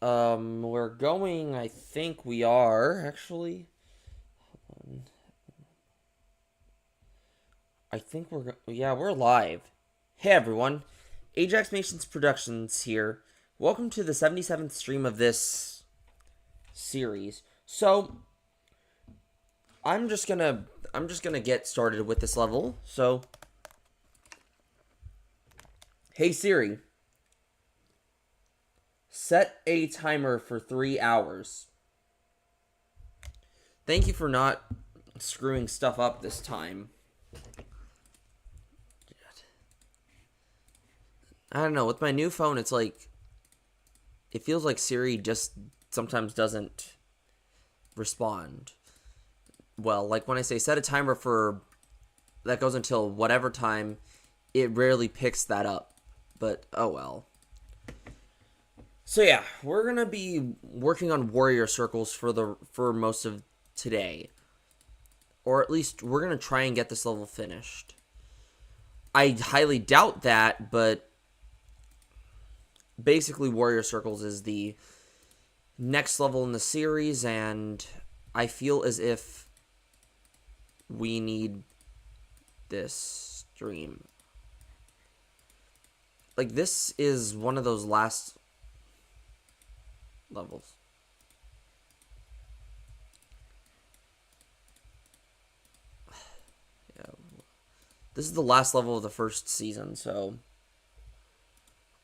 We're going, I think we are, actually. I think yeah, we're live. Hey everyone, Ajax Nations Productions here. Welcome to the 77th stream of this series. So, I'm just gonna get started with this level. So, hey Siri, set a timer for 3 hours. Thank you for not screwing stuff up this time. I don't know, with my new phone, it's like, it feels like Siri just sometimes doesn't respond. Well, like when I say set a timer for, that goes until whatever time, it rarely picks that up. But, oh well. So yeah, we're gonna be working on warrior circles for most of today. Or at least we're gonna try and get this level finished. I highly doubt that, but basically warrior circles is the next level in the series, and I feel as if we need this stream. Like, this is one of those last levels. Yeah. This is the last level of the first season, so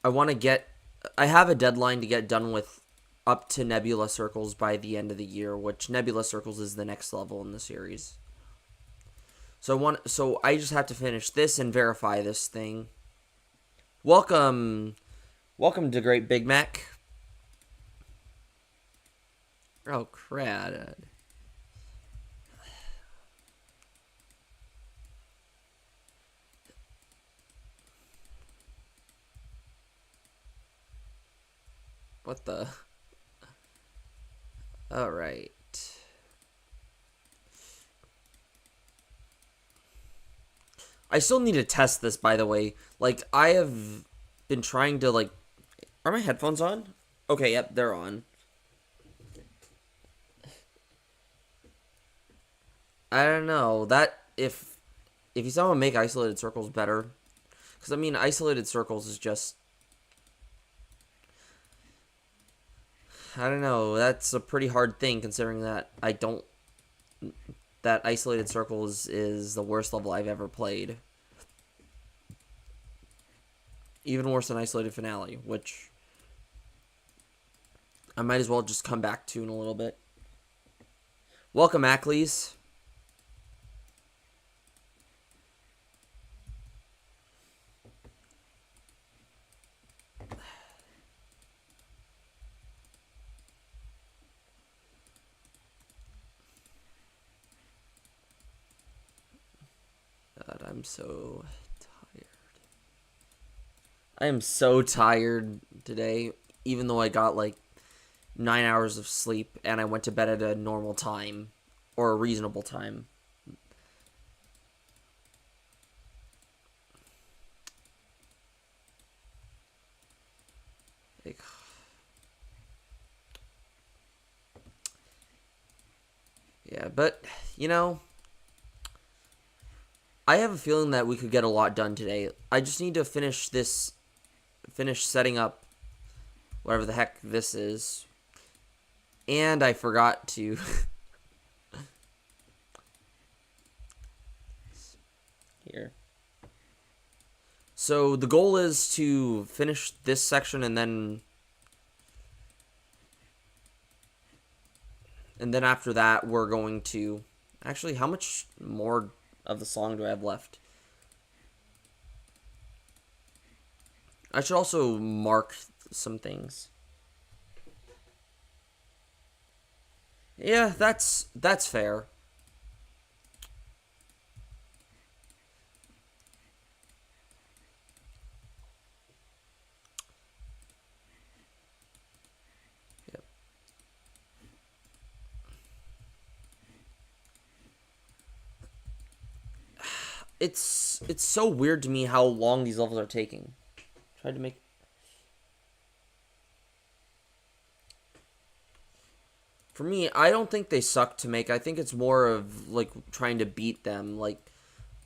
I have a deadline to get done with up to Nebula Circles by the end of the year, which Nebula Circles is the next level in the series. So I just have to finish this and verify this thing. Welcome to Great Big Mac. Oh, crud. What the? Alright. I still need to test this, by the way. Like, I have been trying to, like... Are my headphones on? Okay, yep, they're on. I don't know. That, if you somehow make isolated circles better... Because, I mean, isolated circles is just... I don't know. That's a pretty hard thing, considering that that isolated circles is the worst level I've ever played. Even worse than isolated finale, which I might as well just come back to in a little bit. Welcome, Ackley's. God, I'm so tired. I am so tired today, even though I got like 9 hours of sleep and I went to bed at a normal time or a reasonable time. Like, yeah, but you know, I have a feeling that we could get a lot done today. I just need to finish setting up whatever the heck this is. And I forgot to here. So the goal is to finish this section and then after that we're going to actually, how much more of the song do I have left? I should also mark some things. Yeah, that's fair. Yep. It's so weird to me how long these levels are taking. Tried to make For me, I don't think they suck to make. I think it's more of like trying to beat them. Like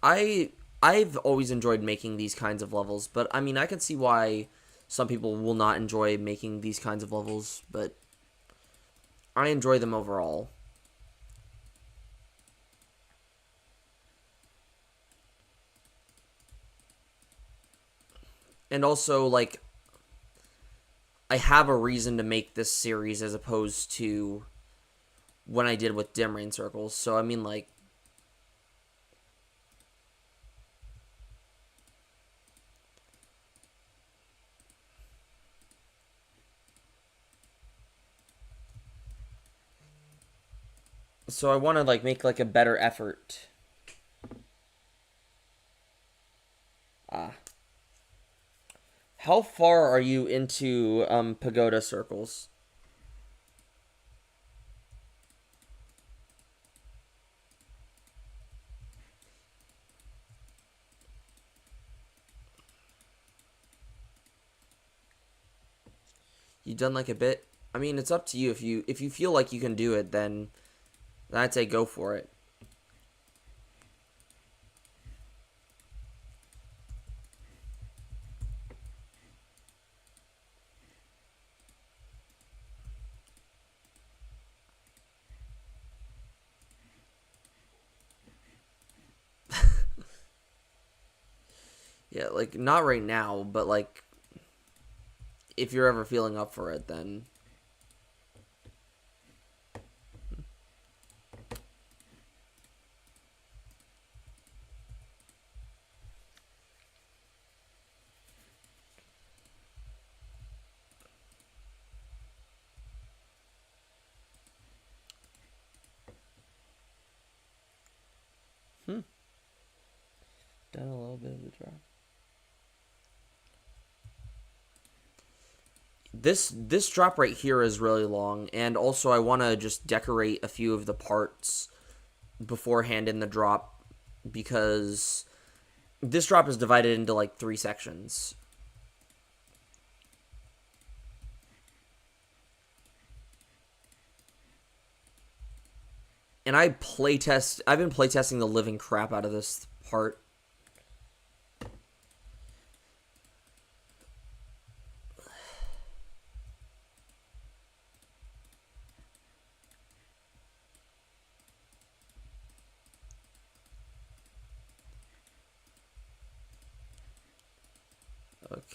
I've always enjoyed making these kinds of levels, but I mean, I can see why some people will not enjoy making these kinds of levels, but I enjoy them overall. And also, like, I have a reason to make this series as opposed to when I did with dim rain circles. So, I mean, like, so I want to, like, make, like, a better effort. Ah. How far are you into pagoda circles? You done like a bit? I mean, it's up to you. If you feel like you can do it, then I'd say go for it. Yeah, like not right now, but like if you're ever feeling up for it, then done a little bit of the drop. This drop right here is really long, and also I want to just decorate a few of the parts beforehand in the drop because this drop is divided into like 3 sections. And I've been playtesting the living crap out of this part.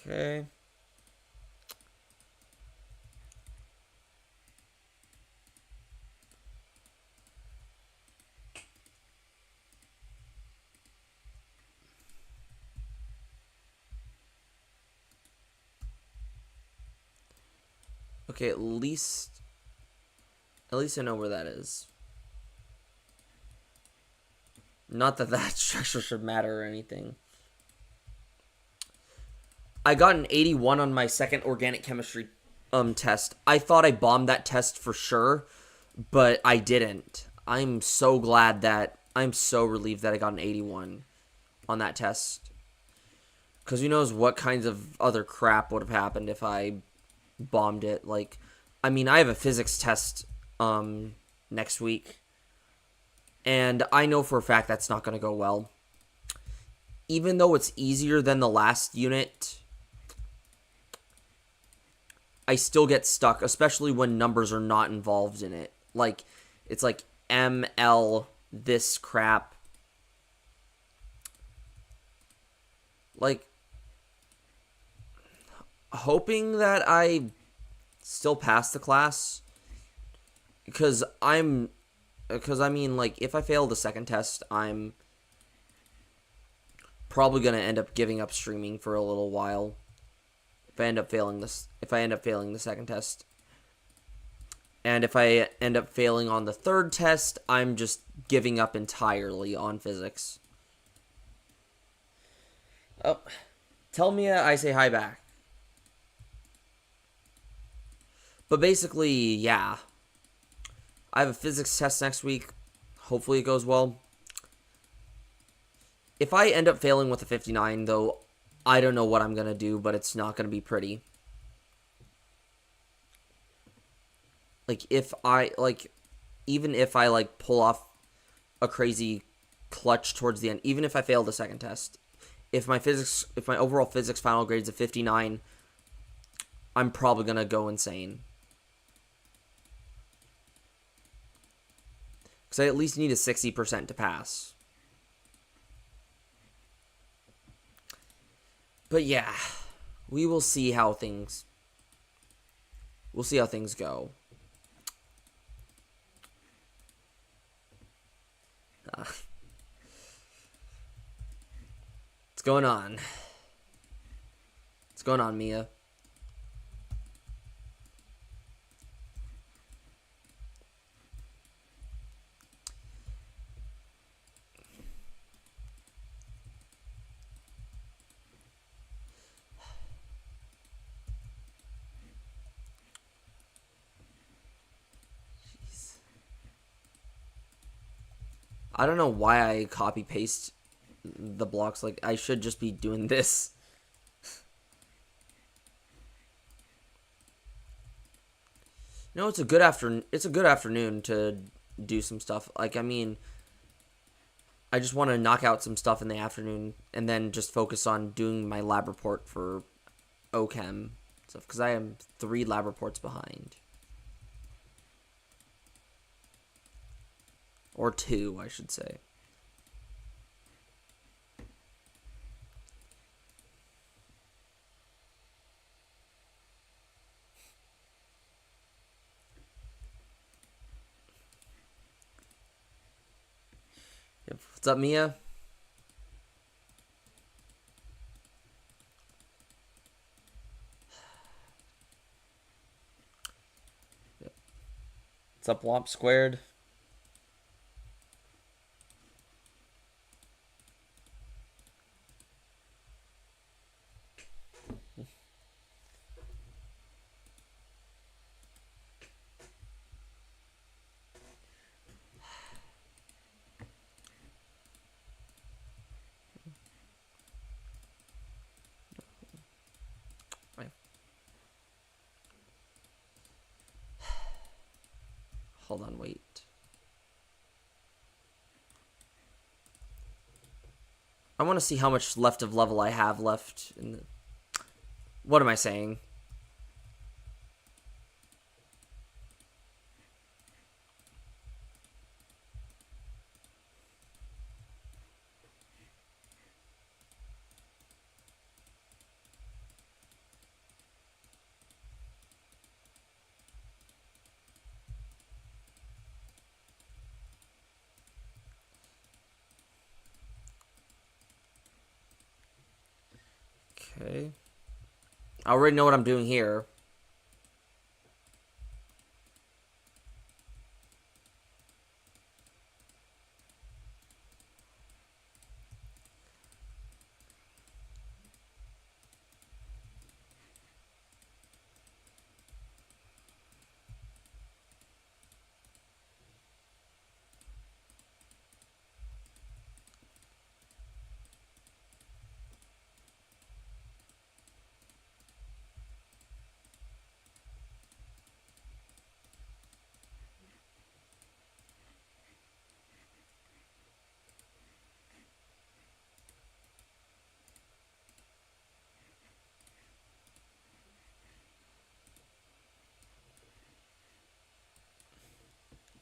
Okay. Okay, at least I know where that is. Not that that structure should matter or anything. I got an 81 on my second organic chemistry test. I thought I bombed that test for sure, but I didn't. I'm so relieved that I got an 81 on that test. Because who knows what kinds of other crap would have happened if I bombed it. Like, I mean, I have a physics test next week, and I know for a fact that's not going to go well. Even though it's easier than the last unit, I still get stuck, especially when numbers are not involved in it. Like, it's like ML this crap. Like, hoping that I still pass the class. Because I mean, like, if I fail the second test, I'm probably going to end up giving up streaming for a little while. If I end up failing the second test. And if I end up failing on the third test, I'm just giving up entirely on physics. Oh, tell me I say hi back. But basically, yeah. I have a physics test next week. Hopefully it goes well. If I end up failing with a 59, though, I don't know what I'm going to do, but it's not going to be pretty. Like, if I, like, even if I like pull off a crazy clutch towards the end, even if I fail the second test, if my overall physics final grade's a 59, I'm probably gonna go insane. Because I at least need a 60% to pass. But yeah, we will see how things. We'll see how things go. What's going on? What's going on, Mia? I don't know why I copy paste the blocks. Like, I should just be doing this. No, it's a good afternoon to do some stuff. Like, I mean, I just want to knock out some stuff in the afternoon and then just focus on doing my lab report for OChem stuff, because I am 3 lab reports behind. Or 2, I should say. Yep. What's up, Mia? Yep. What's up, Womp Squared? Hold on, wait. I want to see how much left of level I have left in the... What am I saying? Okay. I already know what I'm doing here.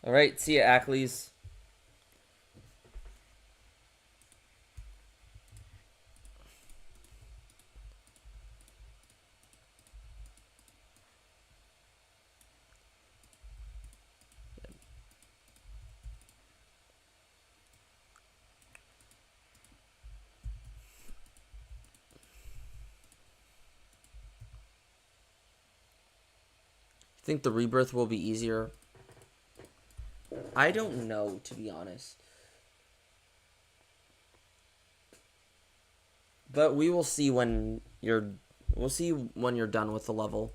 All right, see ya, Ackley's. Think the rebirth will be easier? I don't know, to be honest. But we will see when we'll see when you're done with the level.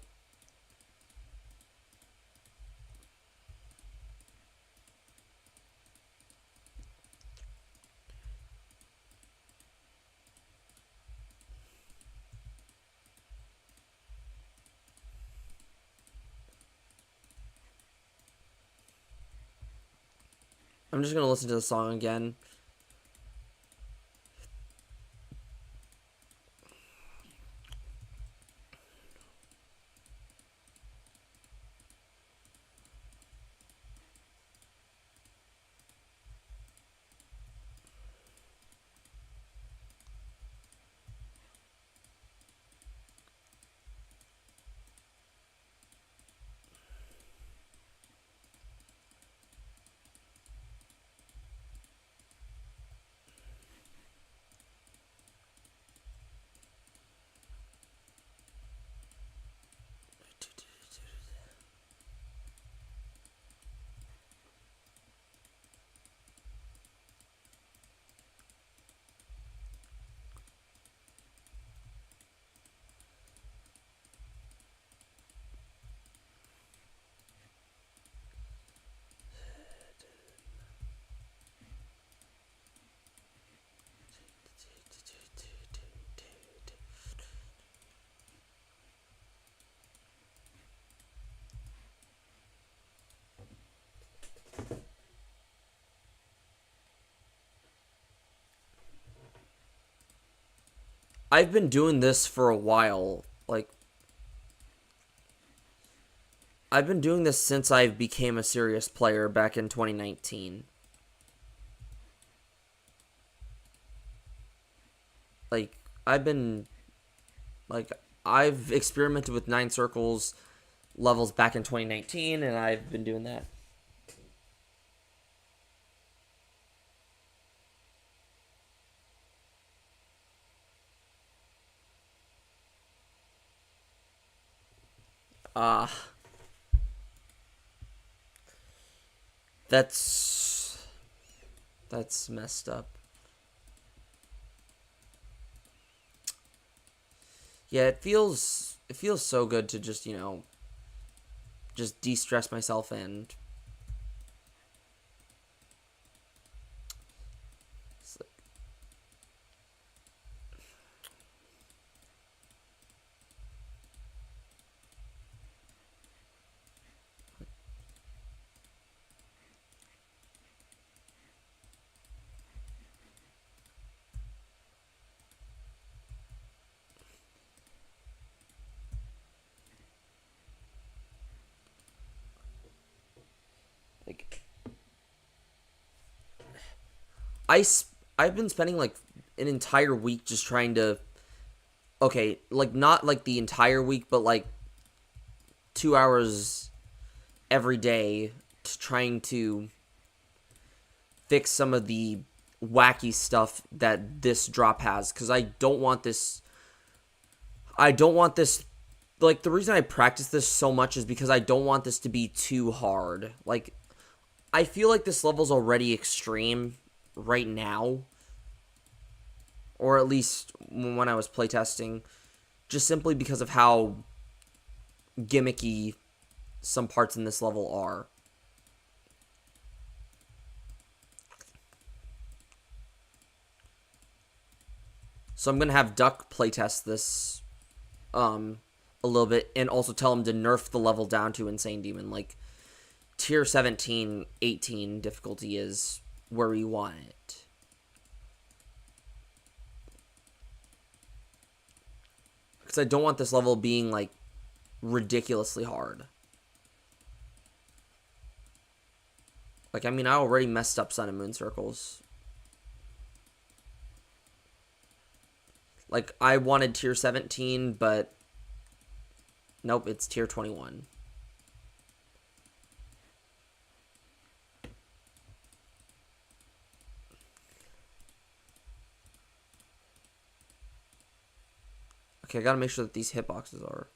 I'm just gonna listen to the song again. I've been doing this for a while. Like, I've been doing this since I became a serious player back in 2019. Like, I've been, like, I've experimented with 9 circles levels back in 2019, and I've been doing that. Ah, that's messed up. Yeah, it feels so good to just, just de-stress myself and like I I've been spending like an entire week just trying to, okay, like not like the entire week, but like 2 hours every day trying to fix some of the wacky stuff that this drop has, because I don't want this, like, the reason I practice this so much is because I don't want this to be too hard. Like, I feel like this level's already extreme right now, or at least when I was playtesting, just simply because of how gimmicky some parts in this level are. So I'm gonna have Duck playtest this a little bit, and also tell him to nerf the level down to Insane Demon. Like, tier 17, 18 difficulty is where we want it. Because I don't want this level being, like, ridiculously hard. Like, I mean, I already messed up Sun and Moon circles. Like, I wanted tier 17, but nope, it's tier 21. Okay, I gotta make sure that these hitboxes are.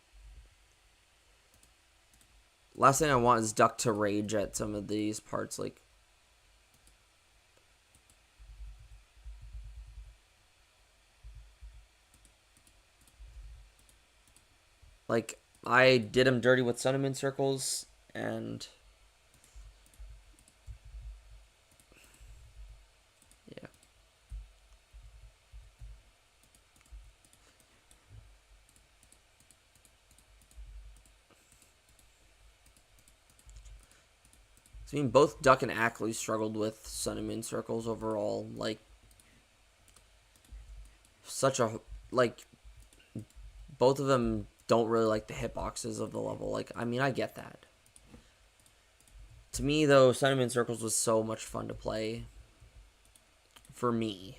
Last thing I want is Duck to rage at some of these parts, like I did him dirty with Sun and Moon circles, and yeah. I mean, both Duck and Ackley struggled with Sun and Moon circles overall. Like, such a like. Both of them don't really like the hitboxes of the level. Like, I mean, I get that. To me, though, Sun and Moon circles was so much fun to play. For me.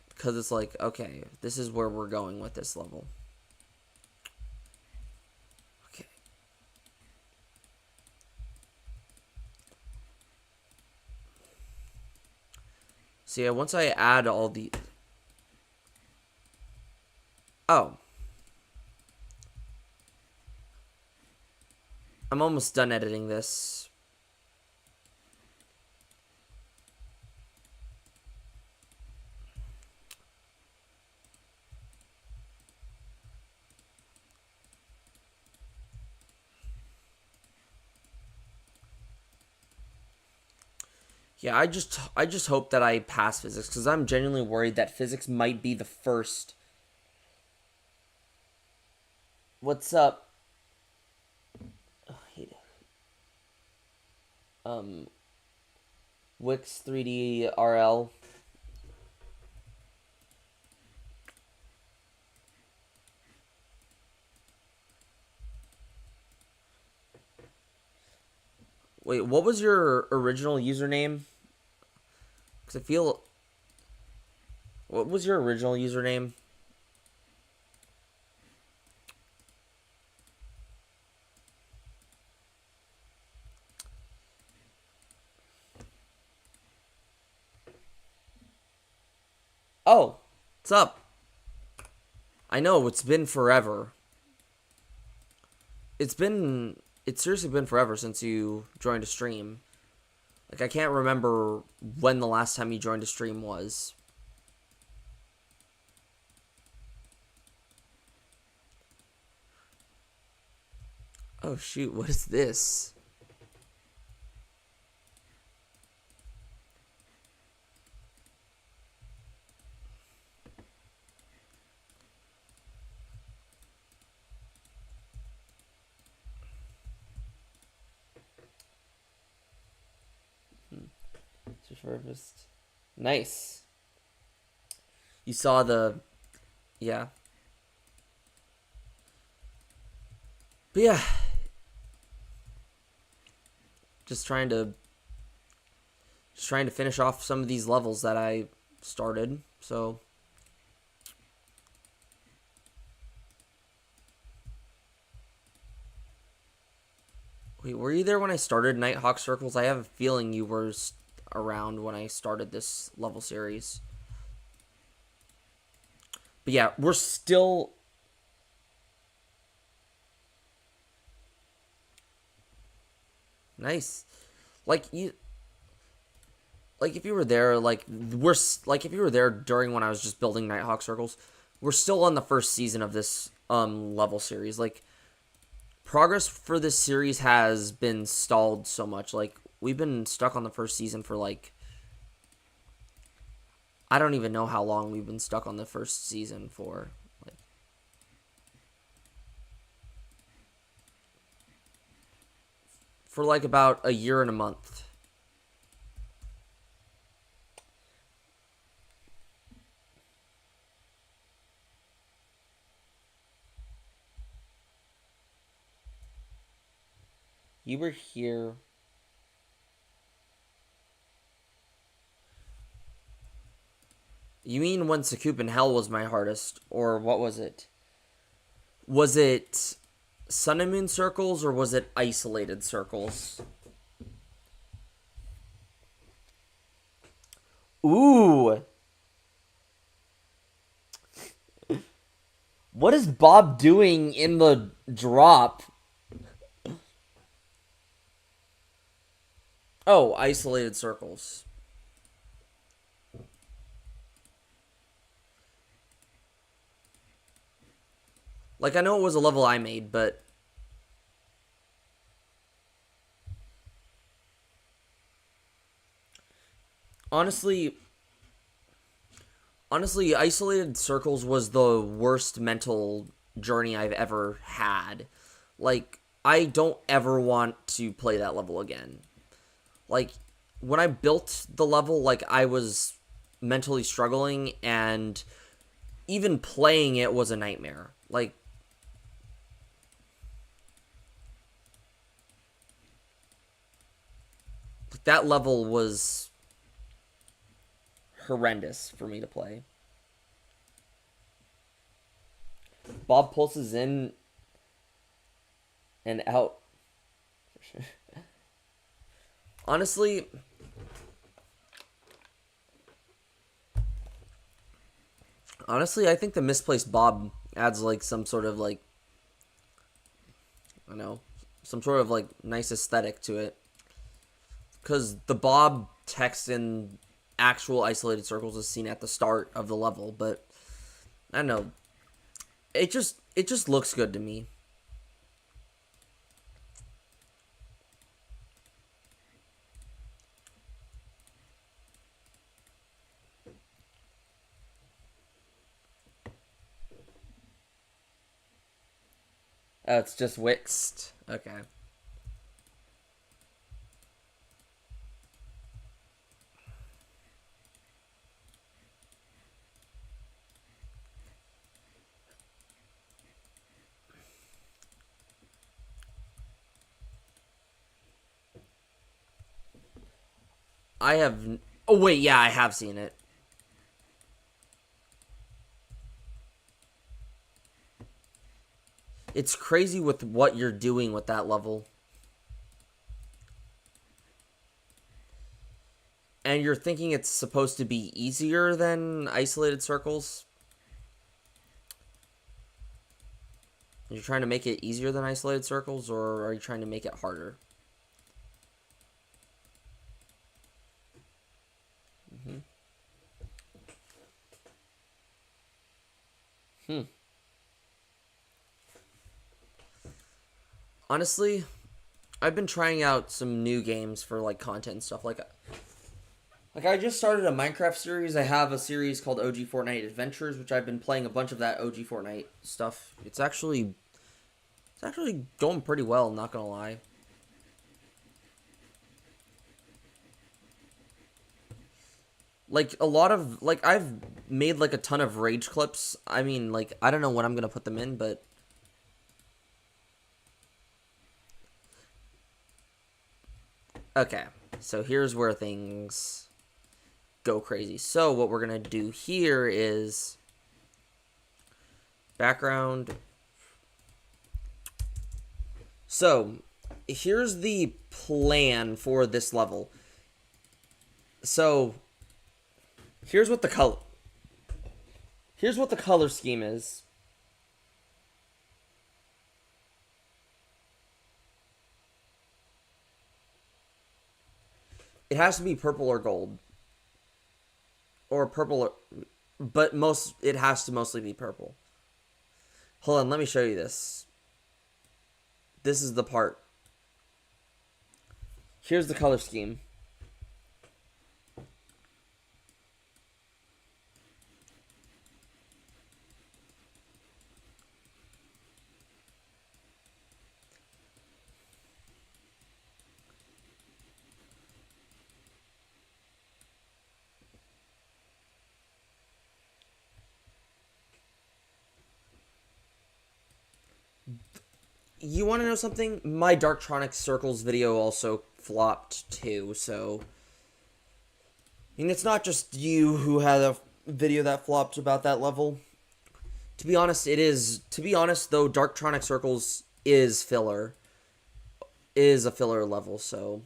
Because it's like, okay, this is where we're going with this level. Okay. So yeah, once I add all the... Oh. I'm almost done editing this. Yeah, I just hope that I pass physics, because I'm genuinely worried that physics might be the first. What's up? Oh, I hate it. Wix 3D RL. Wait, what was your original username? Because I feel... What was your original username? Oh, what's up? I know, it's been forever. It's seriously been forever since you joined a stream. Like, I can't remember when the last time you joined a stream was. Oh, shoot, what is this? Refurbished. Nice. You saw the... Yeah. But yeah. Just trying to finish off some of these levels that I started. So... Wait, were you there when I started NightHawk Circles? I have a feeling you were around when I started this level series. But yeah, we're still... Nice. Like, you... Like, if you were there, like, if you were there during when I was just building NightHawk Circles, we're still on the first season of this, level series. Like, progress for this series has been stalled so much. Like, we've been stuck on the first season for, like... I don't even know how long we've been stuck on the first season for. Like, for, like, about a year and a month. You were here... You mean when Sakup in Hell was my hardest? Or what was it? Was it Sun and Moon circles, or was it isolated circles? Ooh. What is Bob doing in the drop? Oh, isolated circles. Like, I know it was a level I made, but... Honestly, isolated circles was the worst mental journey I've ever had. Like, I don't ever want to play that level again. Like, when I built the level, like, I was mentally struggling, and even playing it was a nightmare. Like, that level was horrendous for me to play. Bob pulses in and out. Honestly, I think the misplaced Bob adds like some sort of like, I don't know, some sort of like nice aesthetic to it. Because the Bob text in actual isolated circles is seen at the start of the level, but I don't know. It just looks good to me. Oh, it's just Wixed. Okay. I have... Oh, wait, yeah, I have seen it. It's crazy with what you're doing with that level. And you're thinking it's supposed to be easier than isolated circles? You're trying to make it easier than isolated circles, or are you trying to make it harder? Honestly, I've been trying out some new games for like content and stuff. Like I just started a Minecraft series. I have a series called OG Fortnite Adventures, which I've been playing a bunch of that OG Fortnite stuff. It's actually going pretty well, I'm not gonna lie. Like a lot of like I've made like a ton of rage clips. I mean, like I don't know when I'm gonna put them in, but okay. So here's where things go crazy. So what we're gonna do here is background. So here's the plan for this level. So here's what the color scheme is. It has to be purple or gold. Or purple, or, but it has to mostly be purple. Hold on, let me show you this. This is the part. Here's the color scheme. You want to know something? My Darktronic Circles video also flopped too, so... I mean, it's not just you who had a video that flopped about that level. To be honest, it is... To be honest, though, Darktronic Circles is filler. Is a filler level, so...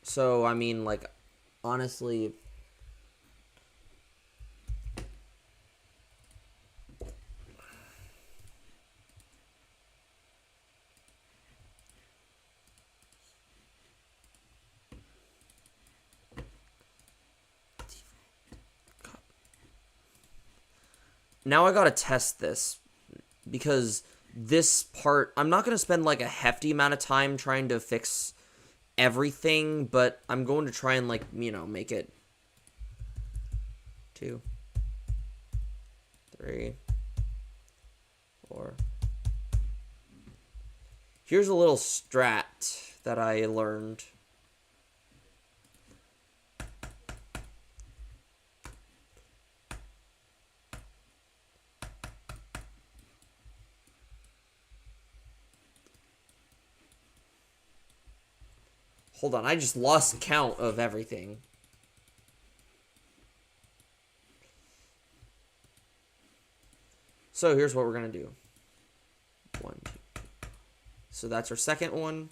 So, I mean, like, honestly... Now I gotta test this, because this part, I'm not gonna spend like a hefty amount of time trying to fix everything, but I'm going to try and like, you know, make it 2, 3, 4. Here's a little strat that I learned. Hold on, I just lost count of everything. So here's what we're going to do. 1, 2, 3. So that's our second one.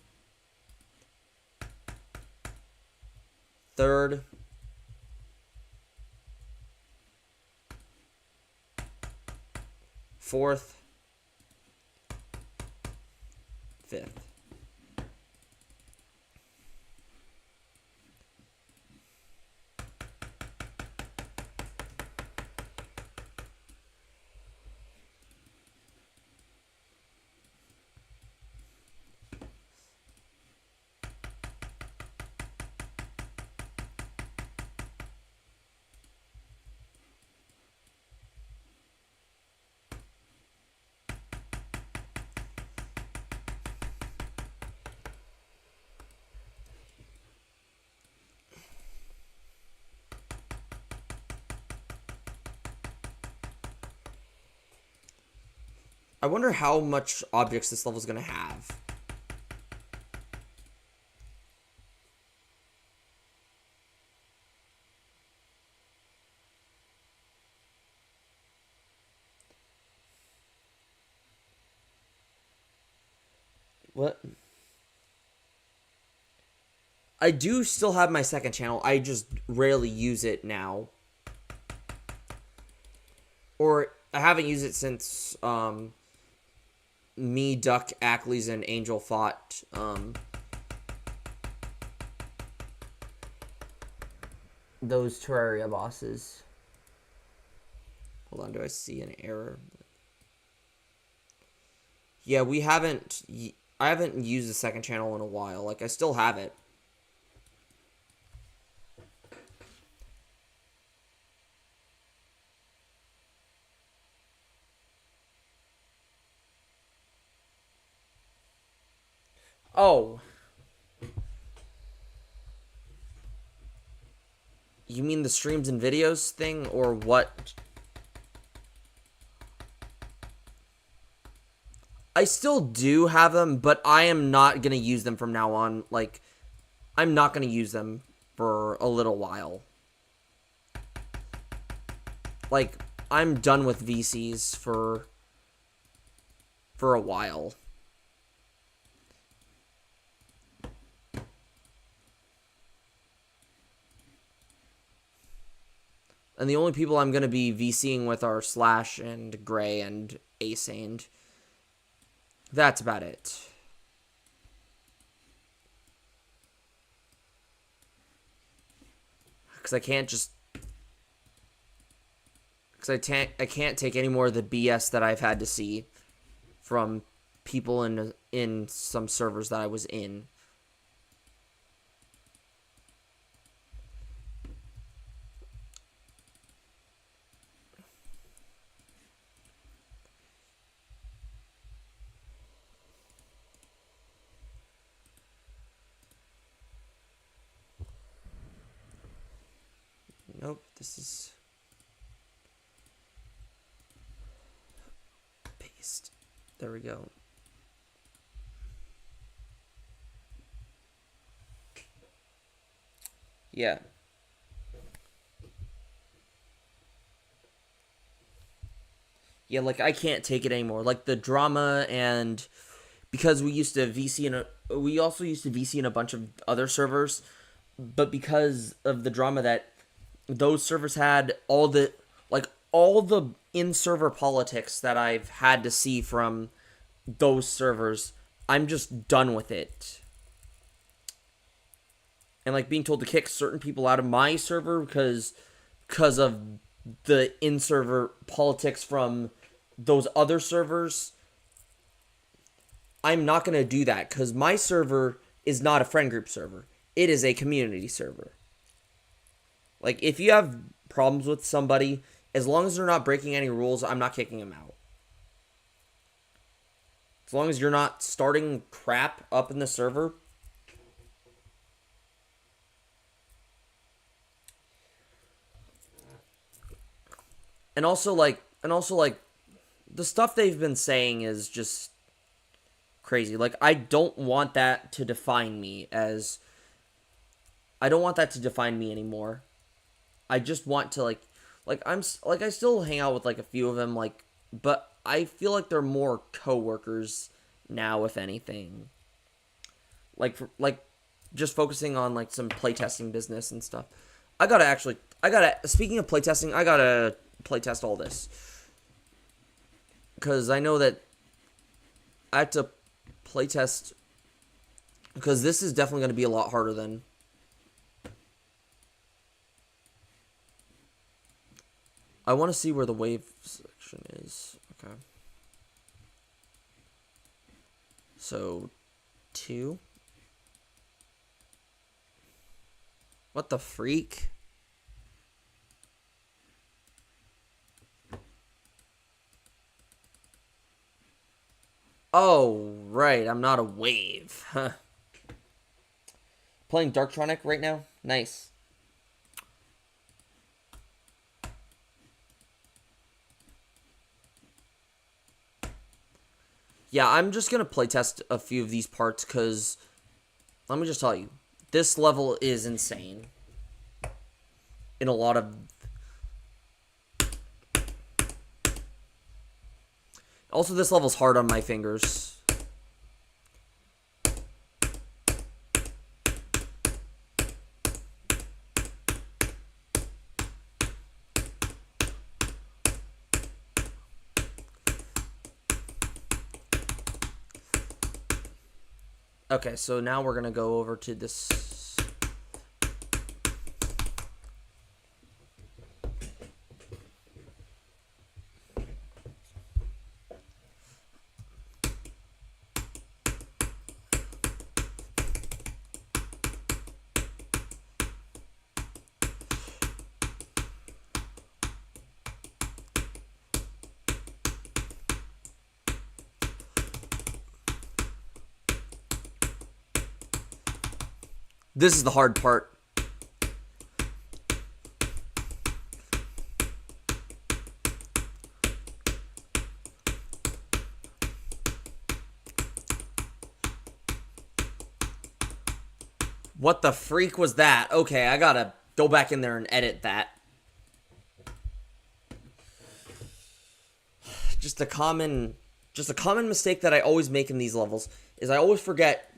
Third. Fourth. Fifth. I wonder how much objects this level is going to have. What? I do still have my second channel. I just rarely use it now. Or I haven't used it since me, Duck, Ackley's, and Angel fought those Terraria bosses. Hold on, do I see an error? Yeah, I haven't used the second channel in a while. Like, I still have it. Oh. You mean the streams and videos thing, or what? I still do have them, but I am not going to use them from now on. Like, I'm not going to use them for a little while. Like, I'm done with VCs for a while. And the only people I'm going to be VCing with are Slash and Gray and Asane. That's about it. Because I can't just... Because I can't take any more of the BS that I've had to see from people in some servers that I was in. Nope, this is... Paste. There we go. Yeah. Yeah, like, I can't take it anymore. Like, the drama, and because we used to VC we also used to VC in a bunch of other servers, but because of the drama that those servers had, all the in-server politics that I've had to see from those servers, I'm just done with it. And, like, being told to kick certain people out of my server because of the in-server politics from those other servers, I'm not going to do that, because my server is not a friend group server. It is a community server. Like, if you have problems with somebody, as long as they're not breaking any rules, I'm not kicking them out. As long as you're not starting crap up in the server. And also like the stuff they've been saying is just crazy. Like, I don't want that to define me anymore. I just want to I still hang out with like a few of them, like, but I feel like they're more coworkers now, if anything. Like just focusing on like some playtesting business and stuff. Speaking of playtesting, I gotta playtest all this, because I know that I have to playtest, because this is definitely going to be a lot harder than. I want to see where the wave section is. Okay. So, 2. What the freak? Oh, right. I'm not a wave. Huh. Playing Darktronic right now? Nice. Yeah, I'm just going to playtest a few of these parts, because let me just tell you, this level is insane. In a lot of... Also, this level's hard on my fingers. Okay, so now we're going to go over to this... This is the hard part. What the freak was that? Okay, I gotta go back in there and edit that. Just a common mistake that I always make in these levels is I always forget.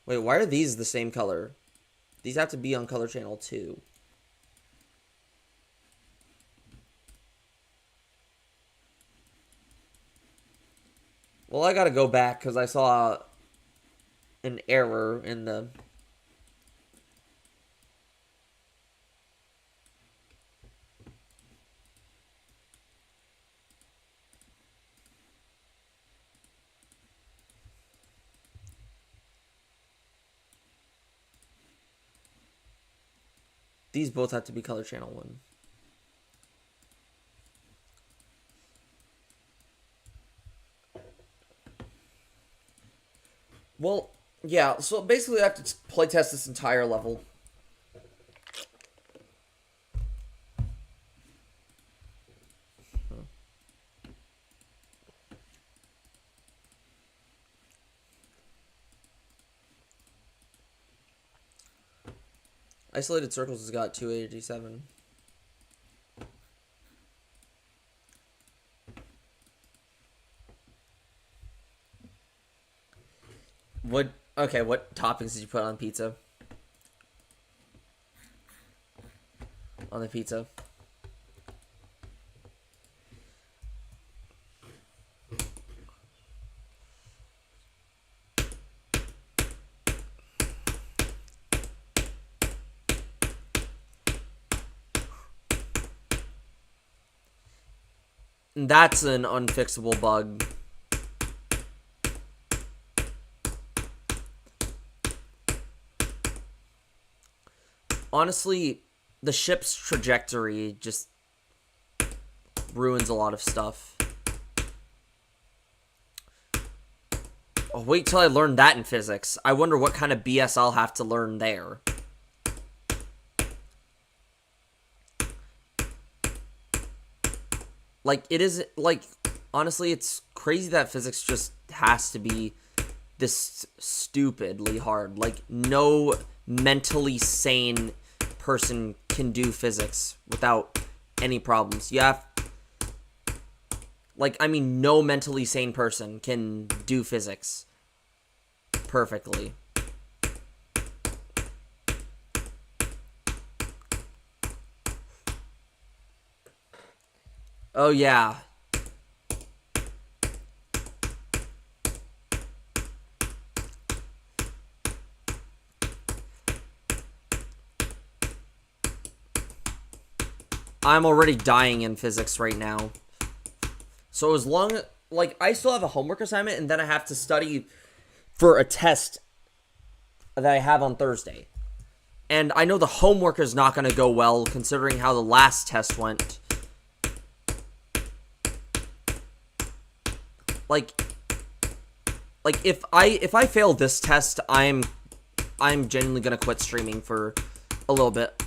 Wait, why are these the same color? These have to be on color channel 2. Well, I gotta go back because I saw an error in the... These both have to be color channel 1. Well, yeah, so basically I have to playtest this entire level. Isolated Circles has got 287. What toppings did you put on pizza? On the pizza. That's an unfixable bug. Honestly, the ship's trajectory just ruins a lot of stuff. Oh, wait till I learn that in physics. I wonder what kind of BS I'll have to learn there. Like, it is, like, honestly, it's crazy that physics just has to be this stupidly hard. Like, no mentally sane person can do physics without any problems. You have, like, I mean, no mentally sane person can do physics perfectly. Oh, yeah. I'm already dying in physics right now. So as long, like, I still have a homework assignment, and then I have to study for a test that I have on Thursday. And I know the homework is not going to go well, considering how the last test went. Like if I fail this test, I'm genuinely going to quit streaming for a little bit.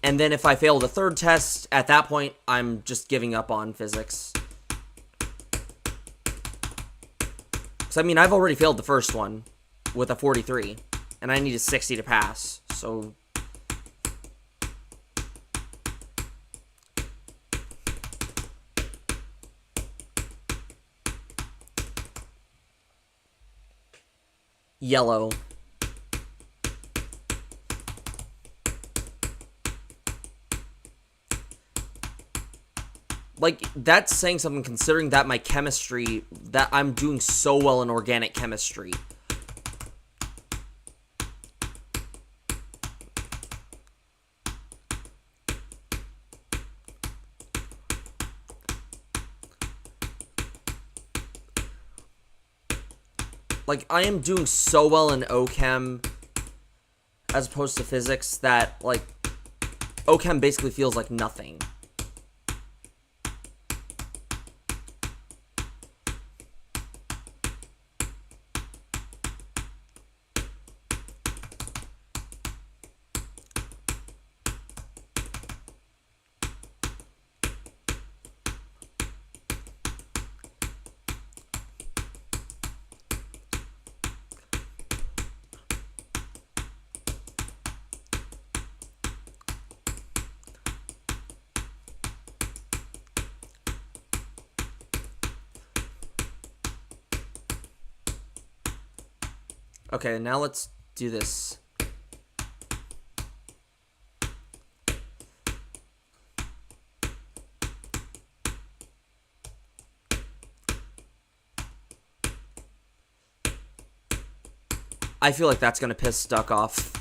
And then if I fail the third test, at that point, I'm just giving up on physics. Because, I mean, I've already failed the first one with a 43. And I need a 60 to pass. So... Yellow. Like, that's saying something considering that my chemistry, that I'm doing so well in organic chemistry. Like, I am doing so well in OChem as opposed to physics that, like, OChem basically feels like nothing. Okay, now let's do this. I feel like that's gonna piss Stuck off.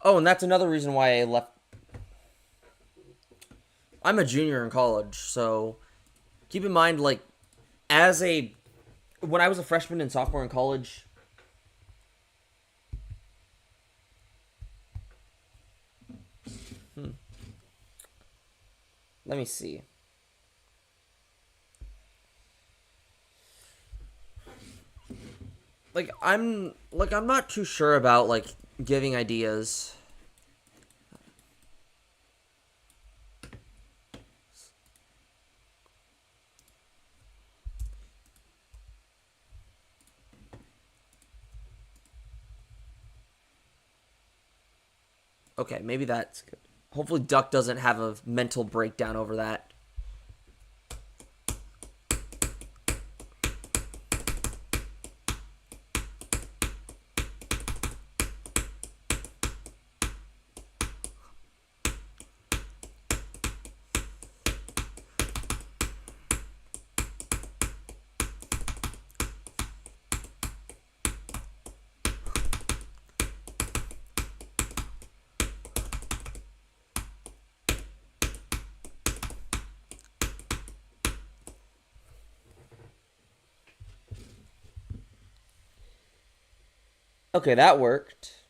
Oh, and that's another reason why I left. I'm a junior in college, so keep in mind, like, when I was a freshman and sophomore in college, let me see. I'm not too sure about, like, giving ideas. Okay, maybe that's good. Hopefully Duck doesn't have a mental breakdown over that. Okay, that worked.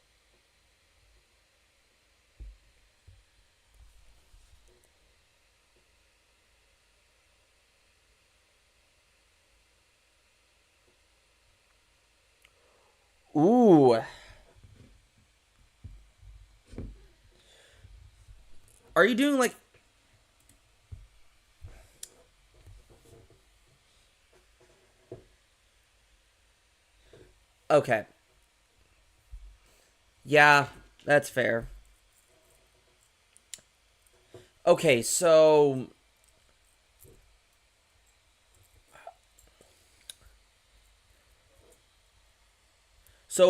Ooh. Are you doing like... Okay. Yeah, that's fair. Okay, so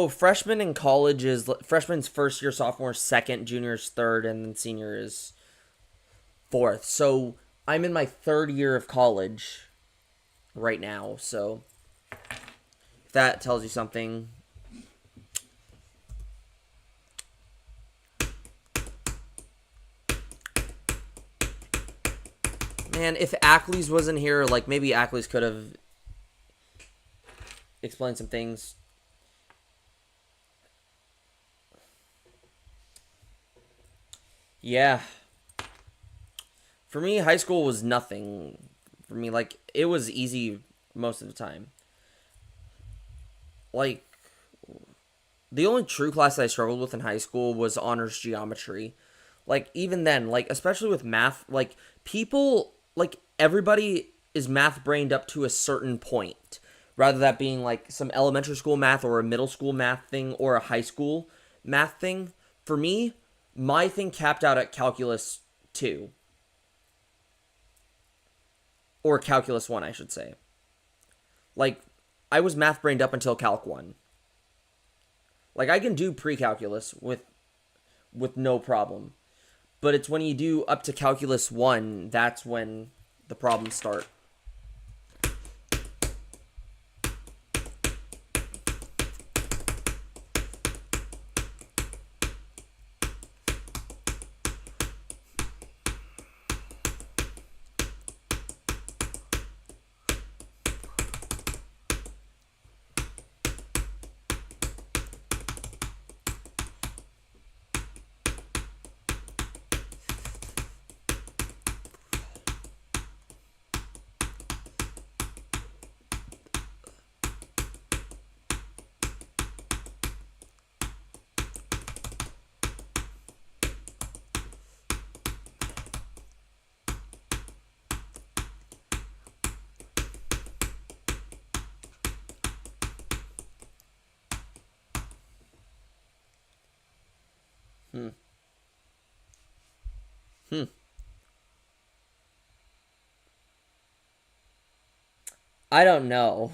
freshman in college is freshman's first year, sophomore second, junior's third, and then senior is fourth. So I'm in my third year of college right now. So if that tells you something. Man, if Ackley's wasn't here, like maybe Ackley's could have explained some things. Yeah. For me, high school was nothing. For me, like it was easy most of the time. Like the only true class that I struggled with in high school was honors geometry. Like even then, like especially with math, like people, like everybody is math brained up to a certain point. Rather that being like some elementary school math or a middle school math thing or a high school math thing. For me, my thing capped out at calculus 2 or calculus 1, I should say. Like I was math brained up until calc 1. Like I can do pre-calculus with no problem. But it's when you do up to calculus 1 that's when the problems start. Hmm. Hmm. I don't know.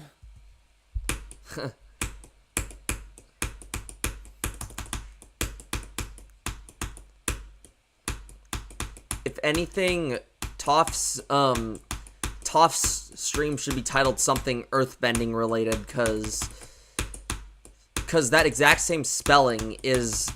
If anything, Toph's stream should be titled something earthbending related cuz that exact same spelling is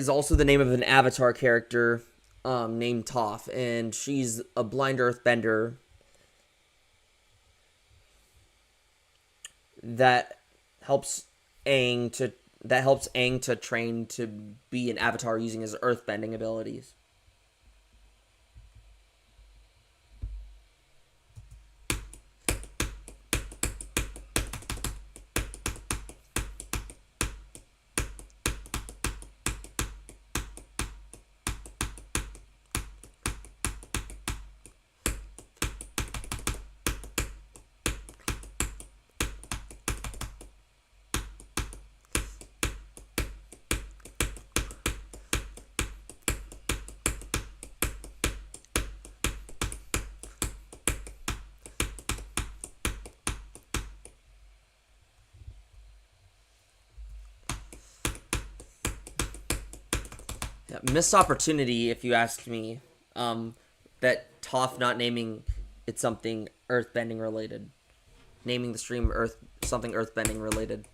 also the name of an Avatar character named Toph, and she's a blind earthbender that helps Aang to train to be an avatar using his earthbending abilities. Yeah, missed opportunity, if you ask me. That Toph not naming it something earthbending related, naming the stream something earthbending related.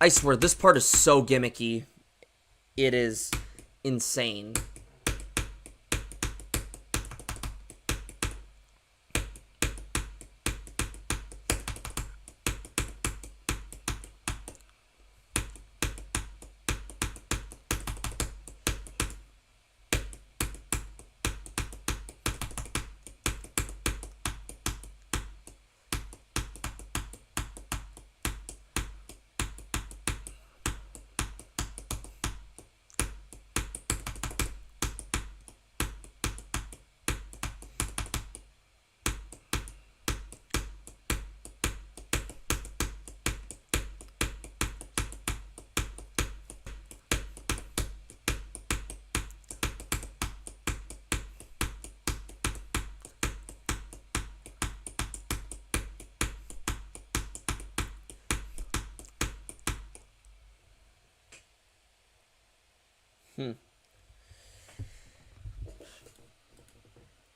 I swear, this part is so gimmicky. It is insane.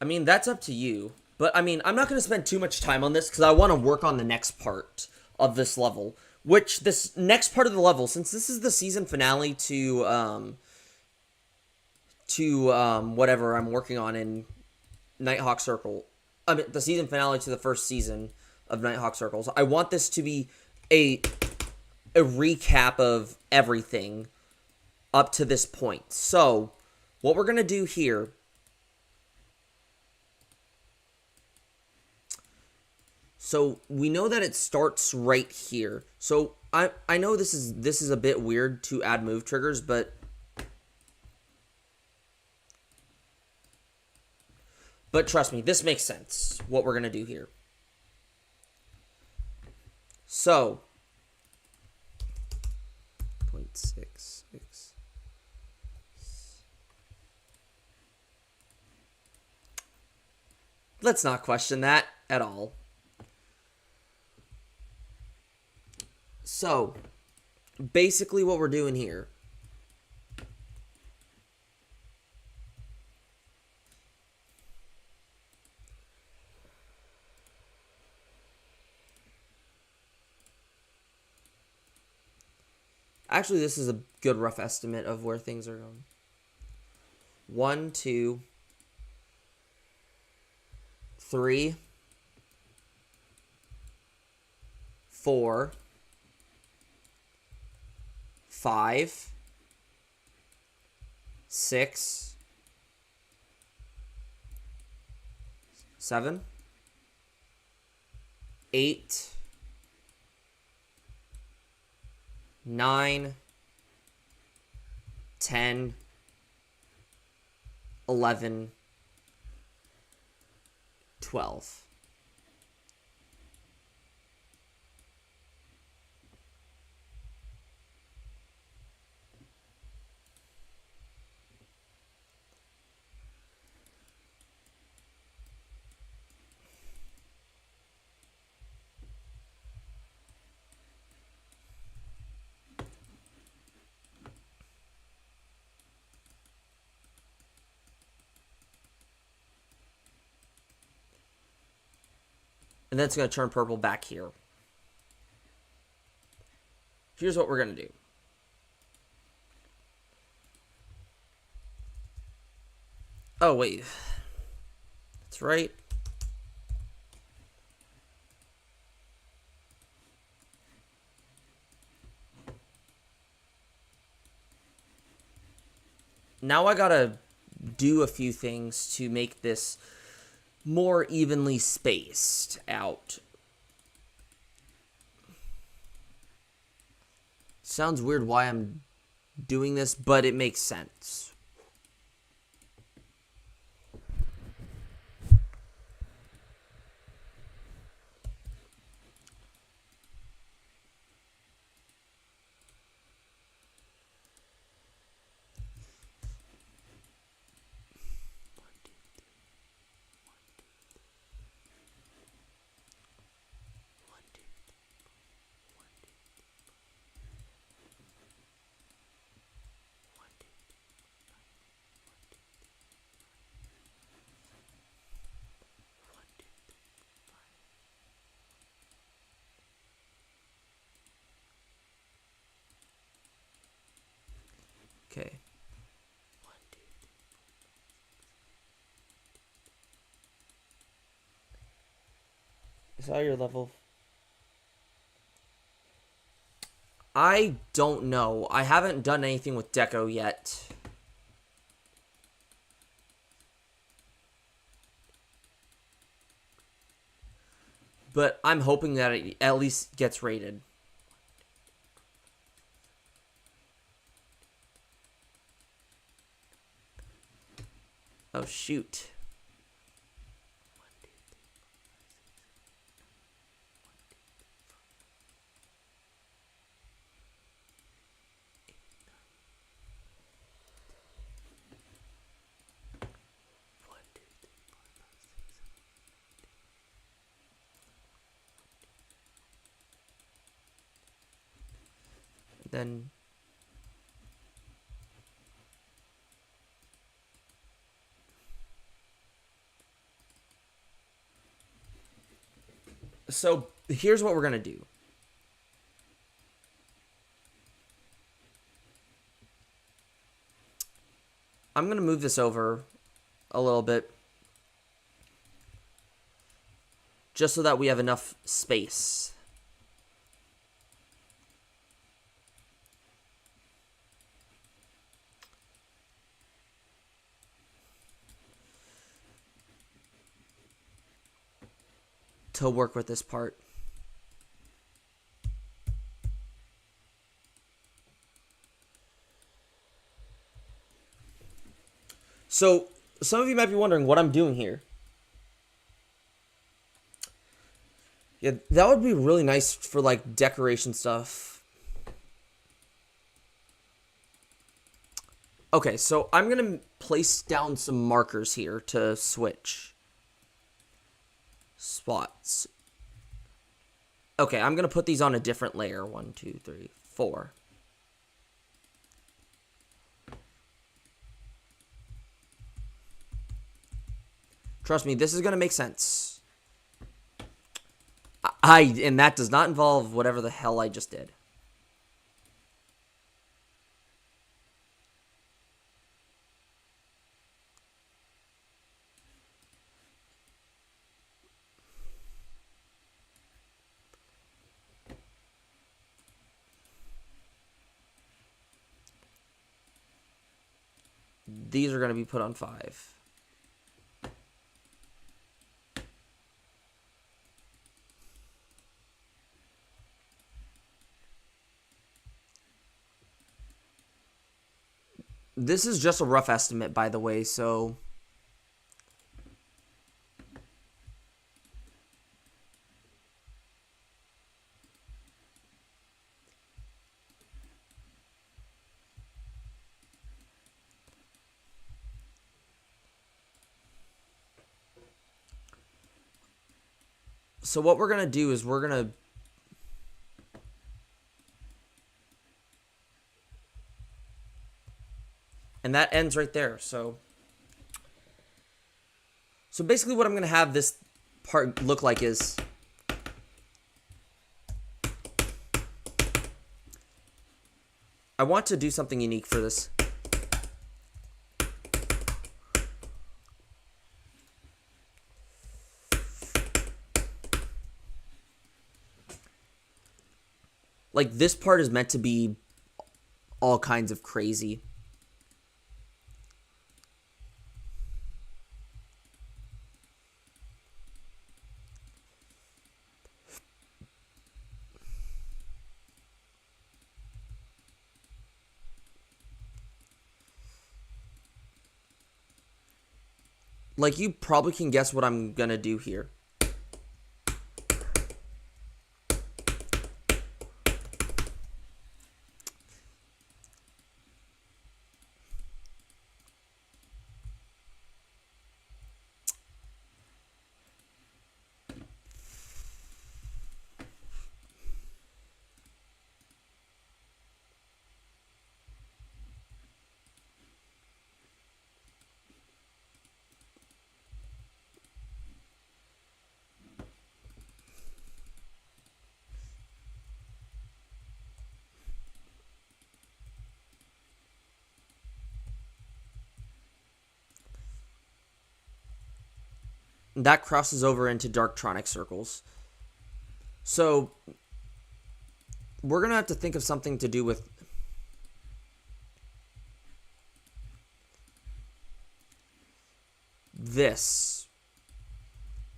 I mean, that's up to you. But, I mean, I'm not going to spend too much time on this because I want to work on the next part of this level. Which, this next part of the level, since this is the season finale to whatever I'm working on in NightHawk Circle. I mean, the season finale to the first season of NightHawk Circles. I want this to be a recap of everything up to this point. So, what we're going to do here... So, we know that it starts right here. So, I know this is a bit weird to add move triggers, but trust me, this makes sense, what we're going to do here. So, 0.66. Let's not question that at all. So, basically what we're doing here. Actually, this is a good rough estimate of where things are going. 1, 2, 3, 4, 5, 6, 7, 8, 9, 10, 11, 12. And then it's going to turn purple back here. Here's what we're going to do. Oh, wait. That's right. Now I got to do a few things to make this more evenly spaced out. Sounds weird why I'm doing this, but it makes sense. Okay. Is that your level? I don't know. I haven't done anything with Deco yet. But I'm hoping that it at least gets rated. Oh, shoot. Then so here's what we're gonna do. I'm gonna move this over a little bit just so that we have enough space. To work with this part. So, some of you might be wondering what I'm doing here. Yeah, that would be really nice for like decoration stuff. Okay, so I'm gonna place down some markers here to switch spots. Okay, I'm gonna put these on a different layer. 1, 2, 3, 4. Trust me, this is gonna make sense. And that does not involve whatever the hell I just did. These are going to be put on 5. This is just a rough estimate, by the way, so what we're going to do is we're going to and that ends right there. So basically what I'm going to have this part look like is I want to do something unique for this. Like, this part is meant to be all kinds of crazy. Like, you probably can guess what I'm gonna do here. that crosses over into Darktronic circles. So we're going to have to think of something to do with this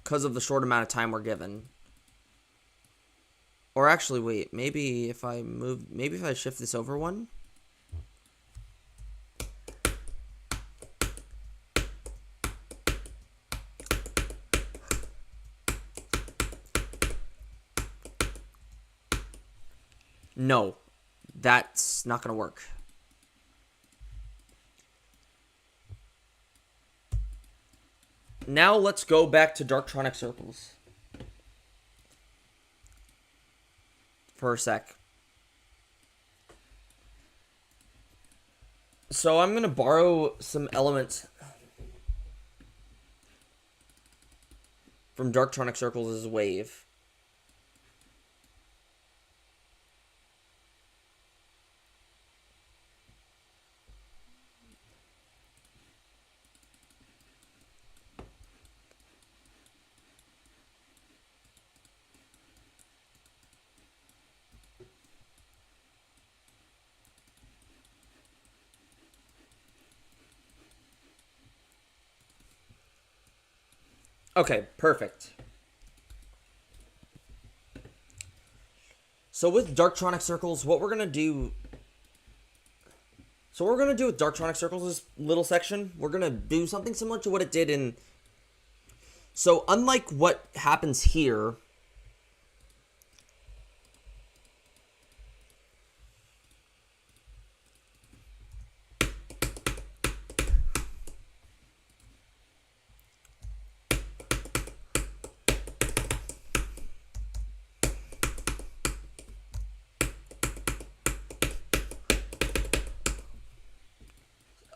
because of the short amount of time we're given. Or actually, wait, maybe if I shift this over one. No, that's not going to work. Now let's go back to Darktronic circles for a sec. So I'm going to borrow some elements from Darktronic circles as a wave. Okay, perfect. So with Darktronic circles, what we're going to do... So what we're going to do with Darktronic circles, this little section, we're going to do something similar to what it did in... So unlike what happens here...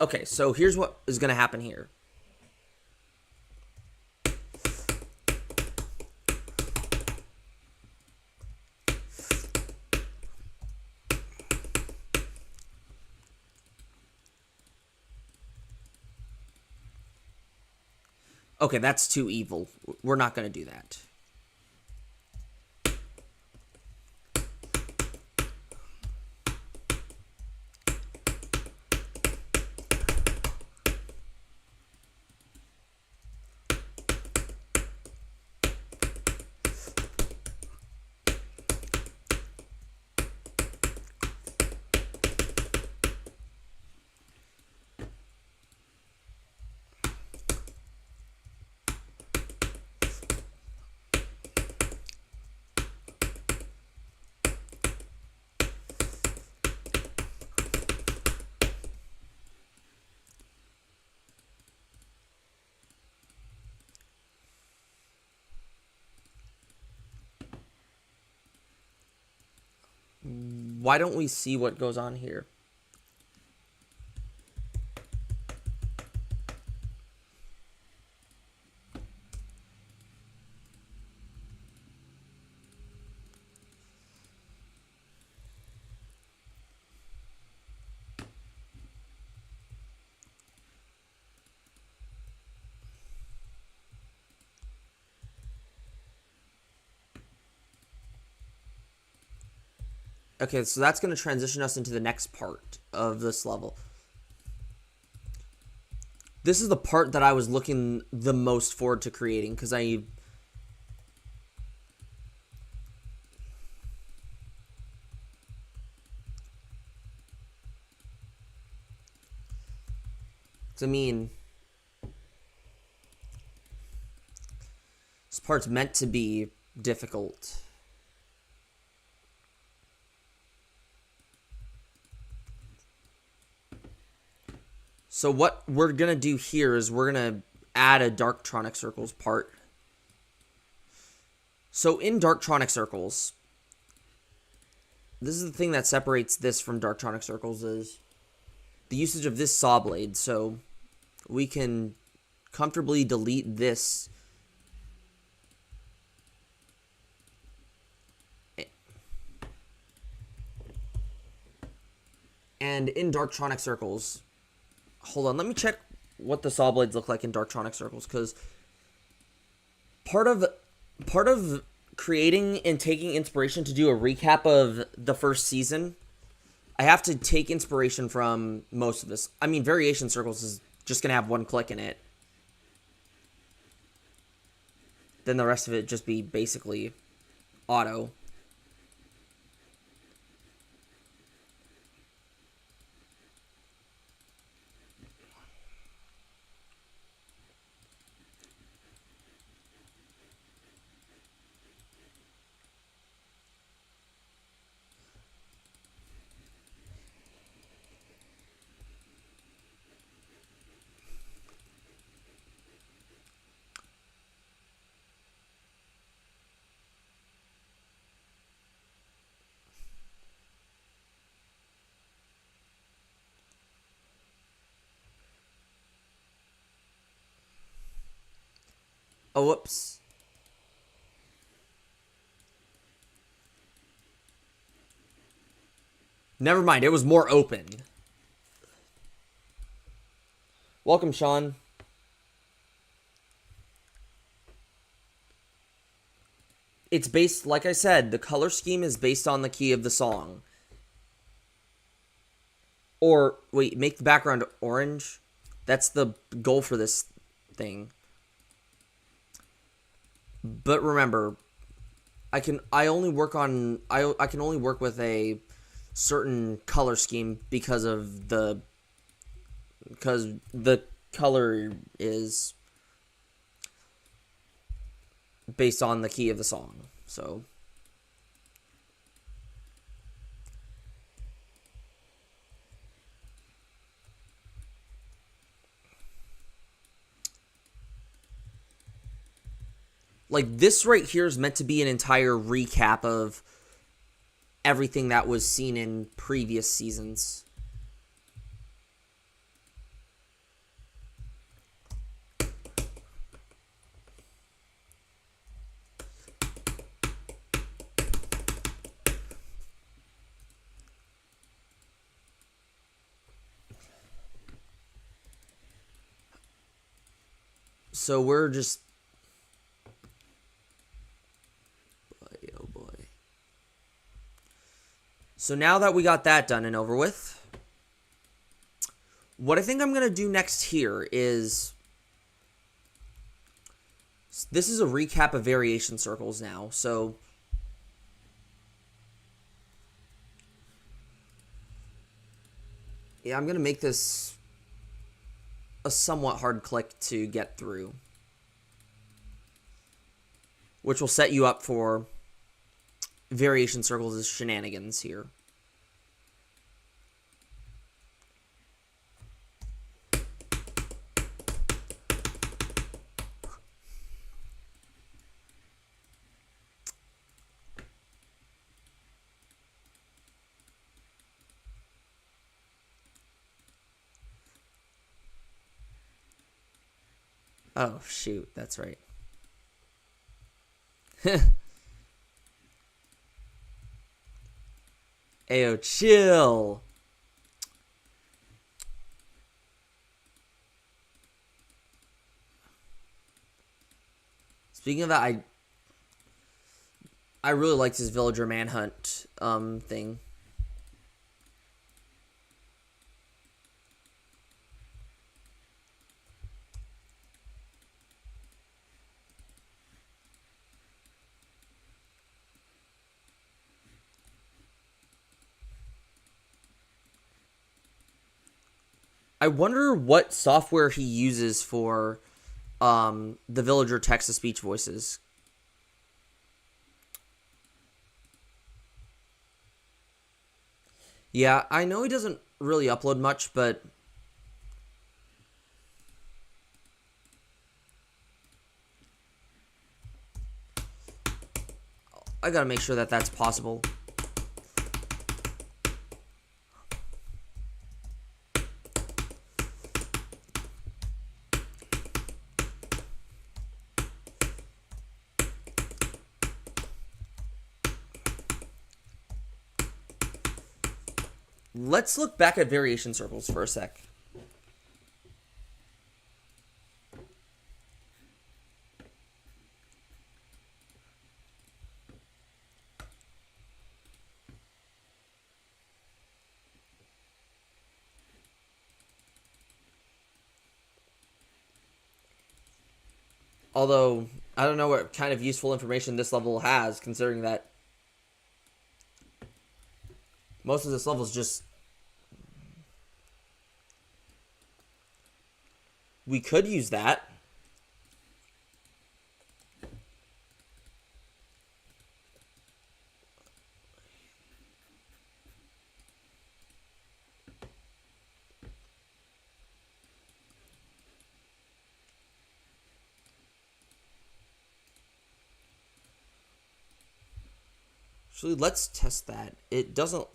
Okay, so here's what is going to happen here. Okay, that's too evil. We're not going to do that. Why don't we see what goes on here? Okay, so that's going to transition us into the next part of this level. This is the part that I was looking the most forward to creating, because I mean, this part's meant to be difficult. So what we're going to do here is we're going to add a Darktronic circles part. So in Darktronic circles, this is the thing that separates this from Darktronic circles is the usage of this saw blade. So we can comfortably delete this. And in Darktronic circles... Hold on, let me check what the saw blades look like in Darktronic circles, because part of creating and taking inspiration to do a recap of the first season, I have to take inspiration from most of this. I mean, Variation Circles is just going to have one click in it. Then the rest of it just be basically auto. Oh, whoops. Never mind, it was more open. Welcome, Sean. It's based, like I said, the color scheme is based on the key of the song. Or, wait, make the background orange? That's the goal for this thing. But remember, I can only work with a certain color scheme because the color is based on the key of the song. So like this right here is meant to be an entire recap of everything that was seen in previous seasons. So we're just... oh boy. So now that we got that done and over with, what I think I'm going to do next here is... this is a recap of Variation Circles now, so... yeah, I'm going to make this a somewhat hard click to get through, which will set you up for Variation Circles' shenanigans here. Oh, shoot, that's right. Ayo, chill. Speaking of that, I really liked his villager manhunt thing. I wonder what software he uses for the villager text-to-speech voices. Yeah, I know he doesn't really upload much, but... I gotta make sure that that's possible. Let's look back at Variation Circles for a sec. Although, I don't know what kind of useful information this level has, considering that most of this level is just... We could use that. Actually, let's test that. It doesn't...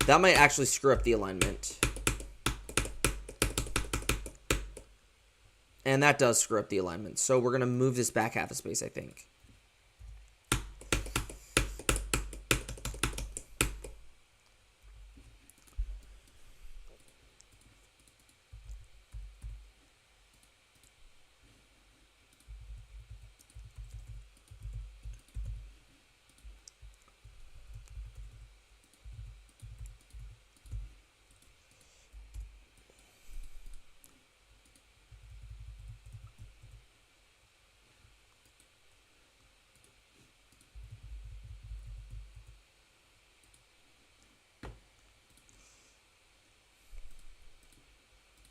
That might actually screw up the alignment. And that does screw up the alignment. So we're going to move this back half a space, I think.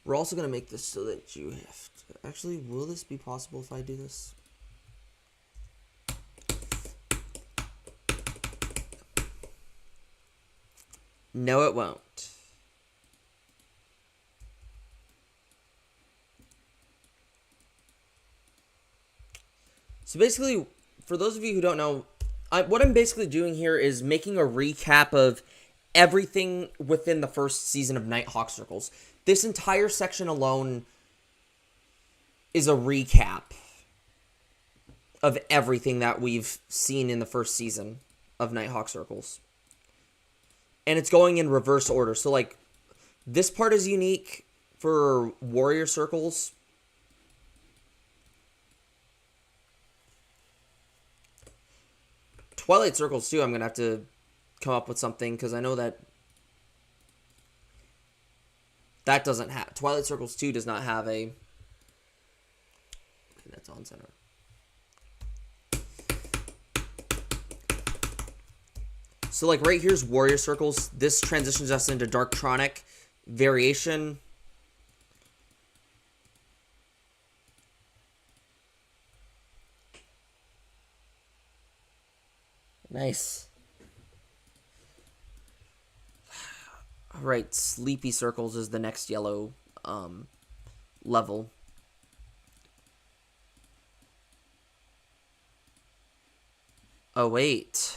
We're also going to make this so that you have to... Actually, will this be possible if I do this? No, it won't. So basically, for those of you who don't know, what I'm basically doing here is making a recap of everything within the first season of NightHawk Circles. This entire section alone is a recap of everything that we've seen in the first season of NightHawk Circles. And it's going in reverse order. So, like, this part is unique for Warrior Circles. Twilight Circles, too, I'm going to have to come up with something, because I know that doesn't have... Twilight Circles 2 does not have a... Okay, that's on center. So, like, right here's Warrior Circles. This transitions us into Darktronic variation. Nice. Alright, Sleepy Circles is the next yellow level. Oh, wait.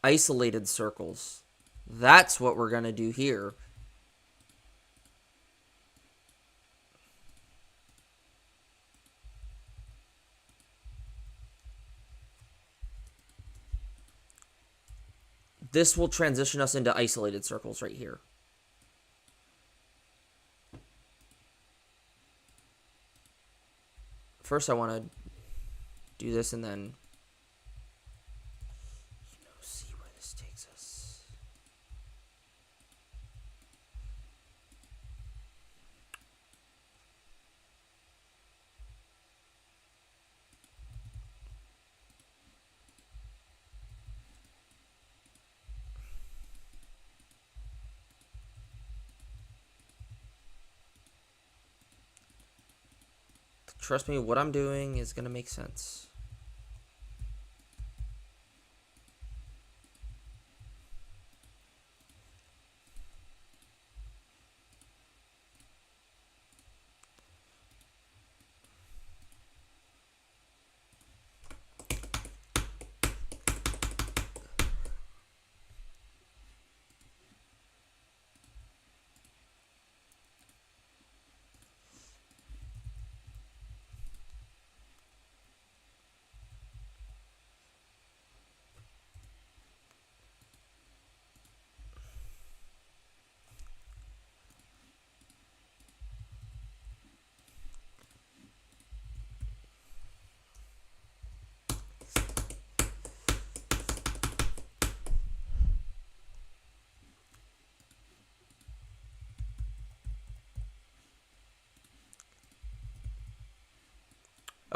Isolated Circles. That's what we're going to do here. This will transition us into Isolated Circles right here. First, I want to do this and then... see where this takes us. Trust me, what I'm doing is going to make sense.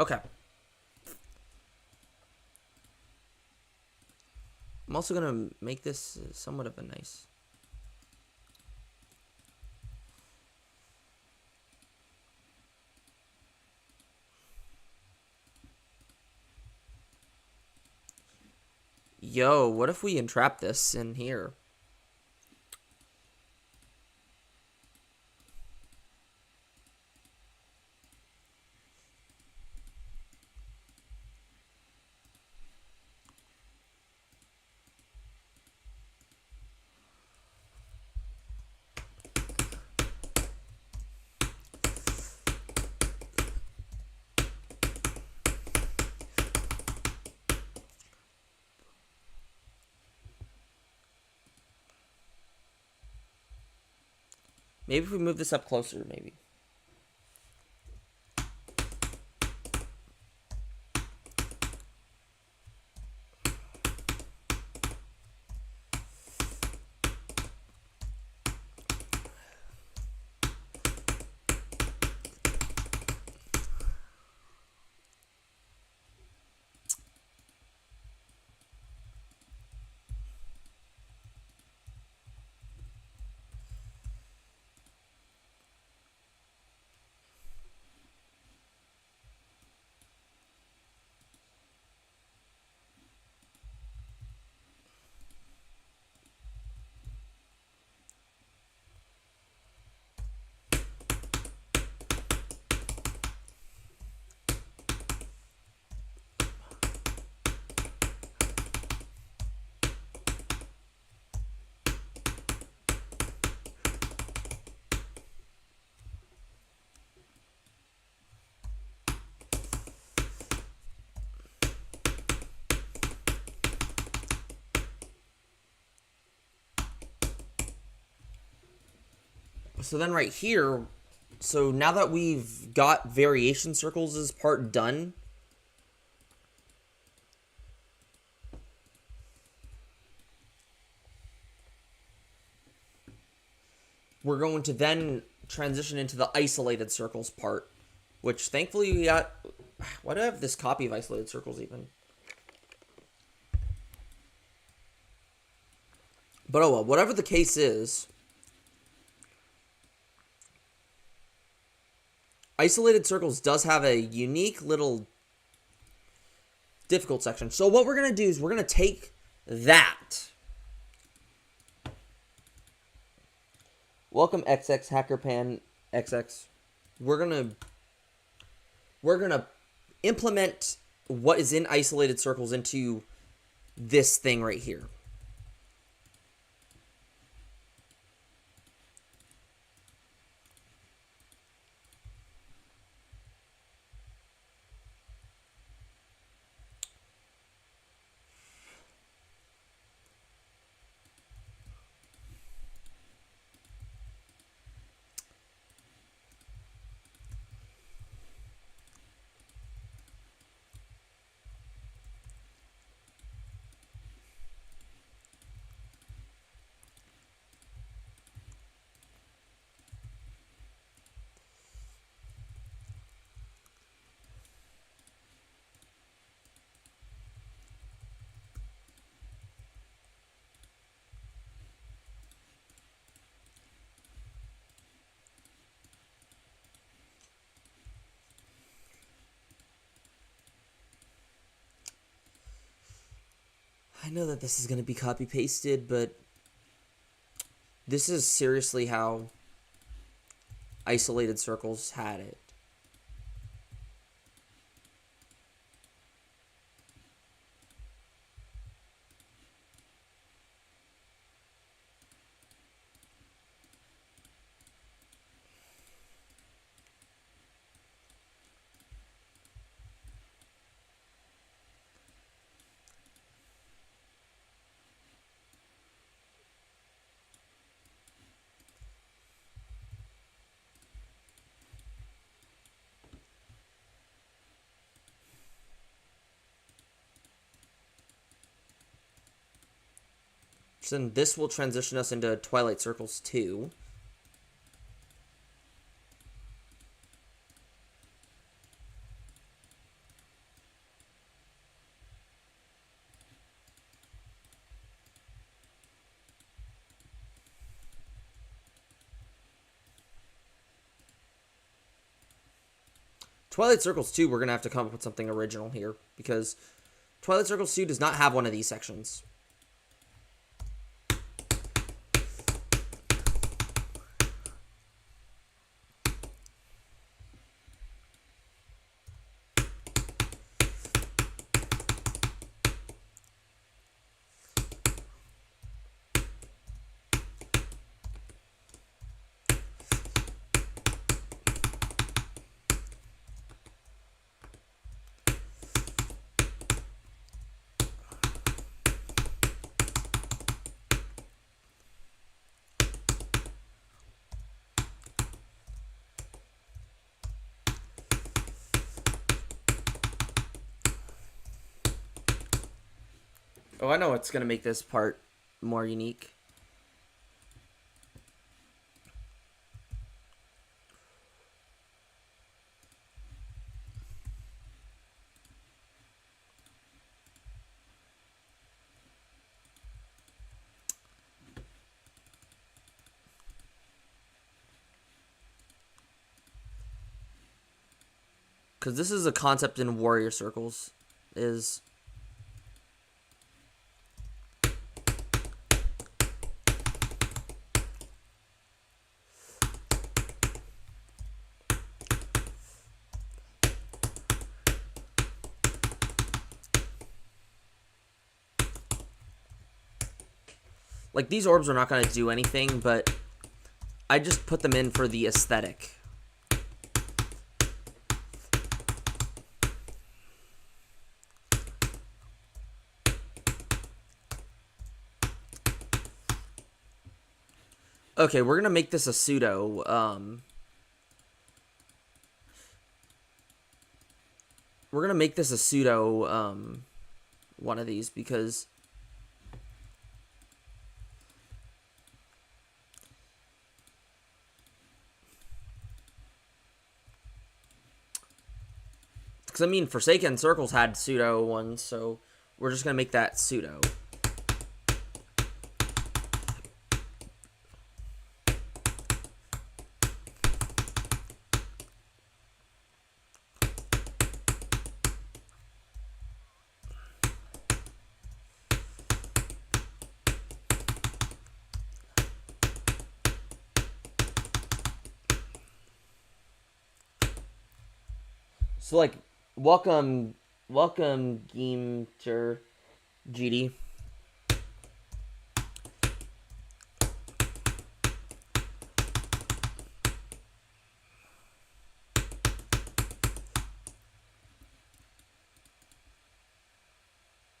Okay. I'm also going to make this somewhat of a nice... Yo, what if we entrap this in here? Maybe if we move this up closer, maybe. So then right here, so now that we've got variation circles as part done, we're going to then transition into the isolated circles part, which thankfully we got... Why do I have this copy of isolated circles even? But oh well, whatever the case is, isolated circles does have a unique little difficult section. So what we're going to do is we're going to take that. Welcome XX HackerPan XX. We're going to implement what is in isolated circles into this thing right here. I know that this is going to be copy pasted, but this is seriously how isolated circles had it. So then this will transition us into Twilight Circles 2. Twilight Circles 2, we're going to have to come up with something original here, because Twilight Circles 2 does not have one of these sections. Oh, I know what's going to make this part more unique. Because this is a concept in warrior circles, is... Like, these orbs are not going to do anything, but I just put them in for the aesthetic. Okay, we're going to make this a pseudo. We're going to make this a pseudo one of these, because... Because, I mean, Forsaken Circles had pseudo ones, so we're just going to make that pseudo. So, like, welcome, Gameter GD.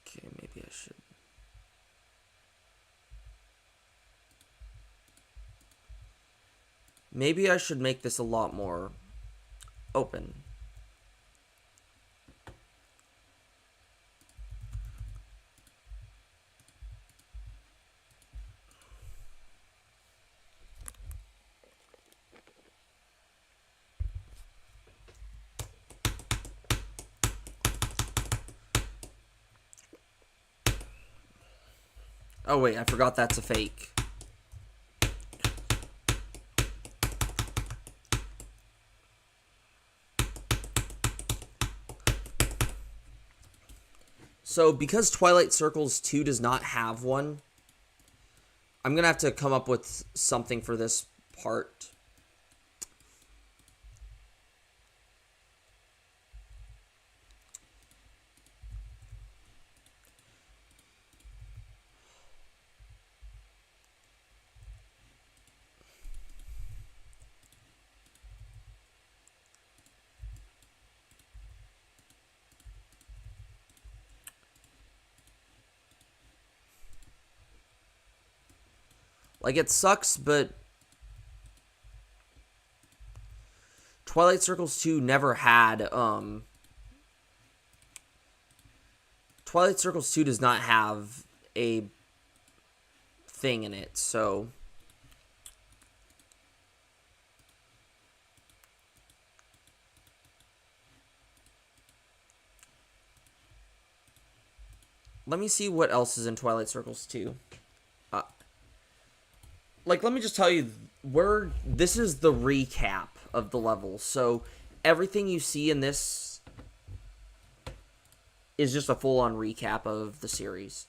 Okay, maybe I should. Maybe I should make this a lot more open. Oh wait, I forgot that's a fake. So, because Twilight Circles 2 does not have one, I'm going to have to come up with something for this part. Like, it sucks, but Twilight Circles 2 never had, Twilight Circles 2 does not have a thing in it, so... Let me see what else is in Twilight Circles 2. Like, let me just tell you, this is the recap of the level. So, everything you see in this is just a full-on recap of the series.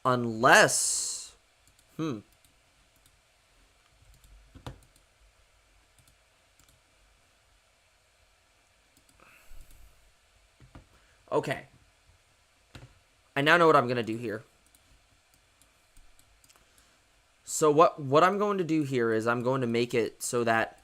Unless... Okay. I now know what I'm going to do here. So what I'm going to do here is I'm going to make it so that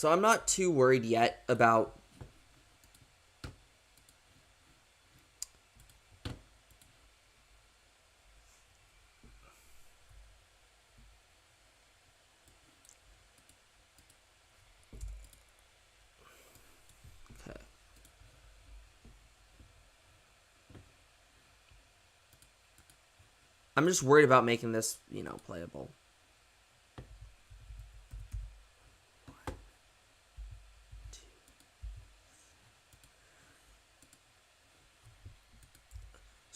so I'm not too worried yet about okay. I'm just worried about making this, playable.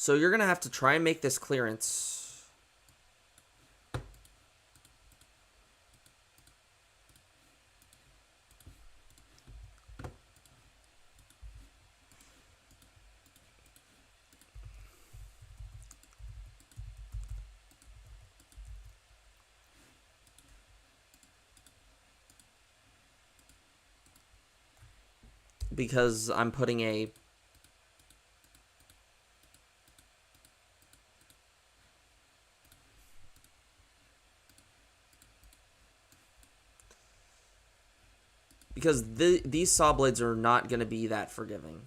So you're going to have to try and make this clearance. Because I'm putting a... Because these saw blades are not going to be that forgiving.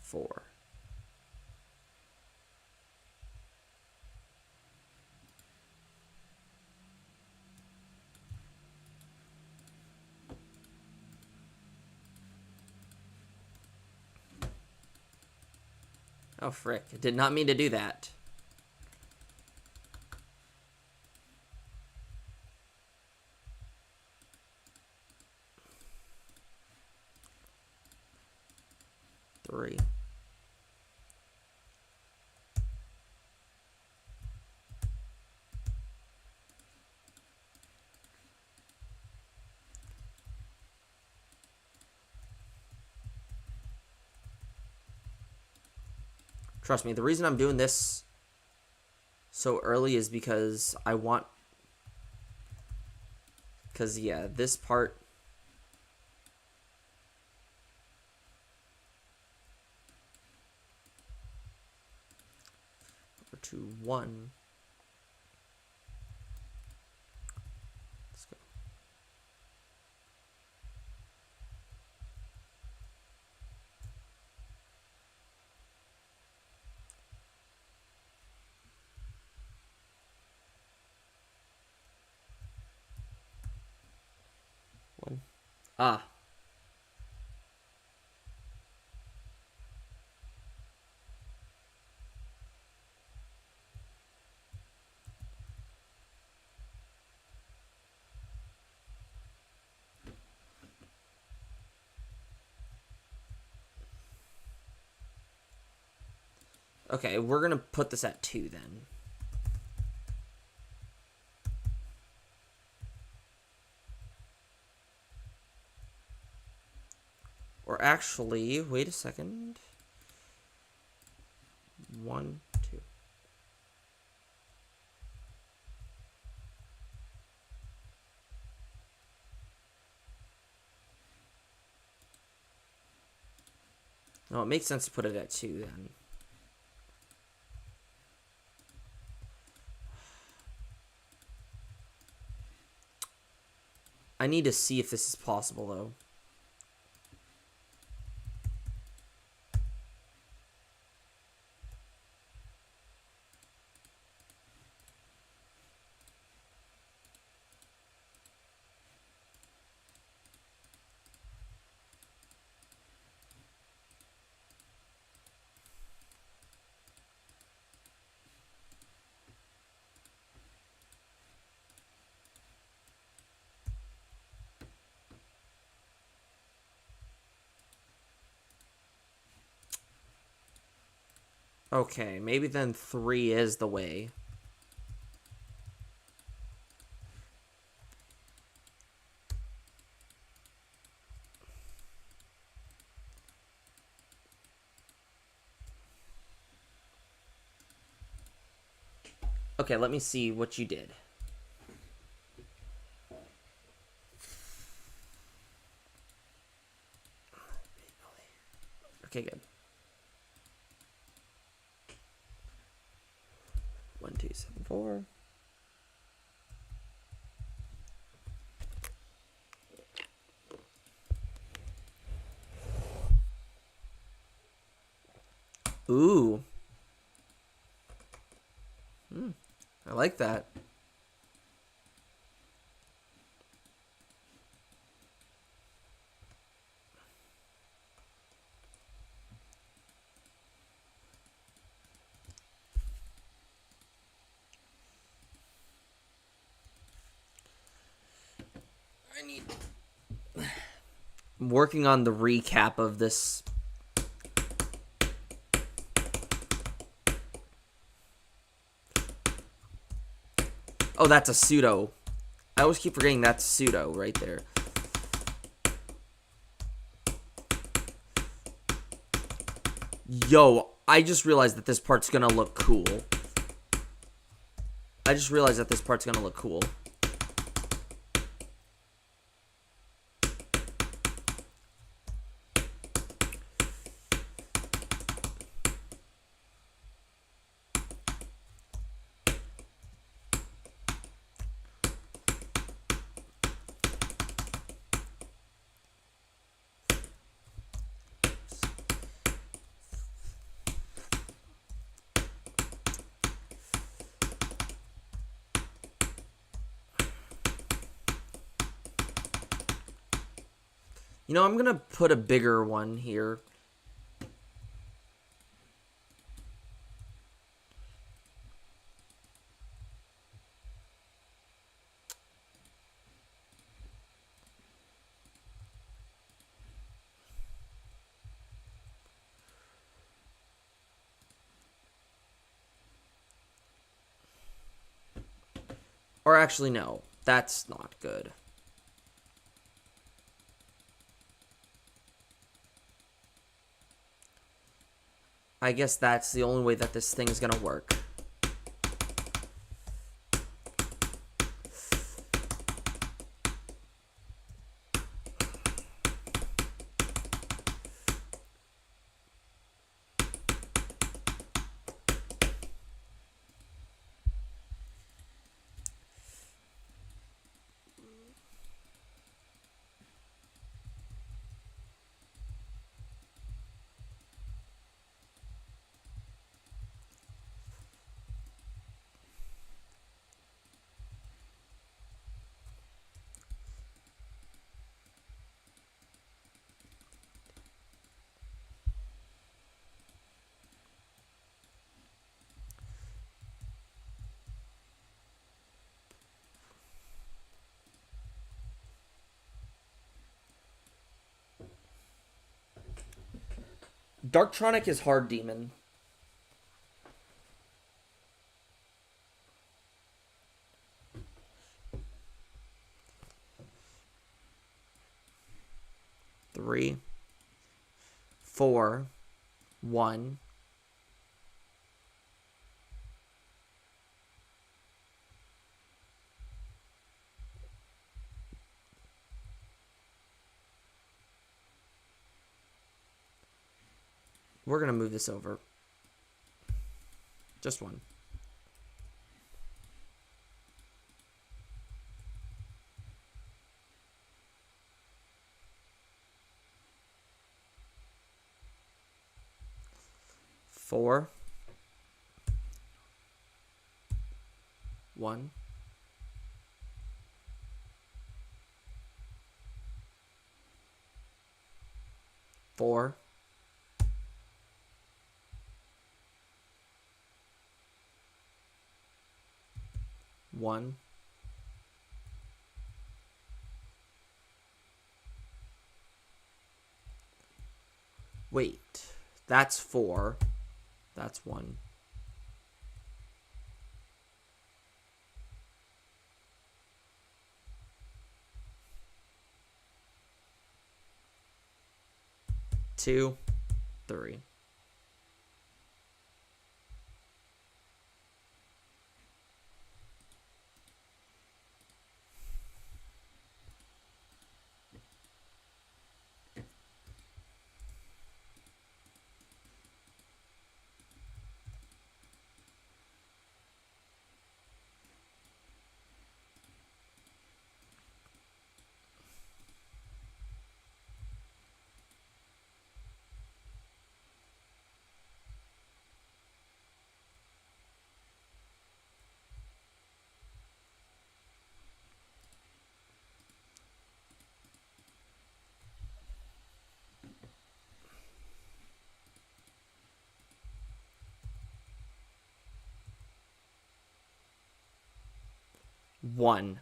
Four. Oh, frick. I did not mean to do that. Three. Trust me, the reason I'm doing this so early is because I want... Because, yeah, this part... Over to 1. Let's go. One. Ah. Okay, we're gonna put this at 2 then. Or actually, wait a second. 1, 2. No, it makes sense to put it at 2 then. I need to see if this is possible though. Okay, maybe then 3 is the way. Okay, let me see what you did. Okay, good. 1, 2, 7, 4. Ooh. I like that. I'm working on the recap of this. Oh, that's a pseudo. I always keep forgetting that's pseudo right there. Yo, I just realized that this part's gonna look cool. You know, I'm gonna put a bigger one here. Or actually, no. That's not good. I guess that's the only way that this thing is gonna work. Darktronic is hard demon. 4, 1. We're going to move this over. Just 1. Four, 1. 4, 1. Wait, that's 4. That's 1. Two, 3. One.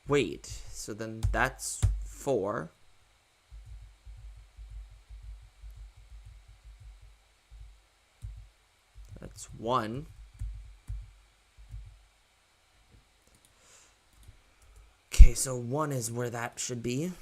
Wait, so then that's 4. That's 1. Okay, so 1 is where that should be.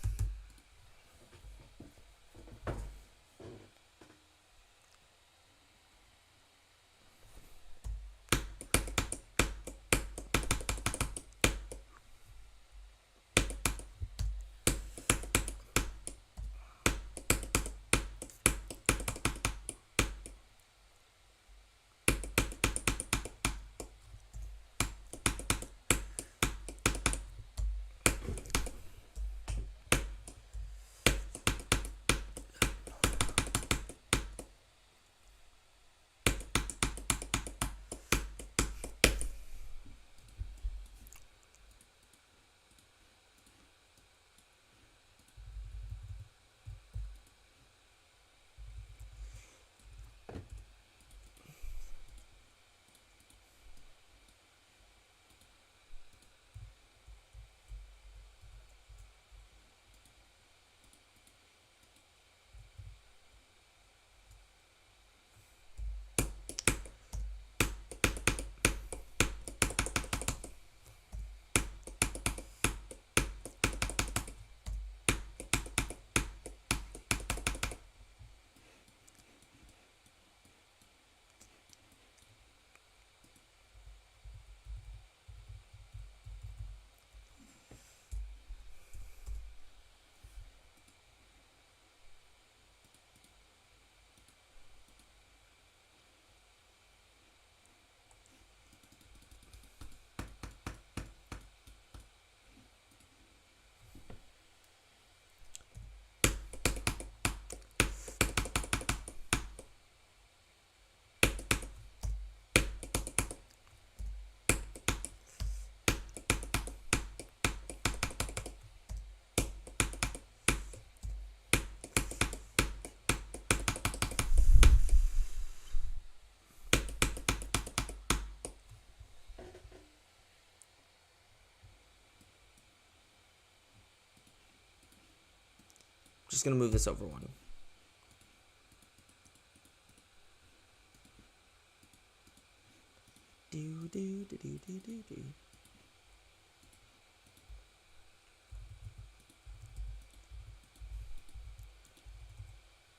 Just gonna move this over one.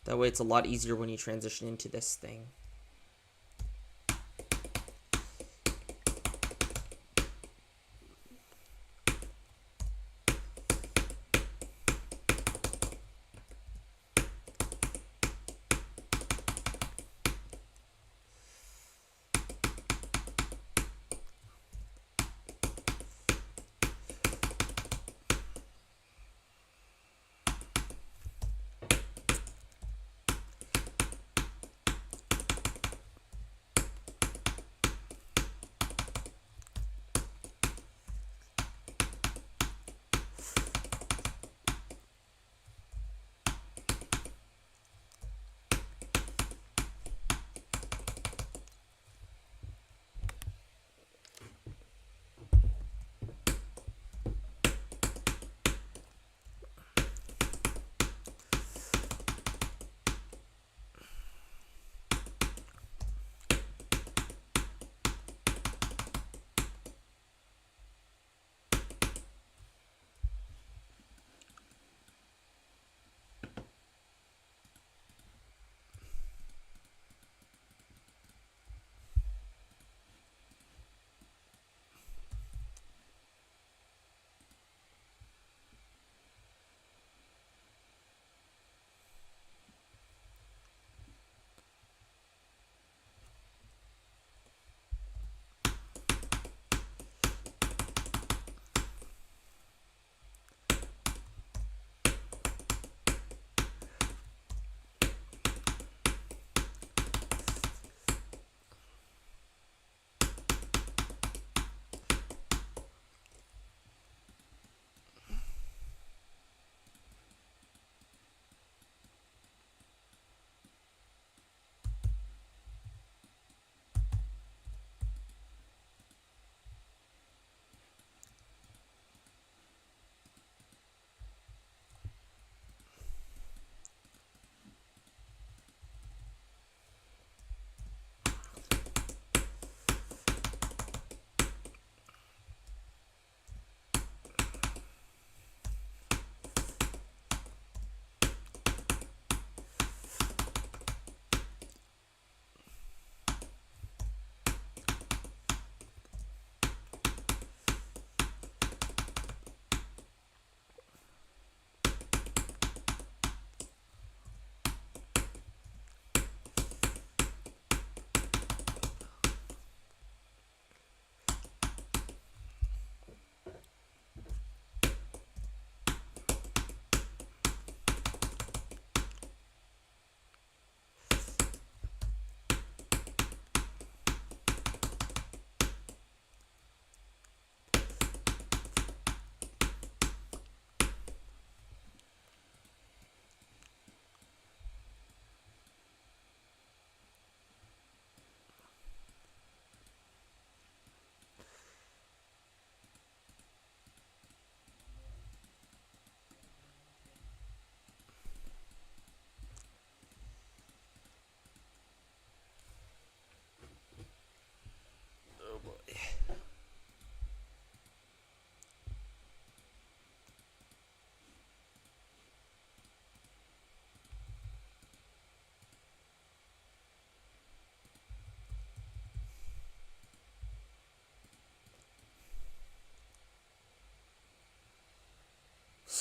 That way it's a lot easier when you transition into this thing.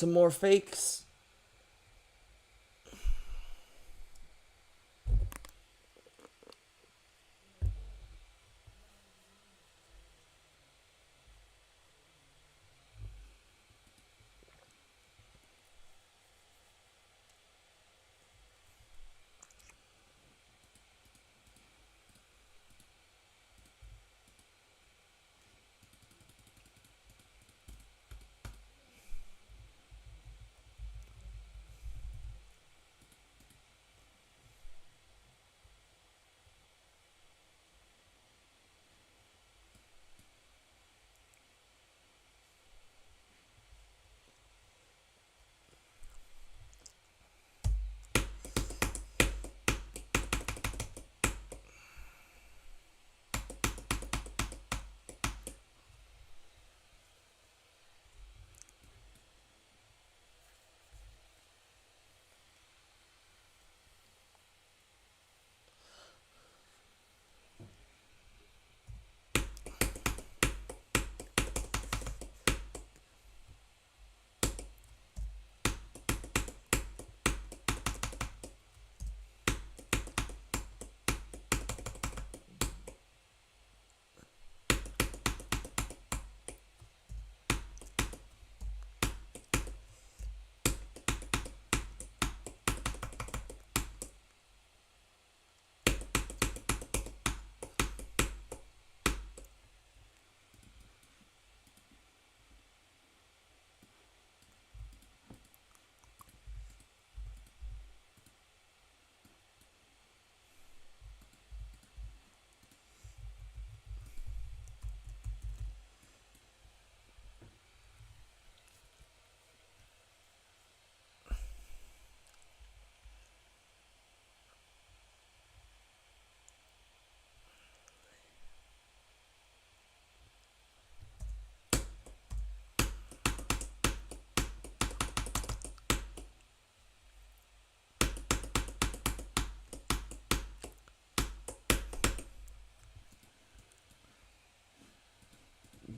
Some more fakes.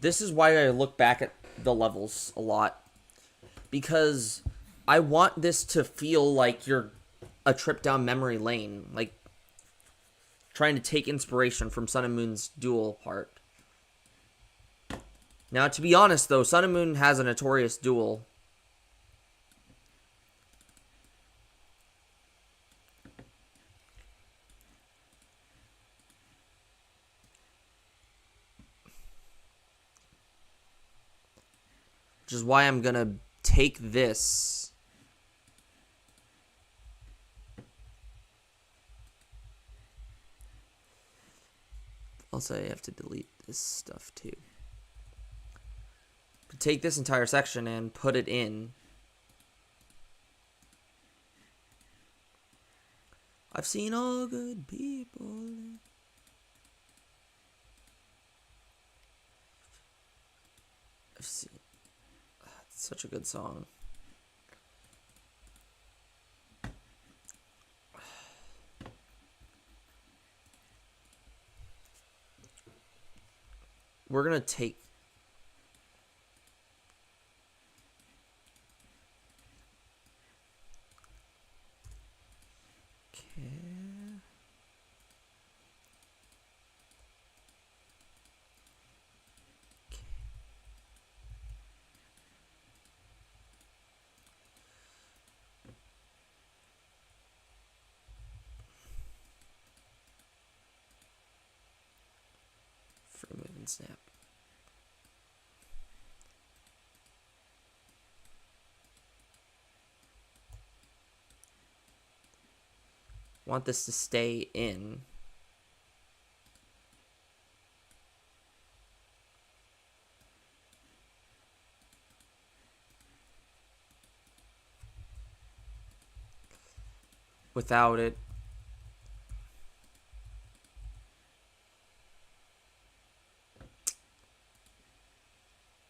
this is why I look back at the levels a lot. Because I want this to feel like you're a trip down memory lane. Like, trying to take inspiration from Sun and Moon's duel part. Now, to be honest, though, Sun and Moon has a notorious duel. Which is why I'm going to take this. Also, I have to delete this stuff too. Take this entire section and put it in. I've seen all good people. I've seen. It's such a good song. We're gonna take. Frame and snap. Want this to stay in. Without it.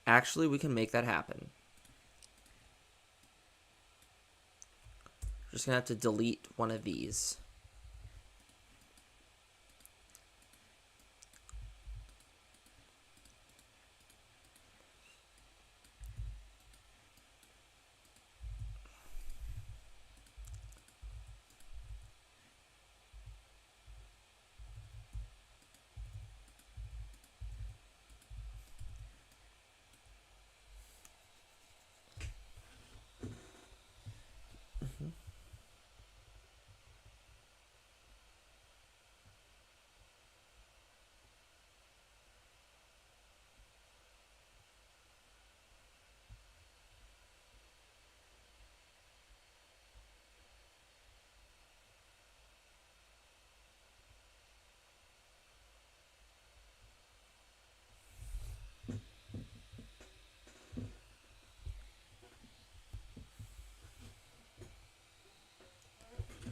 Actually, we can make that happen. Just gonna have to delete one of these.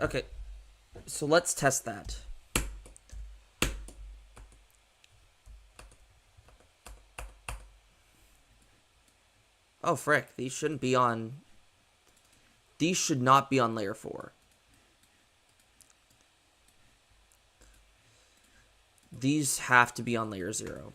Okay, so let's test that. Oh, frick. These shouldn't be on... These should not be on layer 4. These have to be on layer 0.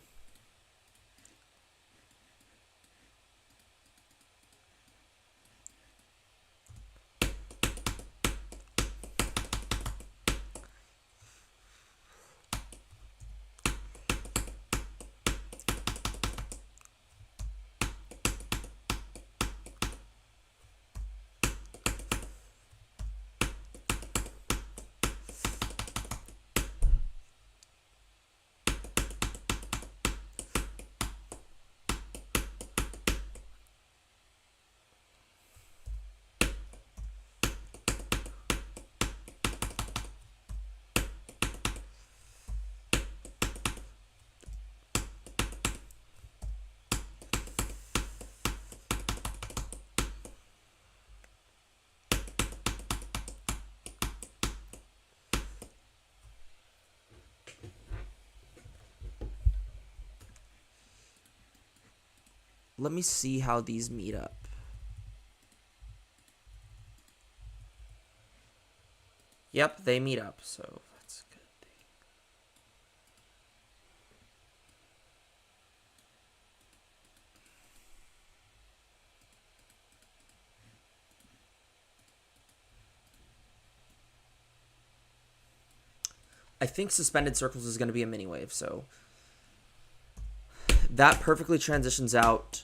Let me see how these meet up. Yep, they meet up, so that's a good thing. I think Suspended Circles is going to be a mini wave, so that perfectly transitions out.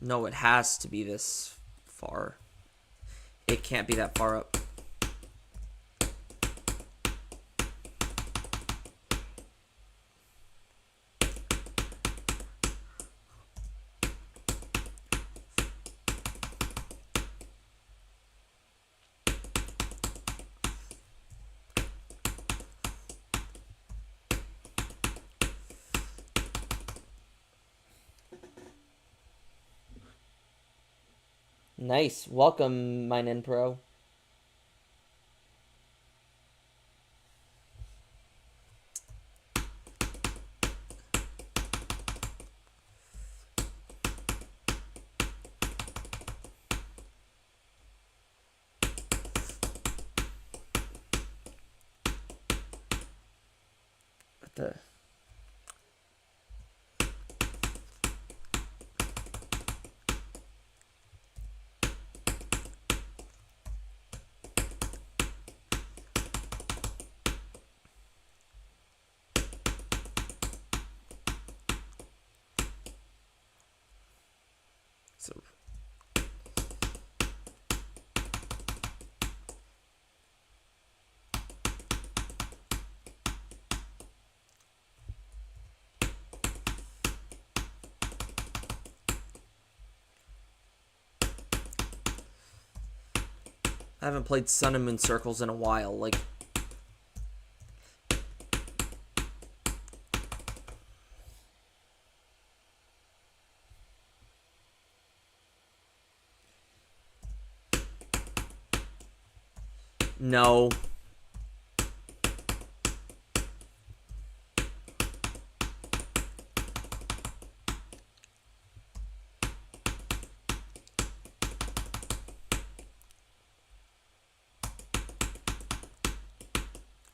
No, it has to be this far. It can't be that far up. Nice. Welcome, my Nin Pro. What the? So I haven't played Sun and Moon Circles in a while. Like, no.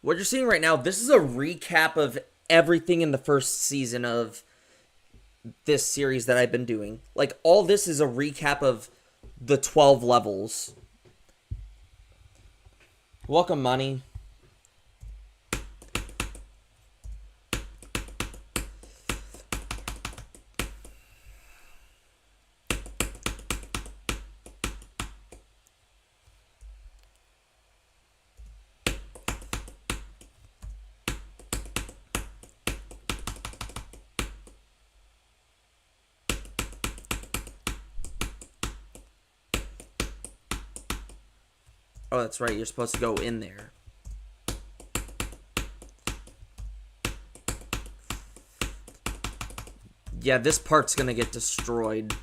What you're seeing right now, this is a recap of everything in the first season of this series that I've been doing. Like, all this is a recap of the 12 levels. Welcome, Money. Oh, that's right. You're supposed to go in there. Yeah, this part's gonna get destroyed.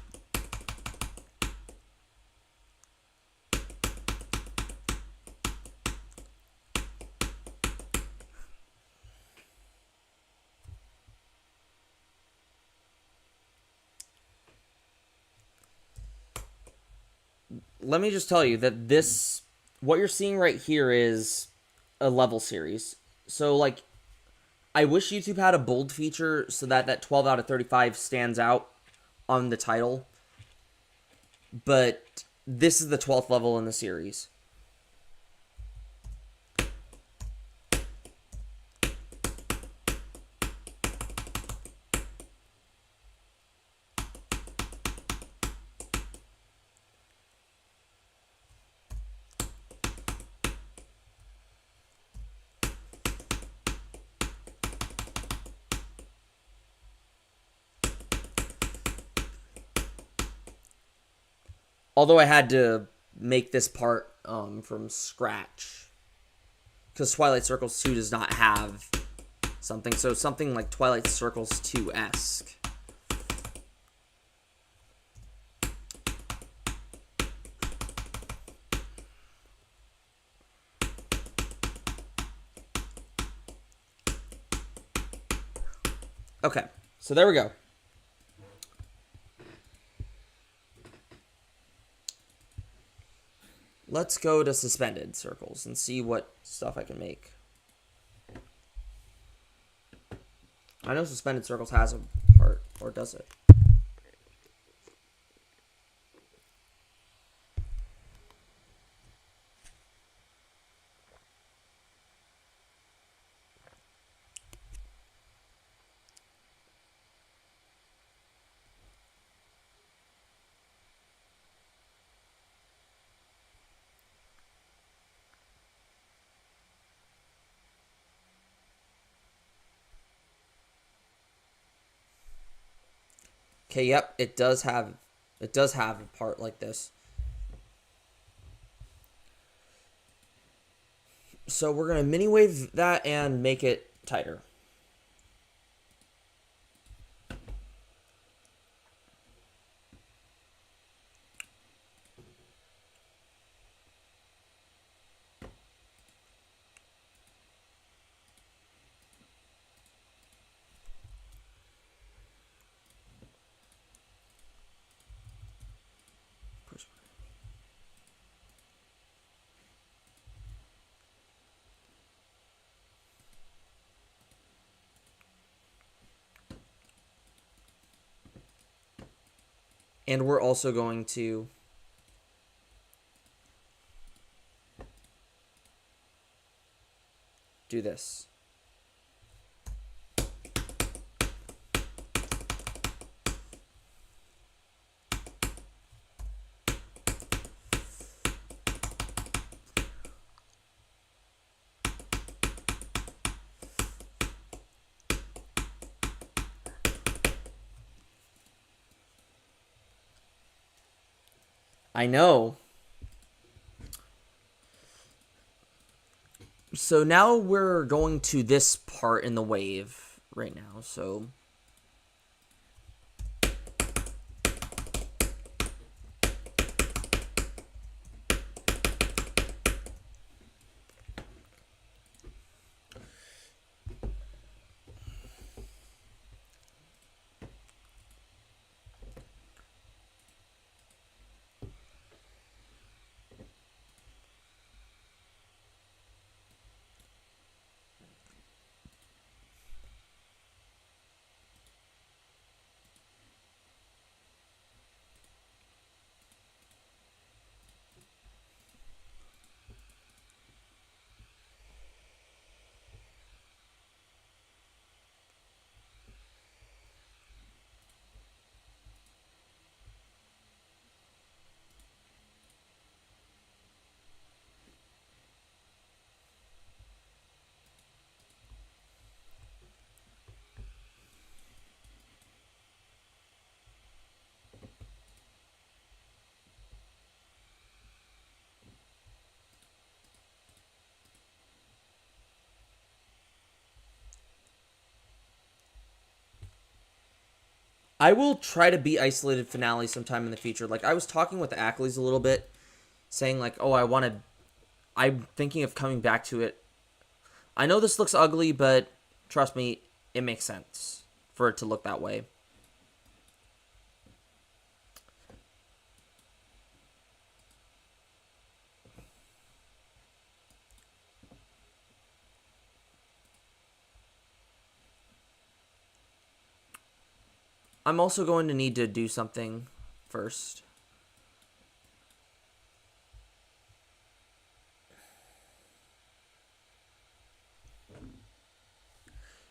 Let me just tell you that this, what you're seeing right here is a level series. So, like, I wish YouTube had a bold feature so that that 12 out of 35 stands out on the title. But this is the 12th level in the series. Although I had to make this part from scratch. Because Twilight Circles 2 does not have something. So something like Twilight Circles 2-esque. Okay, so there we go. Let's go to suspended circles and see what stuff I can make. I know suspended circles has a part, or does it? Okay, yep, it does have a part like this. So we're gonna mini wave that and make it tighter. And we're also going to do this. I know. So now we're going to this part in the wave right now. So I will try to beat Isolated Finale sometime in the future. Like, I was talking with Ackley's a little bit, saying, like, oh, I'm thinking of coming back to it. I know this looks ugly, but trust me, it makes sense for it to look that way. I'm also going to need to do something first.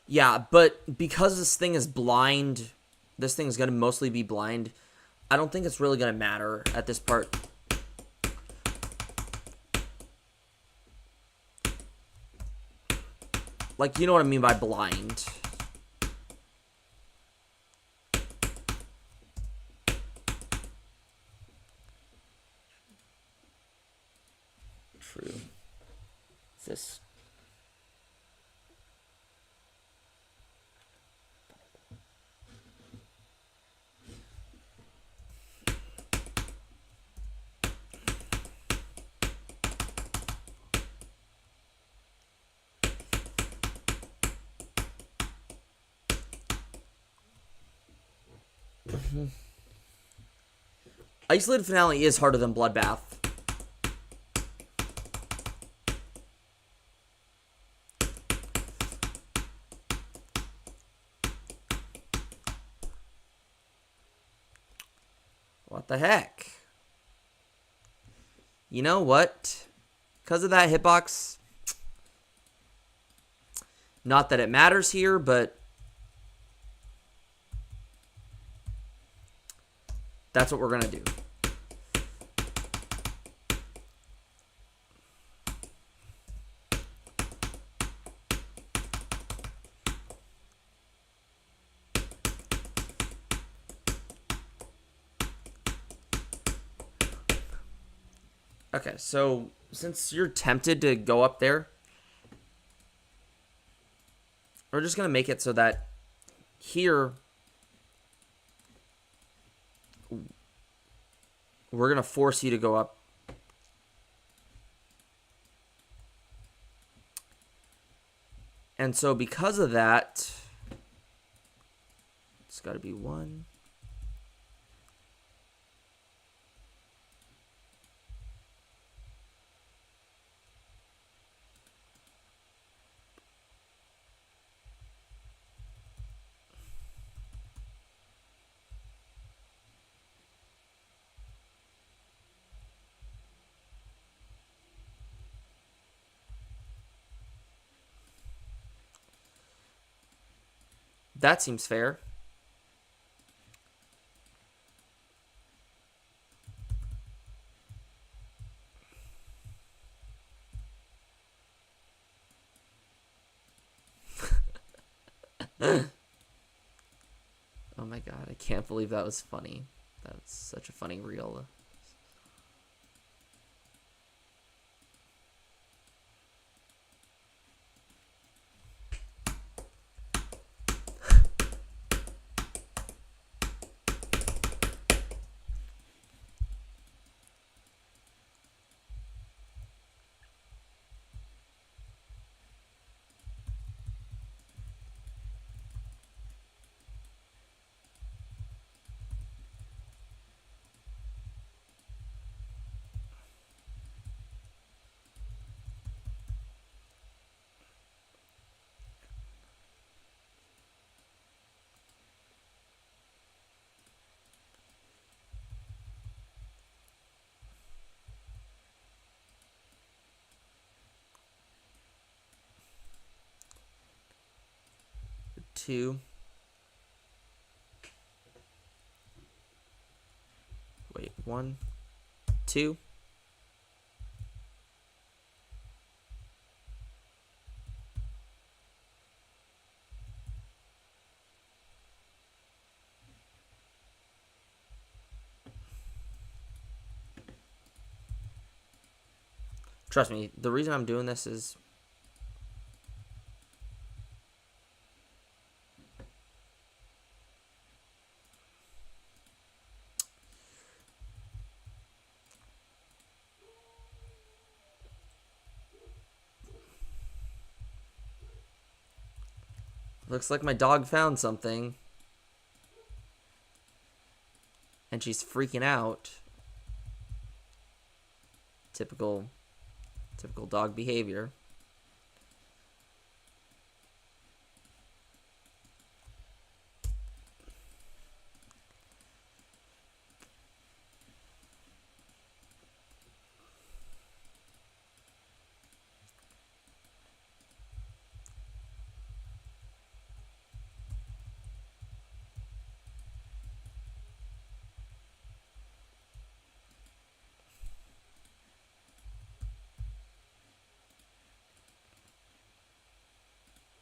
Yeah, but because this thing is blind, this thing is going to mostly be blind, I don't think it's really going to matter at this part. Like, you know what I mean by blind. True. Is this... Isolated Finale is harder than Bloodbath. What the heck? You know what? Because of that hitbox, not that it matters here, but that's what we're going to do. Okay, so since you're tempted to go up there, we're just going to make it so that here we're going to force you to go up. And so because of that, it's got to be 1. That seems fair. Oh my god, I can't believe that was funny. That was such a funny reel. Two. Wait, 1, 2. Trust me, the reason I'm doing this is looks like my dog found something. And she's freaking out. Typical dog behavior.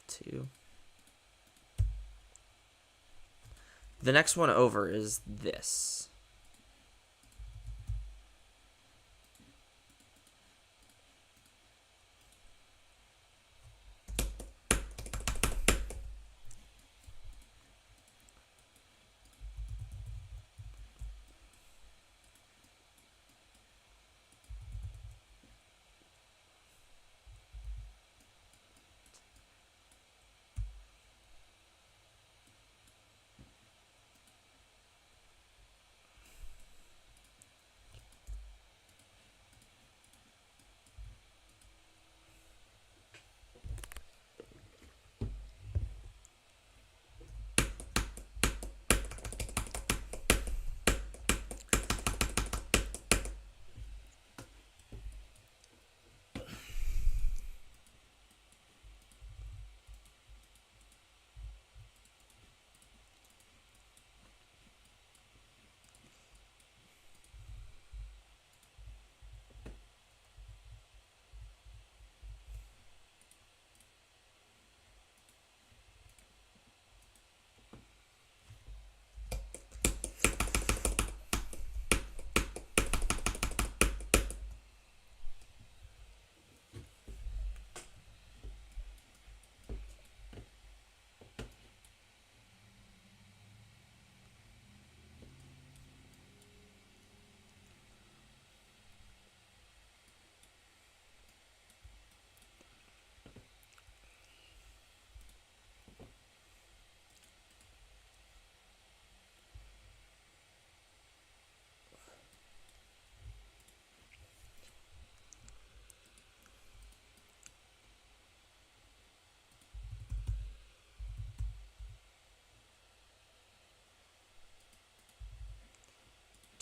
Two. The next one over is this.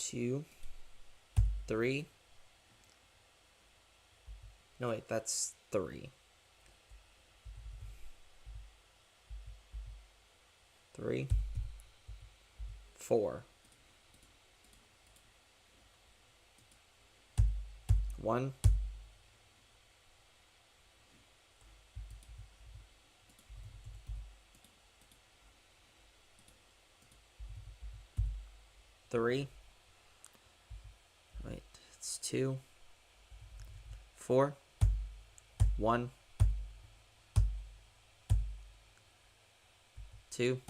2, 3. No, wait, that's 3. 3, 4. 1. 3. Wait, it's 2, 4. 1, 2,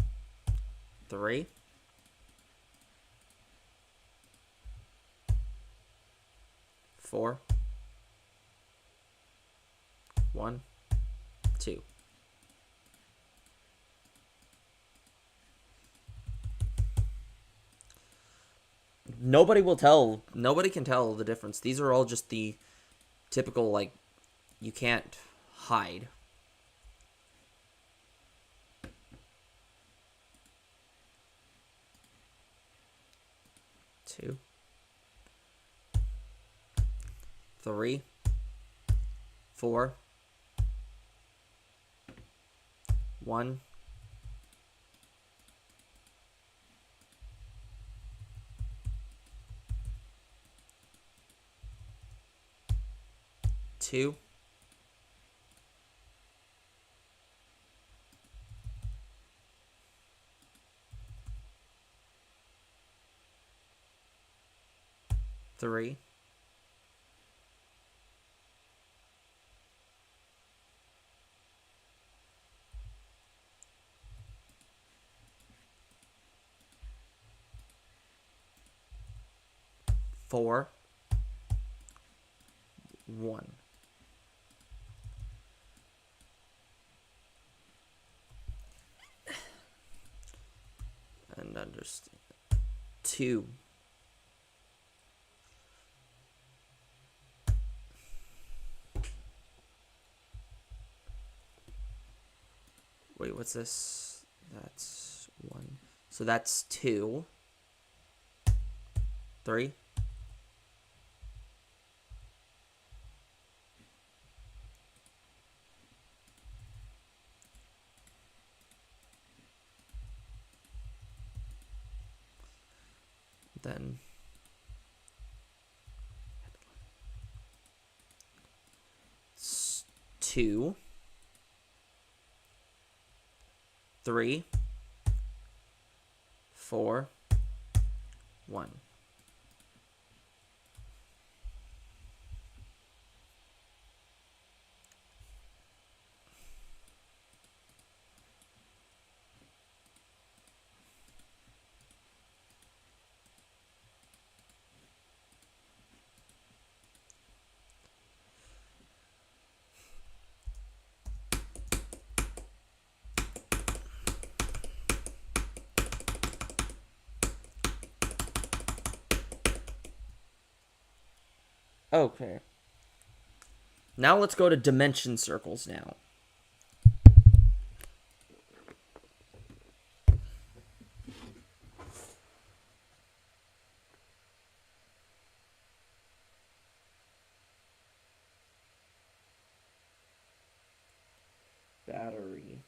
3. 4, 1, 2. Nobody can tell the difference. These are all just the typical, like, you can't hide. Two, 3, 4, 1, 2, 3, 4, 1. And understand. 2. Wait, what's this? That's 1. So that's 2. 3. Then 2, 3, 4, 1. Okay. Now let's go to dimension circles now. Battery.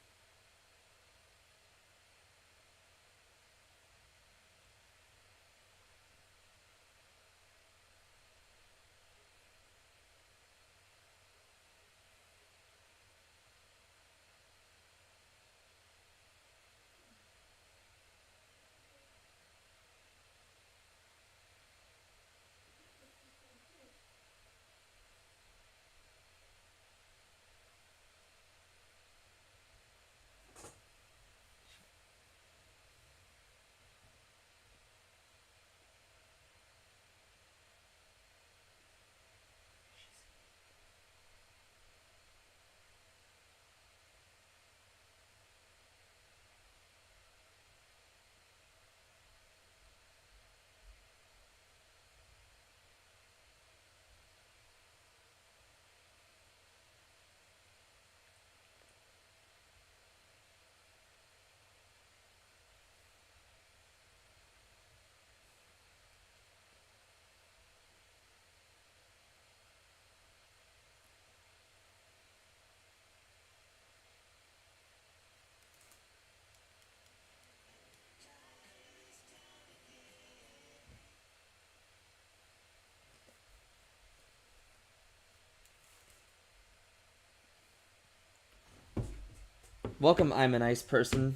Welcome, I'm a nice person.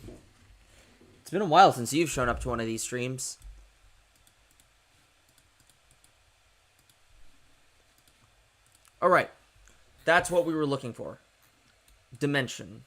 It's been a while since you've shown up to one of these streams. Alright. That's what we were looking for. Dimension.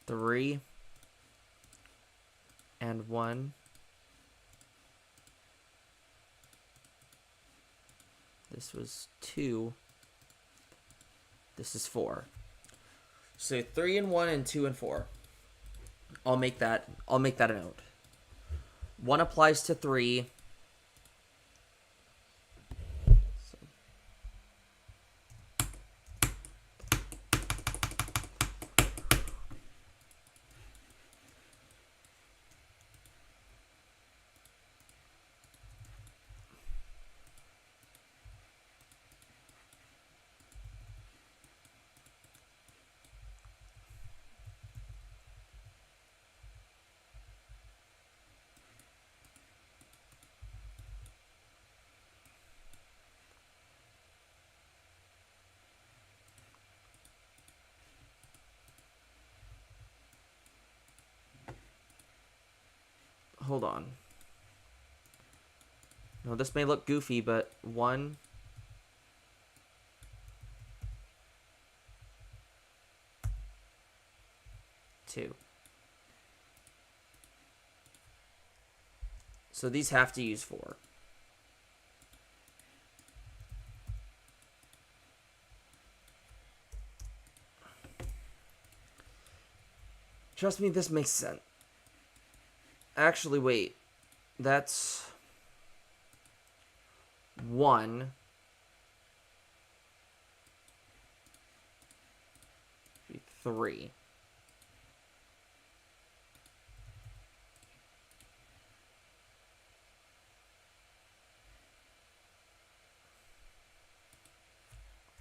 Three and 1. This was 2. This is 4. So 3 and 1 and 2 and 4. I'll make that a note. 1 applies to 3. Hold on. No, this may look goofy, but 1, 2. So these have to use 4. Trust me, this makes sense. Actually, wait. That's 1. Be 3.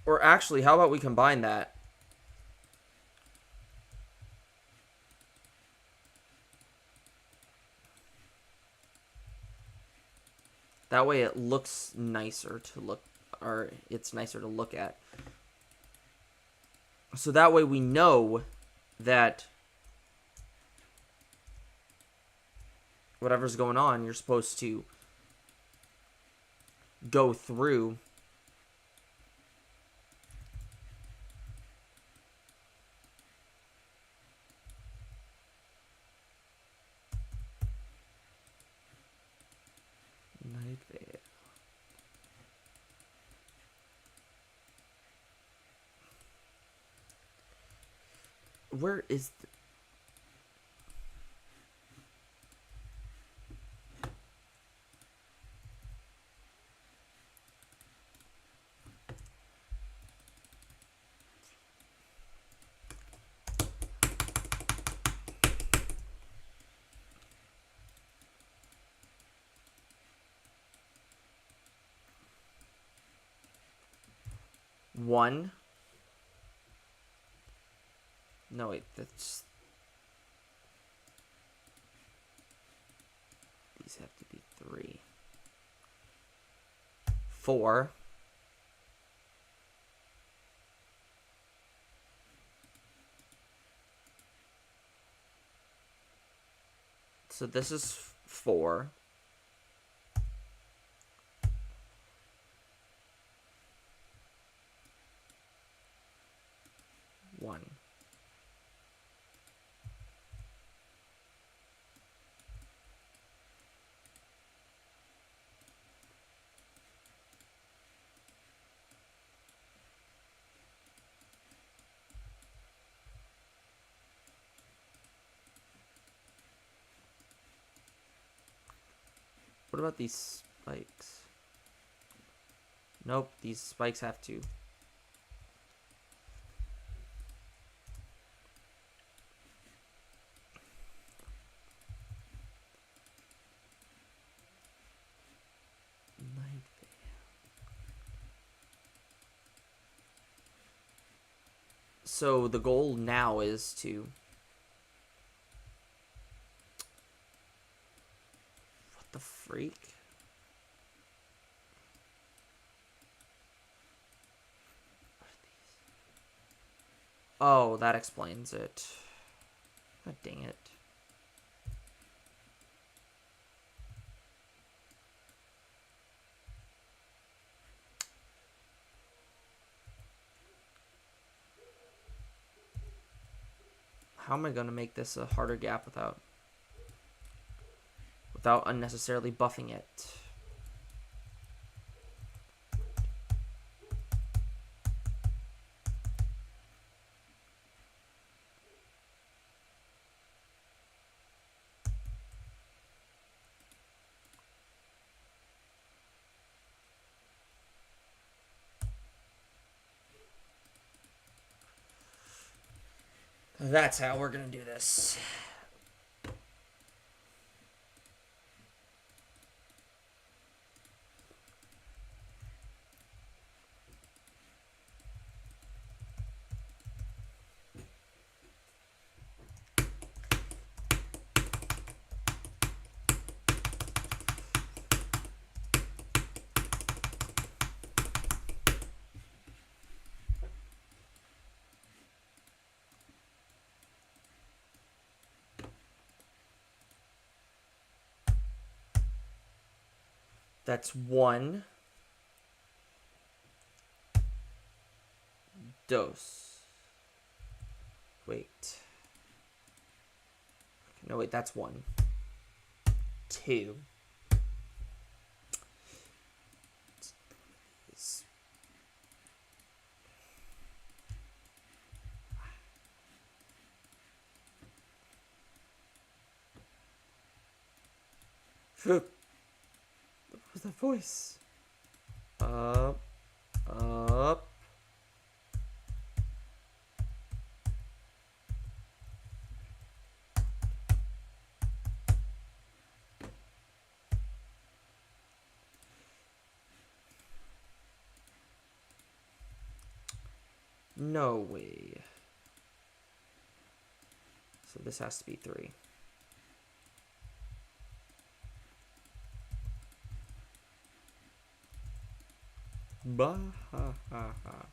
Or actually, how about we combine that? That way it looks nicer to look, or it's nicer to look at. So that way we know that whatever's going on, you're supposed to go through where is the... One. No, wait, that's... These have to be 3. 4. So this is 4. 1. What about these spikes? Nope, these spikes have to. So the goal now is to... What the freak? Oh, that explains it. God dang it. How am I going to make this a harder gap without unnecessarily buffing it? That's how we're going to do this. That's one dose. Wait. No, wait, that's one. Two. What was that voice? Up. Up. No way. So this has to be three. Bah ha ha ha.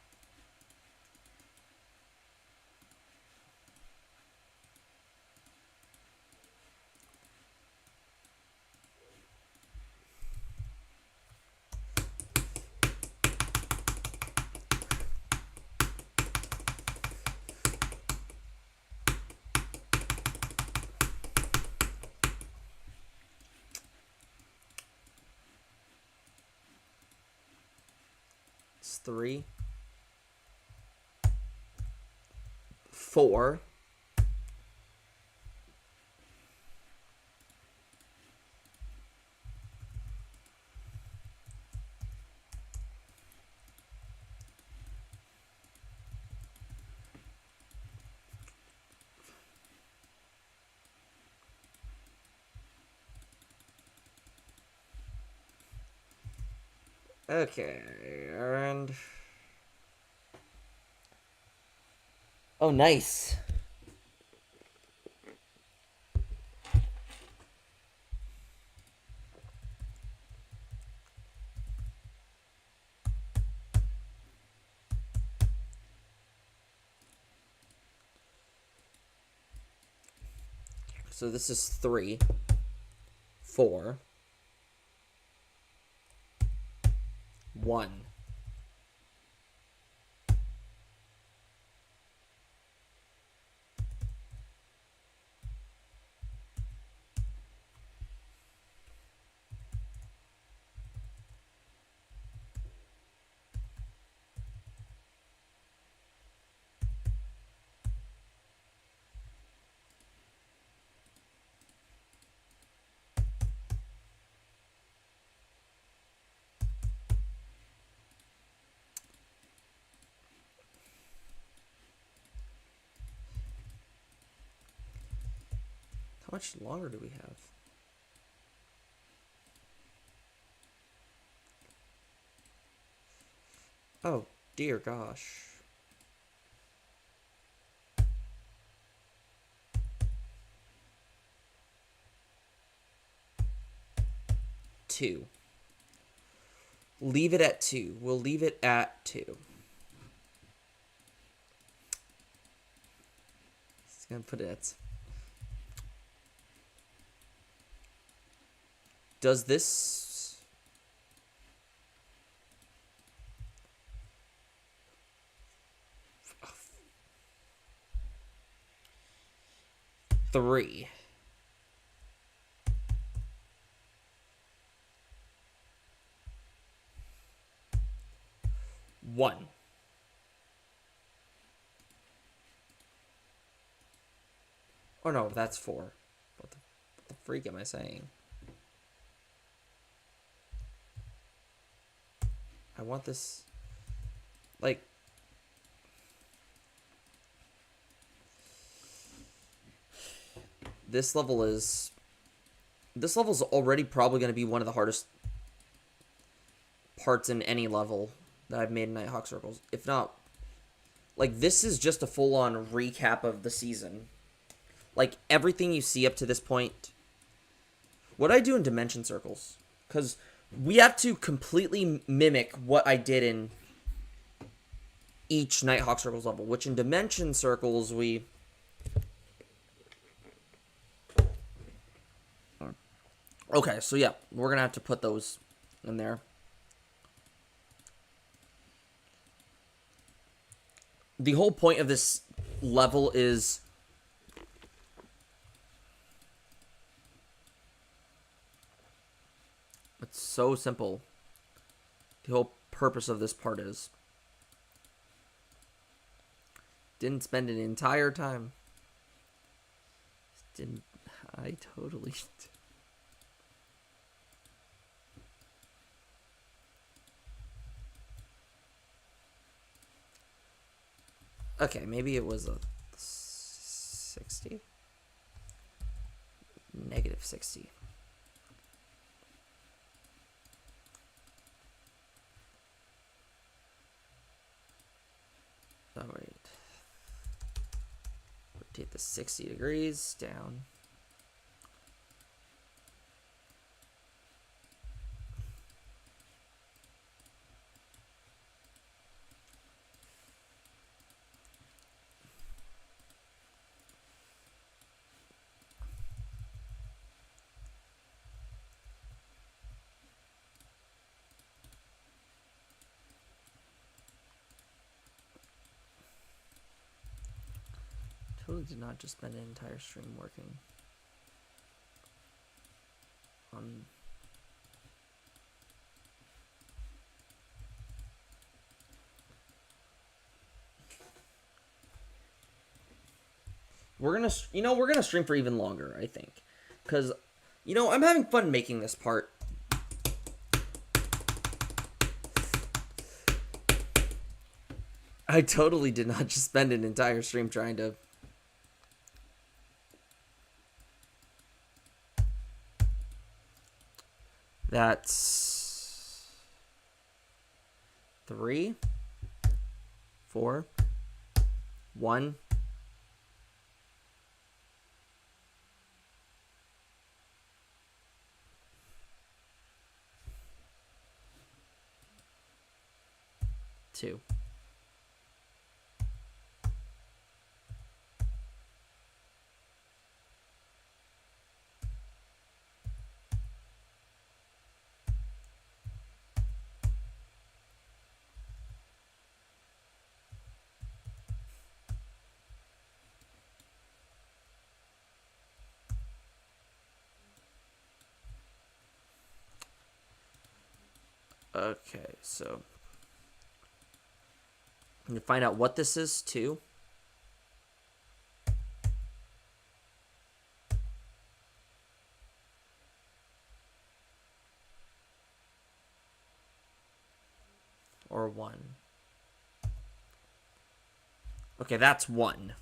It's 3. 4. Okay, and... Oh, nice. So this is 3, 4, 1. much longer do we have? Oh, dear gosh. Two. Leave it at 2. We'll leave it at 2. Just gonna put it at... Does this... Three. One. Oh no, that's 4. What the freak am I saying? I want this, like, this level's already probably going to be one of the hardest parts in any level that I've made in NightHawk Circles. If not, like, this is just a full-on recap of the season. Like, everything you see up to this point. What I do in Dimension Circles, because we have to completely mimic what I did in each NightHawk Circles level, which in Dimension Circles, we... Okay, so yeah, we're going to have to put those in there. The whole point of this level is... It's so simple. The whole purpose of this part is... Didn't spend an entire time. Didn't... I totally... Okay, maybe it was a 60? Negative 60. Oh, wait. Rotate the 60 degrees down. Totally did not just spend an entire stream working on... We're gonna stream for even longer, I think. Because, I'm having fun making this part. I totally did not just spend an entire stream trying to... That's 3, 4, 1. Two. Okay, so I'm gonna find out what this is too. Or 1. Okay, that's 1.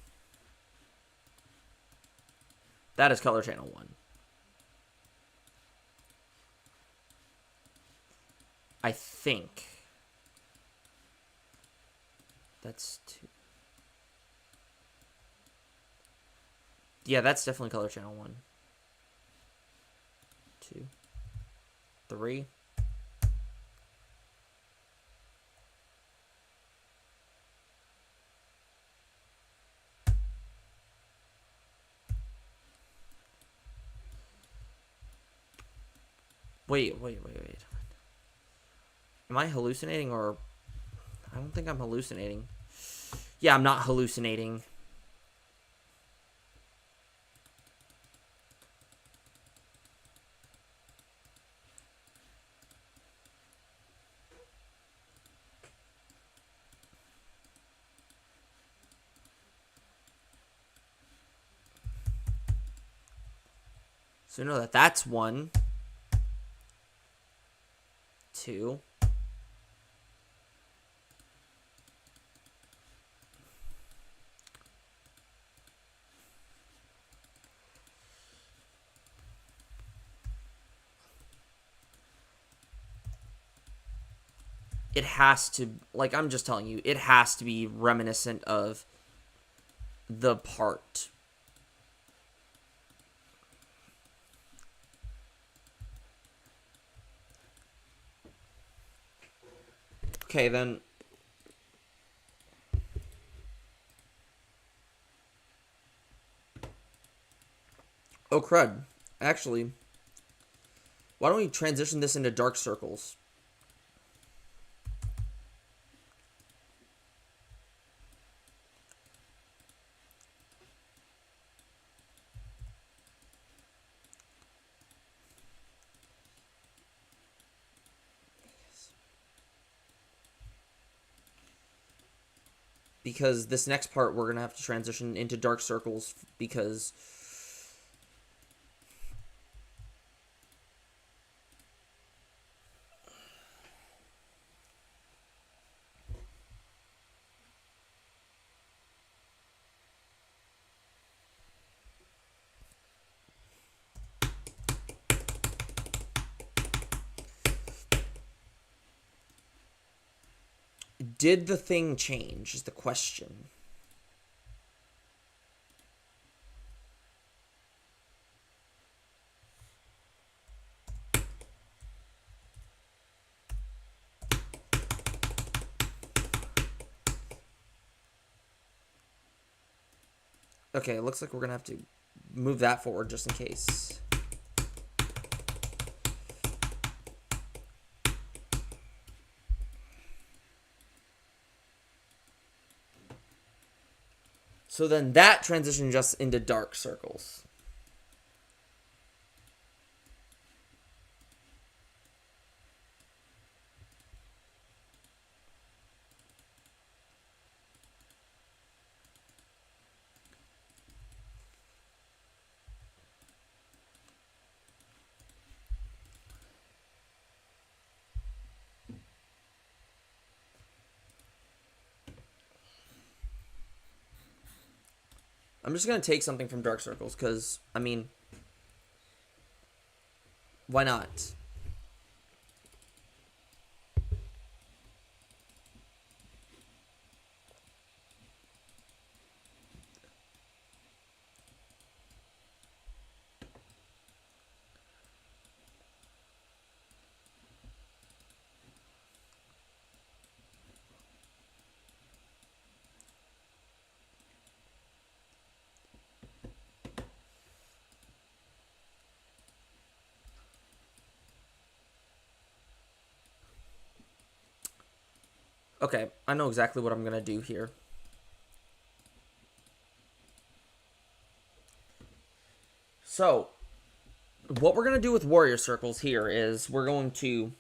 That is color channel 1. I think. That's 2. Yeah, that's definitely color channel 1. 2. 3. Wait. Am I hallucinating or... I don't think I'm hallucinating. Yeah, I'm not hallucinating. So know that that's 1. 2. It has to, like, I'm just telling you, it has to be reminiscent of the part. Okay, then. Oh, crud. Actually, why don't we transition this into dark circles? Because this next part we're going to have to transition into dark circles because... Did the thing change is the question. Okay, it looks like we're going to have to move that forward just in case. So then that transition just into dark circles. I'm just going to take something from dark circles because, I mean, why not? Okay, I know exactly what I'm going to do here. So, what we're going to do with warrior circles here is we're going to...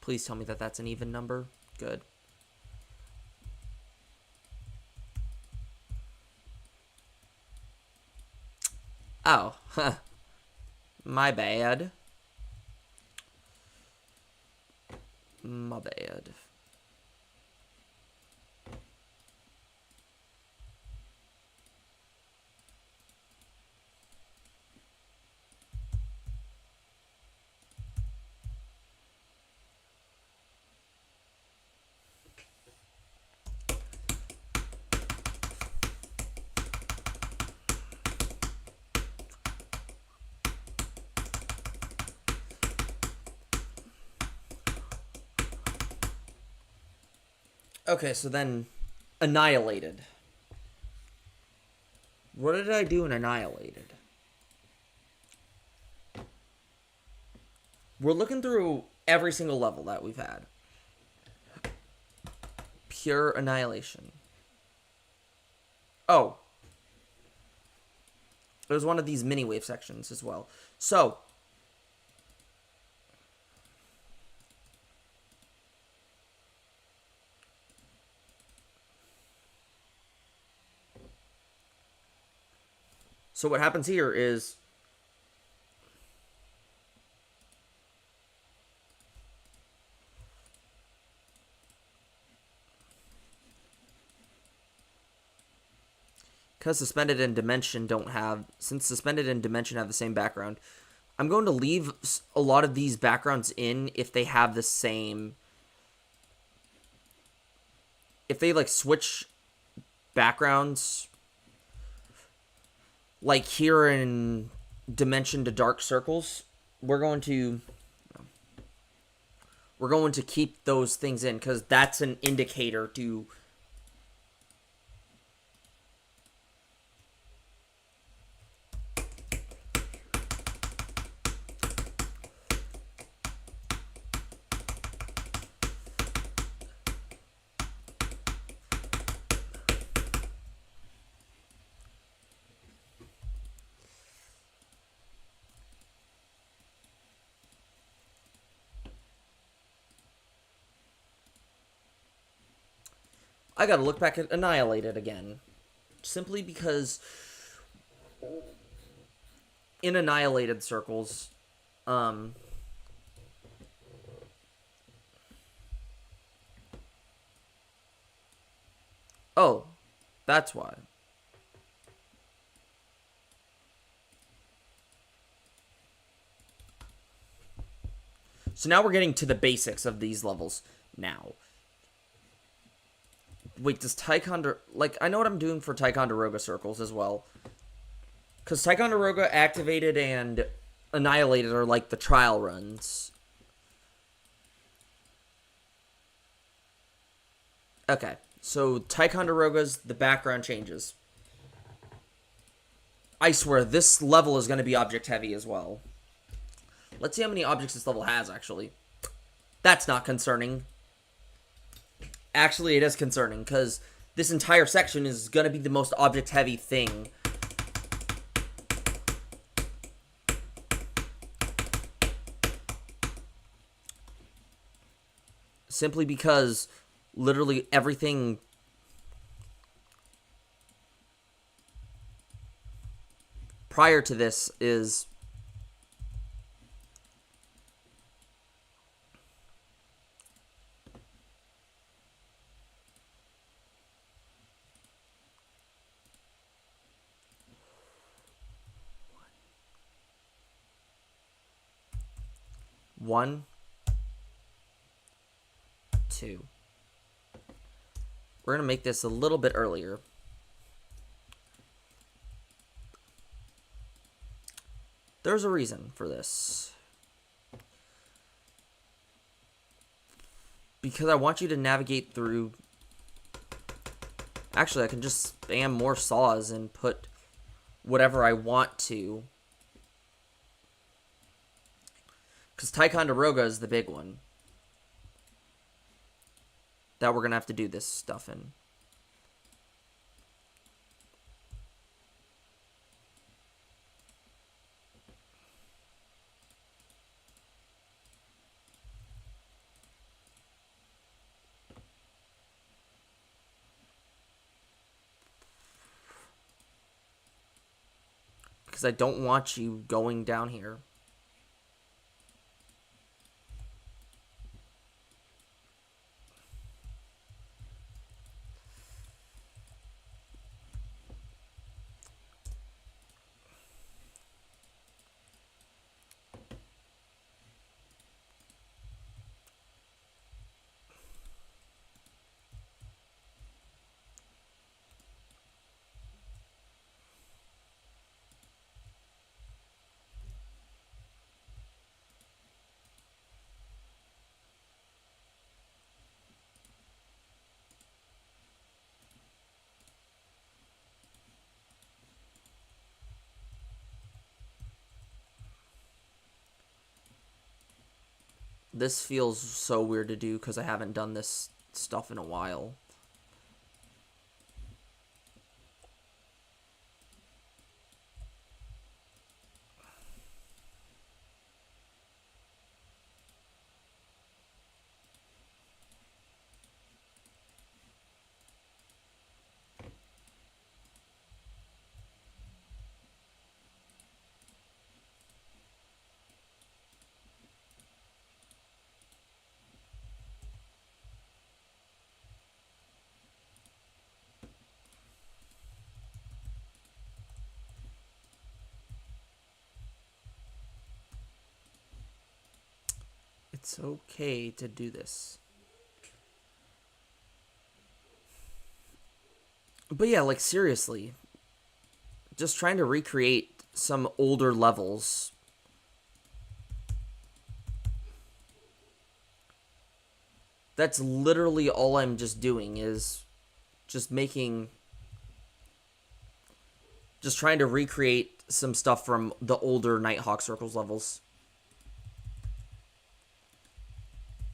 Please tell me that that's an even number. Good. Oh, huh. My bad. My bad. Okay, so then Annihilated. What did I do in Annihilated? We're looking through every single level that we've had. Pure Annihilation. Oh. It was one of these mini wave sections as well. So. So what happens here is. Because Suspended and Dimension don't have... Since Suspended and Dimension have the same background, I'm going to leave a lot of these backgrounds in if they have the same... If they, like, switch backgrounds... Like here in Dimension to Dark Circles, we're going to keep those things in because that's an indicator to... I gotta look back at Annihilated again. Simply because in Annihilated circles, oh, that's why. So now we're getting to the basics of these levels now. Wait, does Ticonderoga... Like, I know what I'm doing for Ticonderoga circles as well. Because Ticonderoga Activated and Annihilated are like the trial runs. Okay, so Ticonderoga's, the background changes. I swear, this level is going to be object heavy as well. Let's see how many objects this level has, actually. That's not concerning. Actually, it is concerning, because this entire section is going to be the most object-heavy thing. Simply because literally everything... prior to this is... One, two. We're going to make this a little bit earlier. There's a reason for this. Because I want you to navigate through... Actually, I can just spam more saws and put whatever I want to. Because Ticonderoga is the big one that we're going to have to do this stuff in. because I don't want you going down here. This feels so weird to do because I haven't done this stuff in a while. It's okay to do this. But yeah, like seriously, just trying to recreate some older levels. That's literally all I'm just doing is just trying to recreate some stuff from the older NightHawk Circles levels.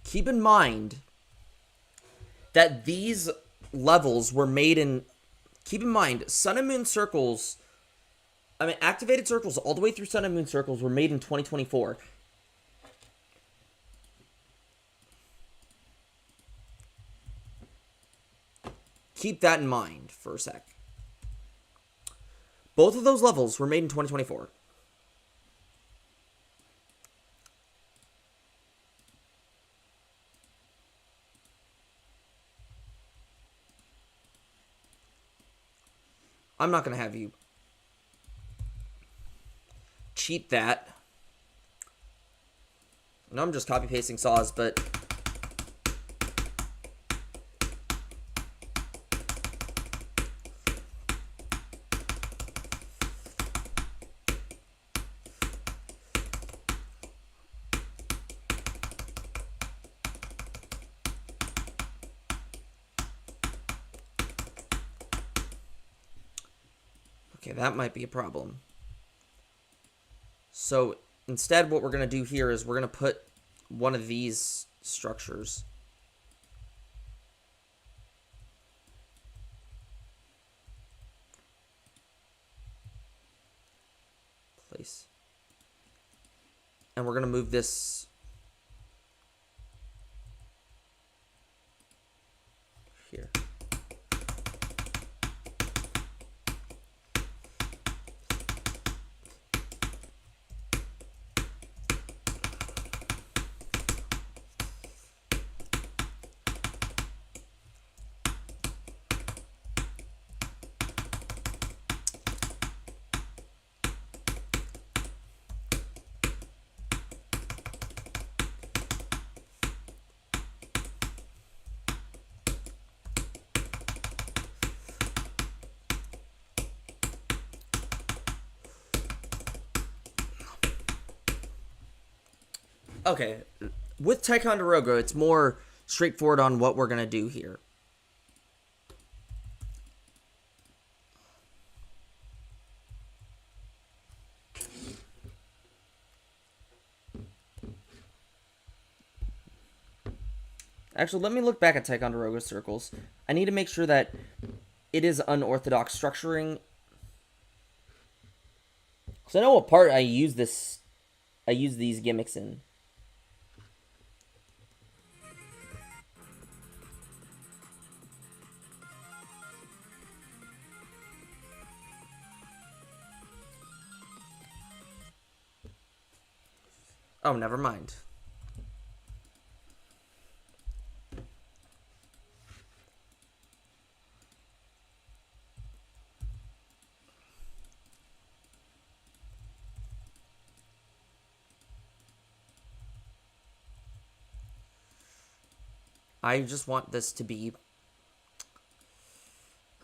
Keep in mind that these levels were made in... Keep in mind, Sun and Moon Circles... I mean, activated circles all the way through Sun and Moon Circles were made in 2024. Keep that in mind for a sec. Both of those levels were made in 2024. I'm not going to have you cheat that. No, I'm just copy-pasting saws, but... Okay, that might be a problem. So instead what we're going to do here is we're going to put one of these structures. Place. And we're going to move this here. Okay, with Ticonderoga, it's more straightforward on what we're going to do here. Actually, let me look back at Ticonderoga circles. I need to make sure that it is unorthodox structuring. Because I know what part I use these gimmicks in. Oh, never mind. I just want this to be...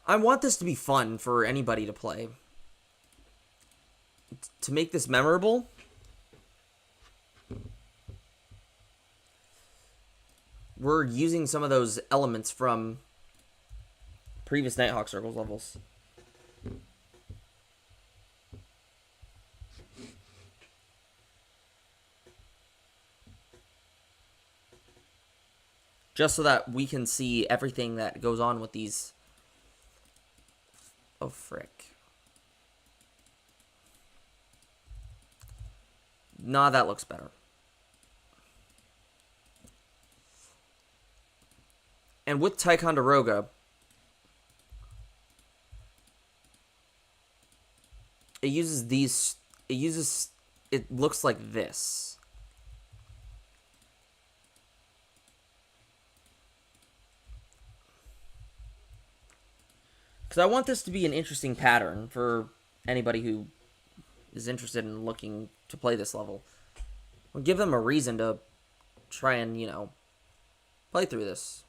I want this to be fun for anybody to play. To make this memorable, we're using some of those elements from previous NightHawk Circles levels. Just so that we can see everything that goes on with these. Oh, frick. Nah, that looks better. And with Ticonderoga, it uses these... It looks like this. Because I want this to be an interesting pattern for anybody who is interested in looking to play this level. We'll give them a reason to try and, you know, play through this.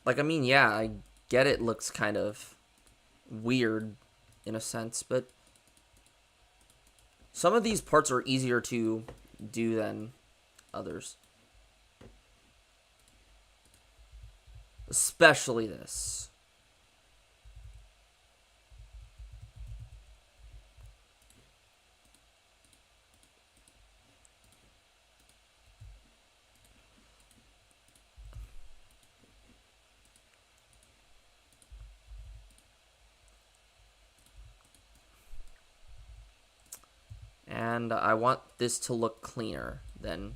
Like, I mean, yeah, I get it looks kind of weird in a sense, but some of these parts are easier to do than others. Especially this. And I want this to look cleaner than...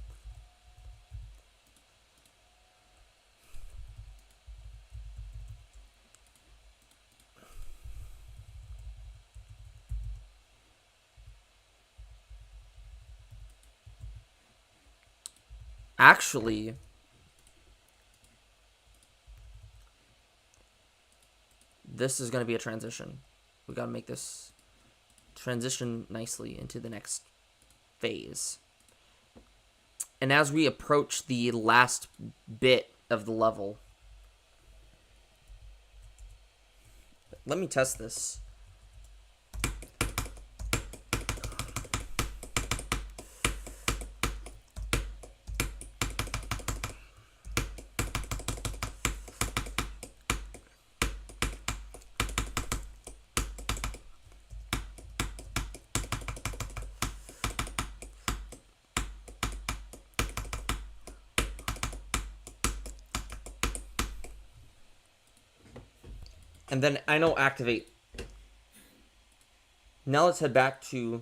Actually, this is going to be a transition. We got to make this transition nicely into the next phase. And as we approach the last bit of the level, let me test this. And then I know activate. Now let's head back to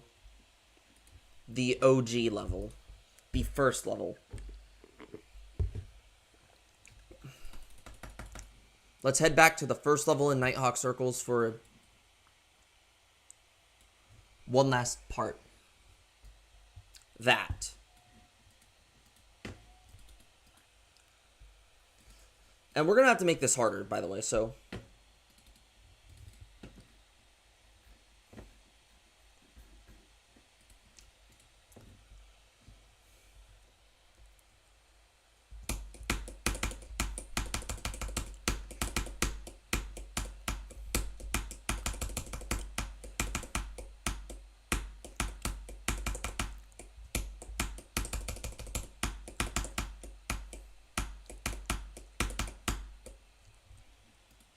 the OG level. The first level. Let's head back to the first level in NightHawk Circles for one last part. That. And we're going to have to make this harder, by the way, so...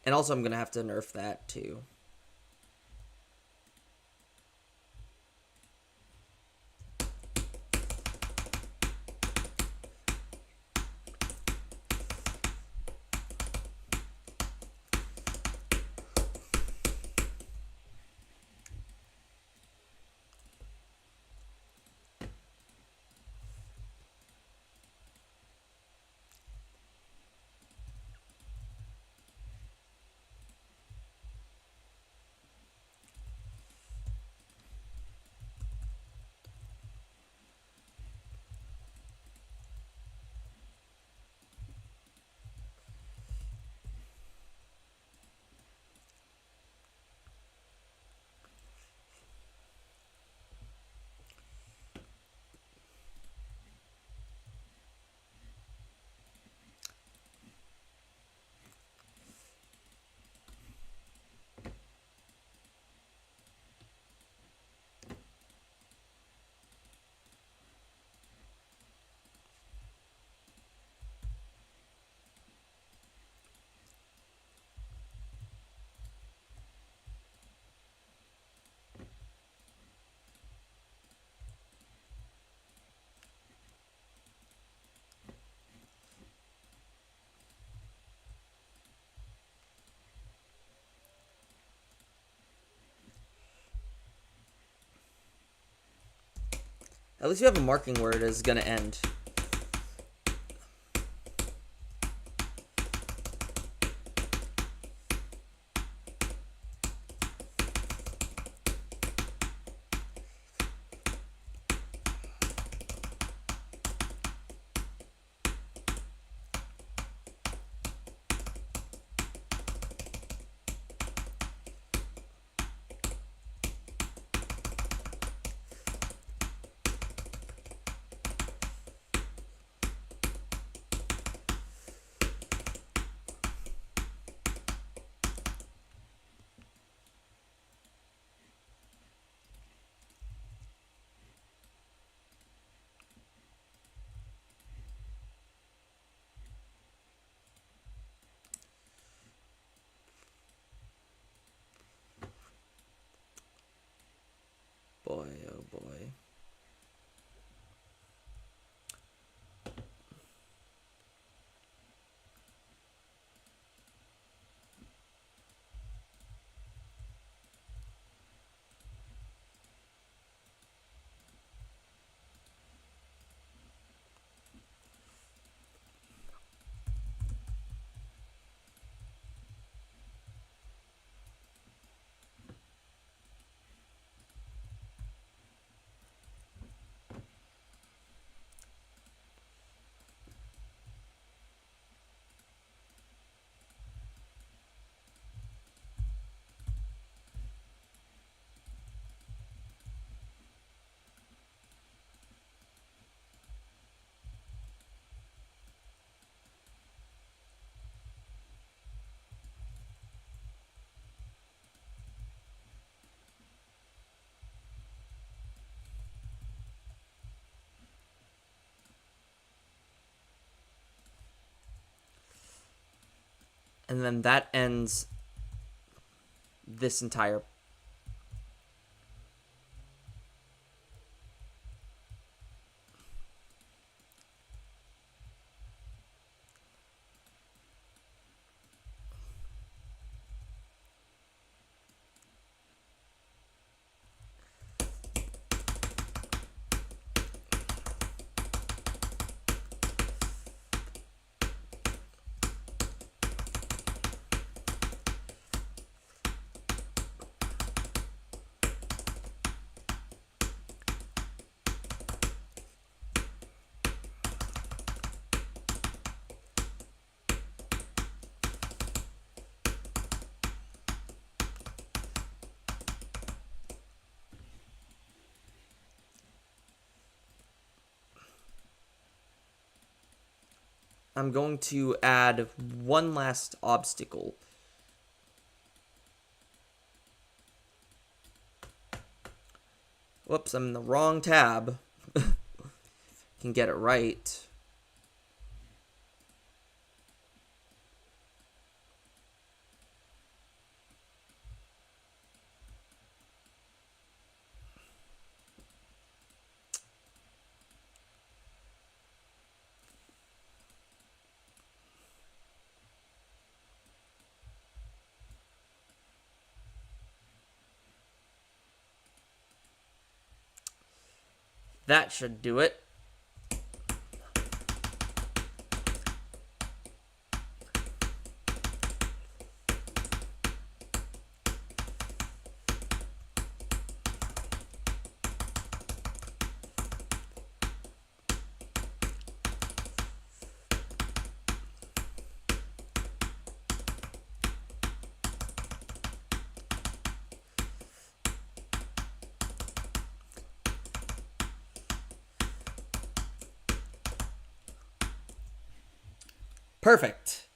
And also I'm going to have to nerf that too. At least we have a marking where it is going to end. Boy, oh boy. And then that ends this entire I'm going to add one last obstacle. Whoops, I'm in the wrong tab. Can get it right. That should do it. Perfect.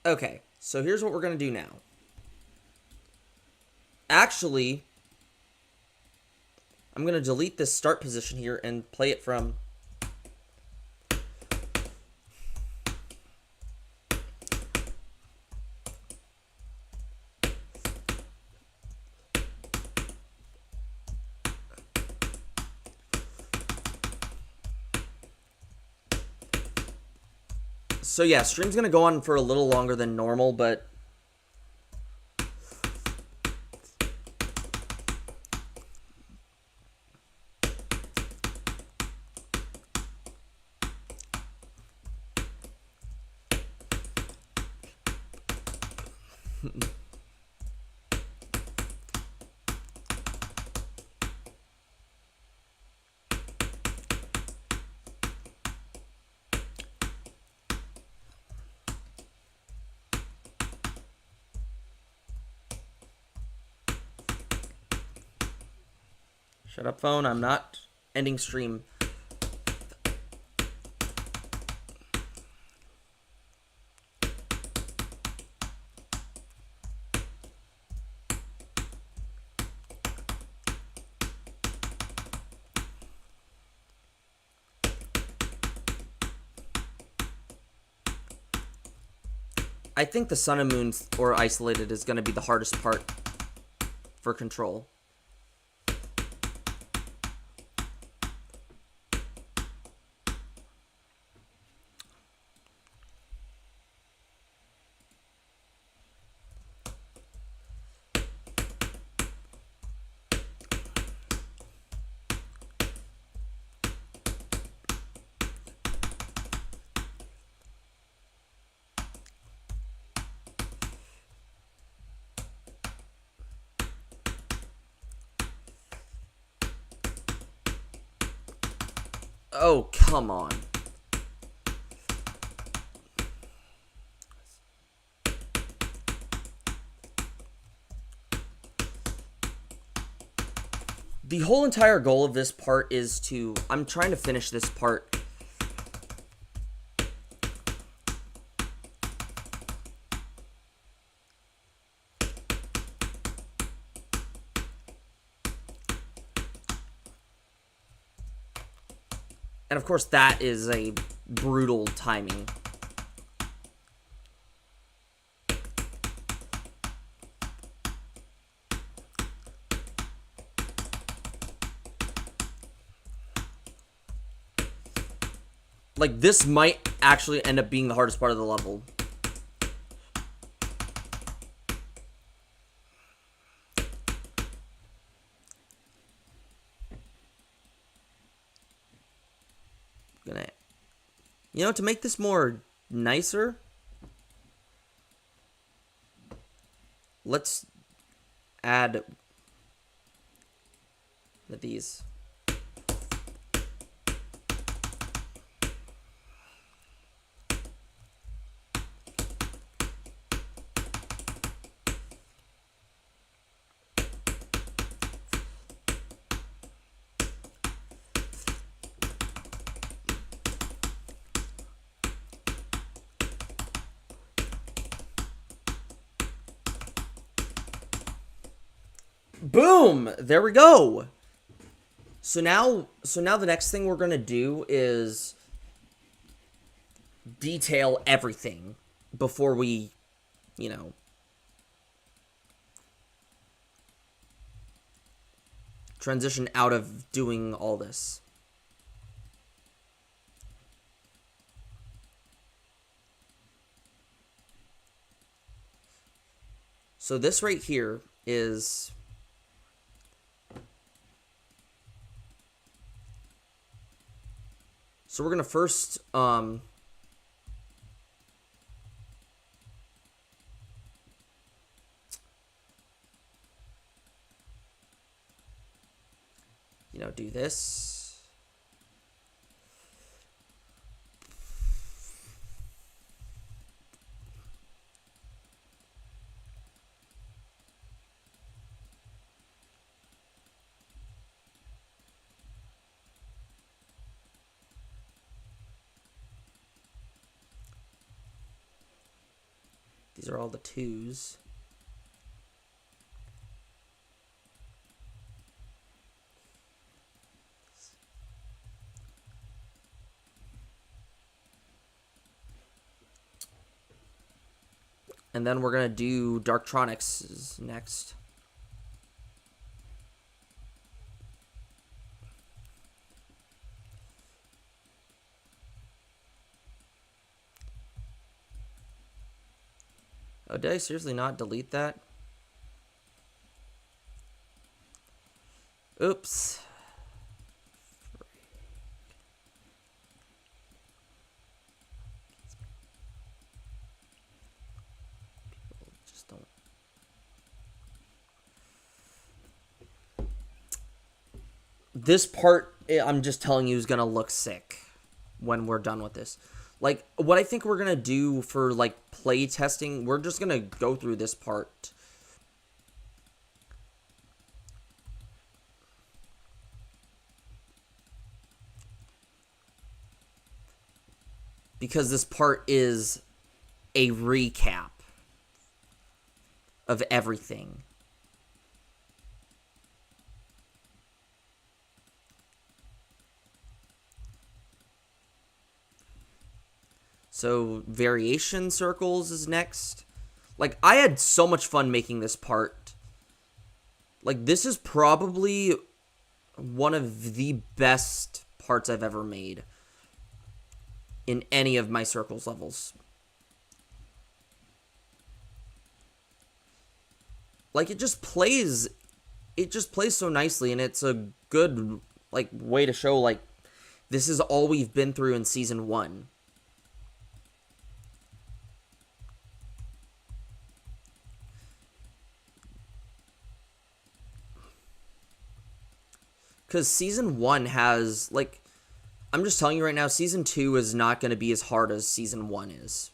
Okay, so here's what we're going to do now. Actually, I'm going to delete this start position here and play it from... So yeah, stream's gonna go on for a little longer than normal, but shut up, phone. I'm not ending stream. I think the sun and moon or isolated is going to be the hardest part for control. Oh, come on. The whole entire goal of this part is to... I'm trying to finish this part. And of course, that is a brutal timing. Like, this might actually end up being the hardest part of the level. You know, to make this more nicer, let's add these. Boom! There we go. So now the next thing we're gonna do is detail everything before we, you know, transition out of doing all this. So this right here is... So we're going to first, you know, do this. These are all the 2s. And then we're going to do Darktronics next. Oh, did I seriously not delete that? Oops. People just don't. This part, I'm just telling you, is gonna look sick when we're done with this. Like, what I think we're gonna do for, like, play testing, we're just gonna go through this part. Because this part is a recap of everything. So, variation circles is next. Like, I had so much fun making this part. Like, this is probably one of the best parts I've ever made in any of my circles levels. Like, it just plays so nicely, and it's a good, like, way to show, like, this is all we've been through in season 1. Because season 1 has, like, I'm just telling you right now, season 2 is not going to be as hard as season 1 is.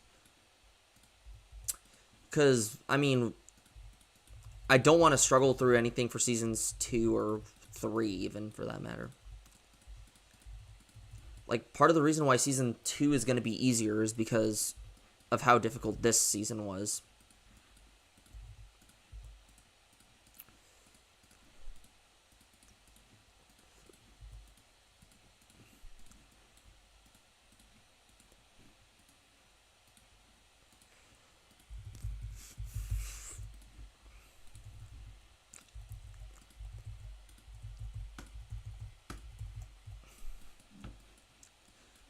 Because, I mean, I don't want to struggle through anything for seasons 2 or 3, even, for that matter. Like, part of the reason why season 2 is going to be easier is because of how difficult this season was.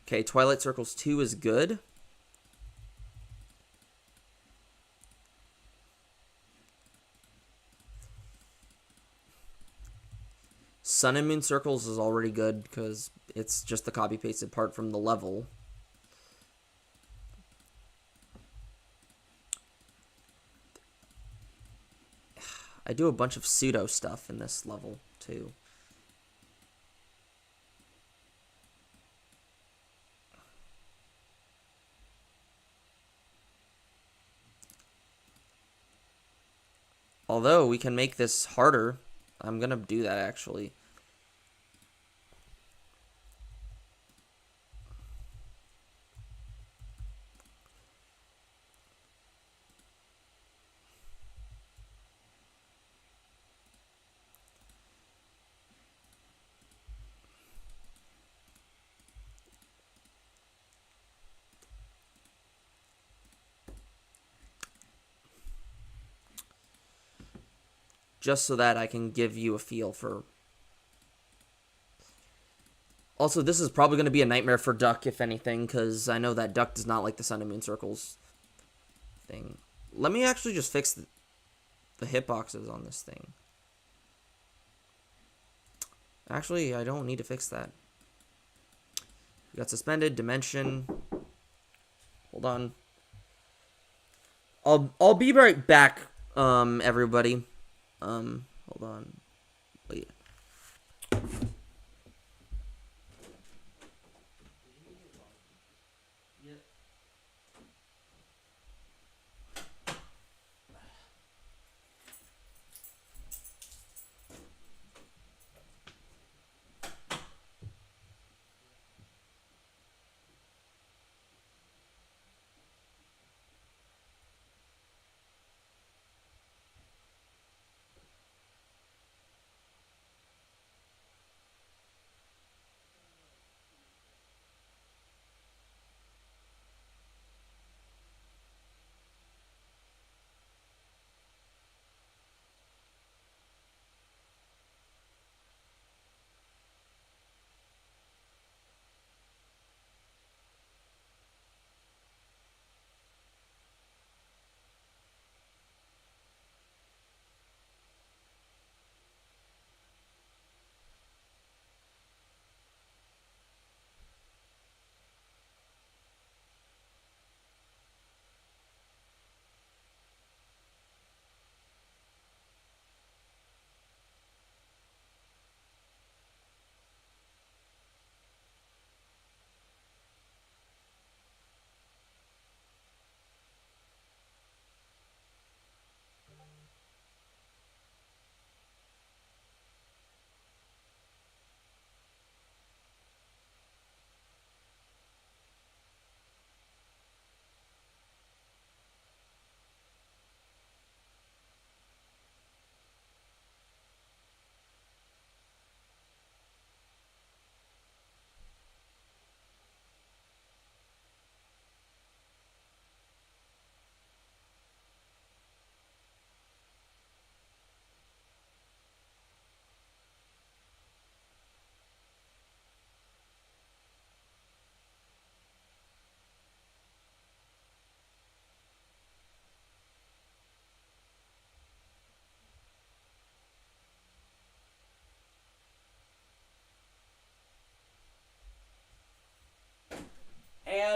Okay, Twilight Circles 2 is good. Sun and Moon Circles is already good because it's just the copy-pasted part from the level. I do a bunch of pseudo stuff in this level, too. Although, we can make this harder. I'm gonna do that, actually. Just so that I can give you a feel for... Also, this is probably going to be a nightmare for Duck, if anything, because I know that Duck does not like the Sun and Moon Circles thing. Let me actually just fix the hitboxes on this thing. Actually, I don't need to fix that. We got suspended, dimension. Hold on. I'll be right back, everybody. Hold on. Wait.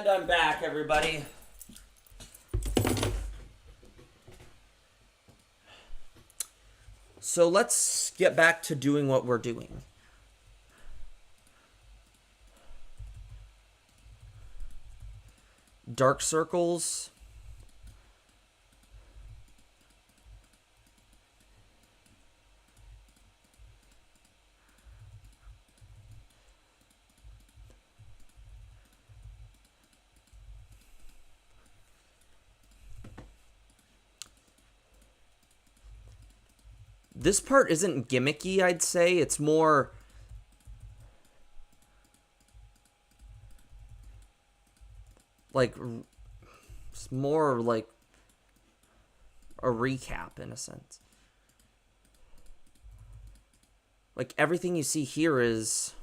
I'm back, everybody. So let's get back to doing what we're doing. Dark circles. This part isn't gimmicky, I'd say. It's more like it's more like a recap in a sense. Like everything you see here is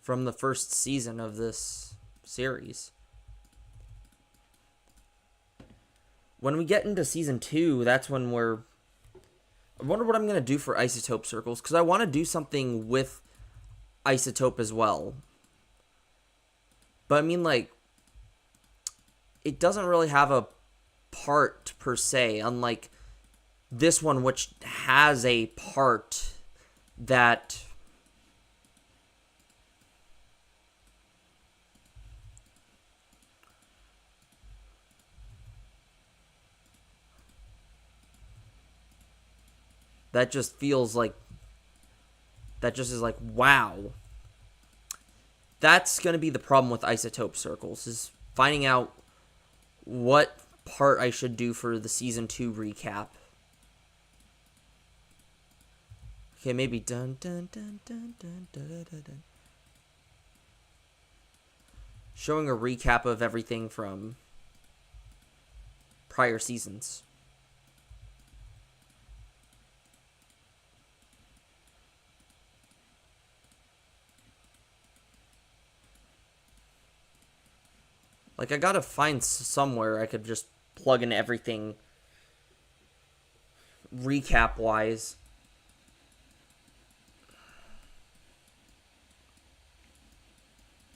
from the first season of this series. When we get into season 2, that's when I wonder what I'm going to do for isotope circles, because I want to do something with isotope as well. But I mean, like, it doesn't really have a part per se, unlike this one, which has a part that just feels like, that just is like, wow. That's going to be the problem with isotope circles, is finding out what part I should do for the season 2 recap. Okay, maybe dun dun dun dun dun dun dun dun. Showing a recap of everything from prior seasons. Like, I gotta find somewhere I could just plug in everything recap-wise.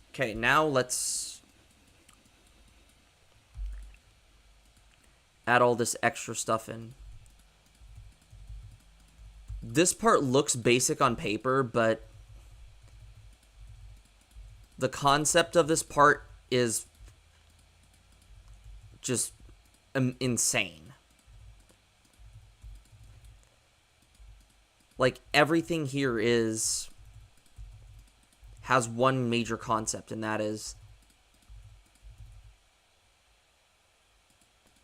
Okay, now let's add all this extra stuff in. This part looks basic on paper, but the concept of this part is just insane. Like, everything here has one major concept, and that is,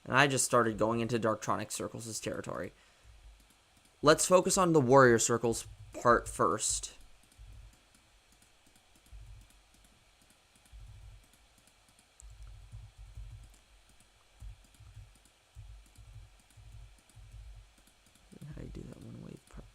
and I just started going into Darktronic Circles' territory. Let's focus on the Warrior Circles part first. How do you do that one wave part?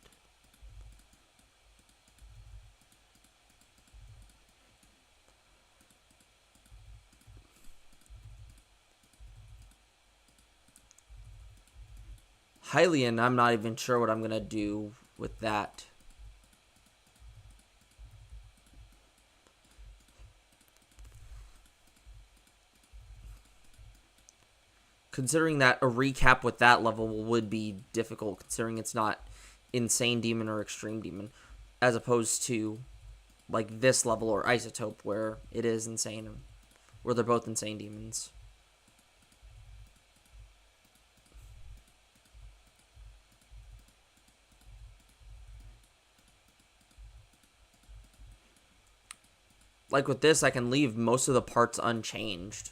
Hylian, I'm not even sure what I'm going to do with that. Considering that a recap with that level would be difficult, considering it's not Insane Demon or Extreme Demon, as opposed to like this level or Isotope where it is Insane, where they're both Insane Demons. Like with this, I can leave most of the parts unchanged,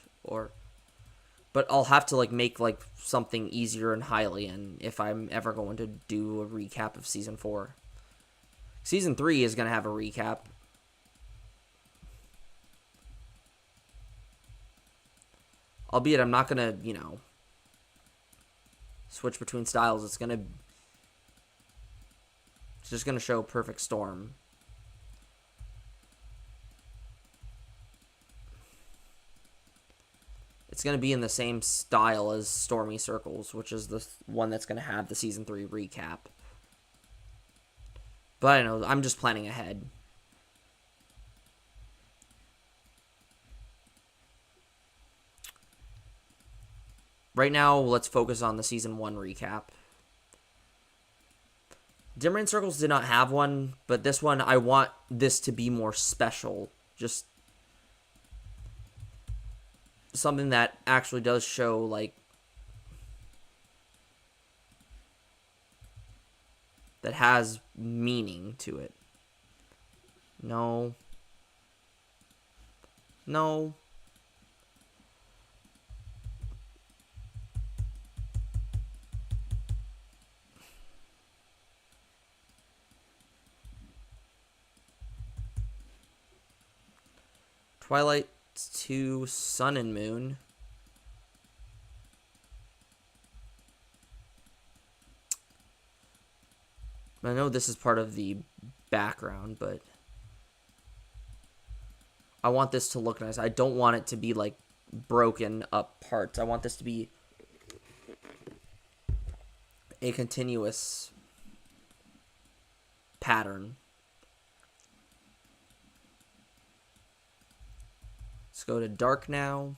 but I'll have to like make like something easier in Hylian if I'm ever going to do a recap of Season 4. Season 3 is going to have a recap. Albeit I'm not going to, switch between styles. It's just going to show Perfect Storm. going to be in the same style as Stormy Circles, which is the one that's going to have the Season 3 recap. But I know, I'm just planning ahead. Right now, let's focus on the Season 1 recap. Dim Rain Circles did not have one, but this one, I want this to be more special. Just something that actually does show, like, that has meaning to it. No. No. Twilight to Sun and Moon. I know this is part of the background, but I want this to look nice. I don't want it to be like broken up parts. I want this to be a continuous pattern. Let's go to dark now.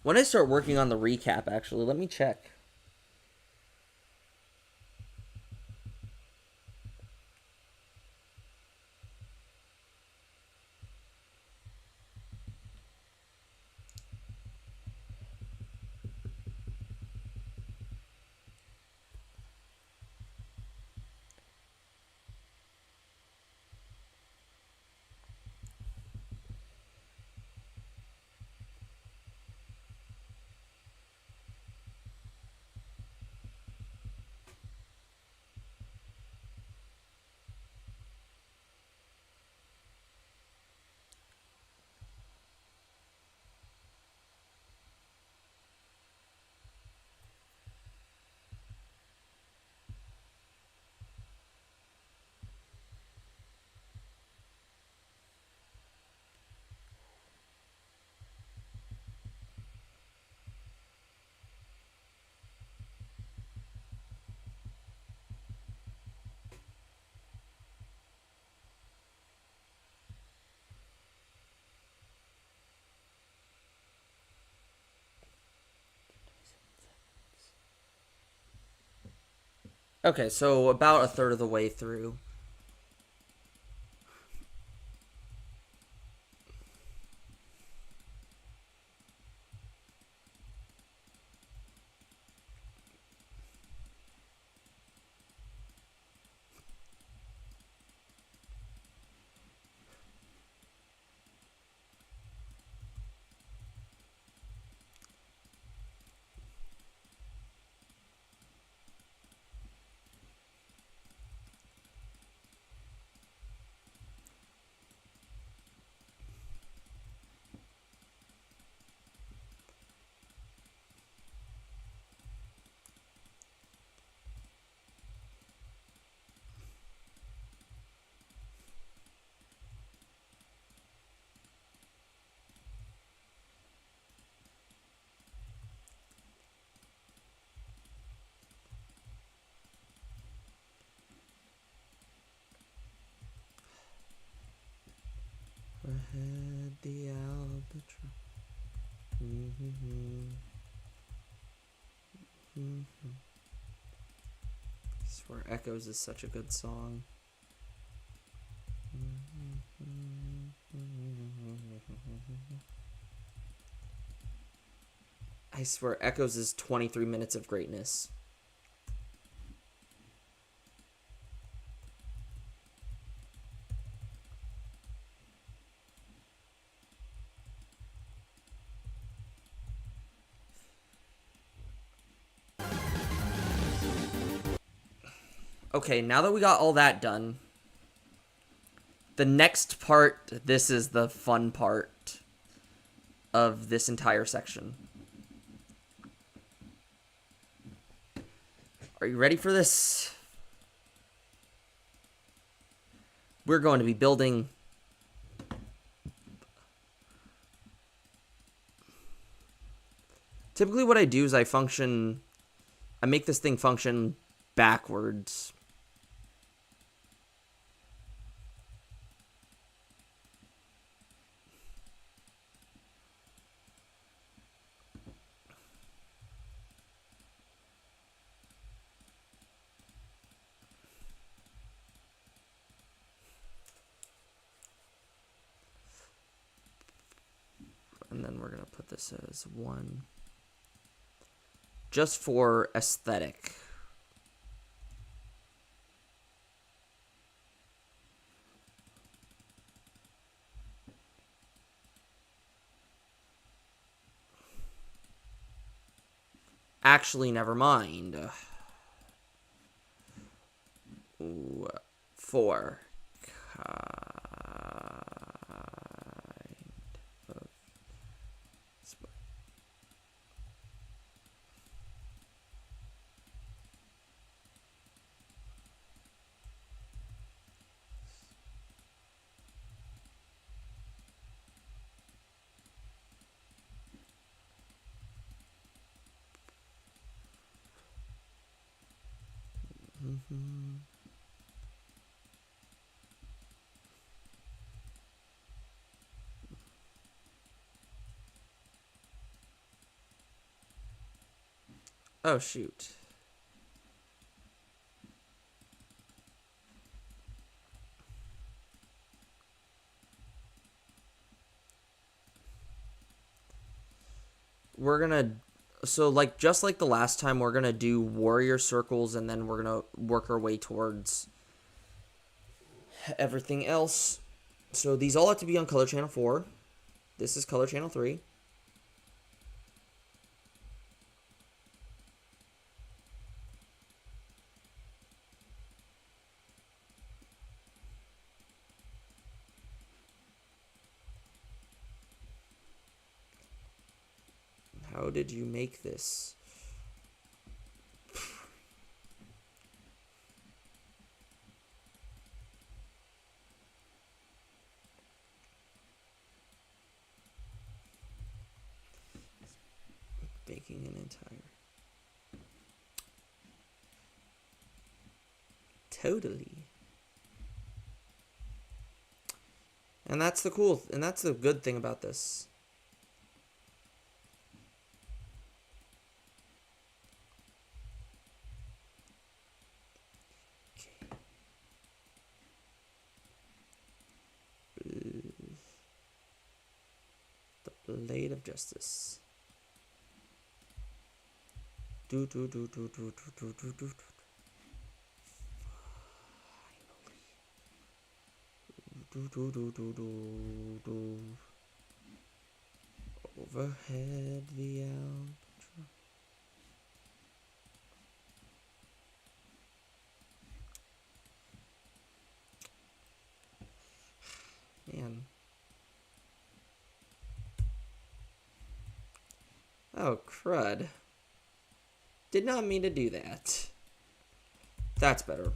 When I start working on the recap, actually, let me check. Okay, so about a third of the way through. Ahead the albatross. I swear Echoes is such a good song. I swear Echoes is 23 minutes of greatness. Okay, now that we got all that done, the next part, this is the fun part of this entire section. Are you ready for this? we're going to be building typically what I do is I make this thing function backwards. And then we're going to put this as 1. Just for aesthetic. Actually, never mind. 4. Oh, shoot. We're gonna, so like just like the last time, we're gonna do warrior circles, and then we're gonna work our way towards everything else. So these all have to be on color channel 4. This is color channel 3. How did you make this? Making an entire. Totally. And that's the good thing about this. The Blade of Justice. Do. Overhead the Albatross. Man. Oh, crud. Did not mean to do that. That's better.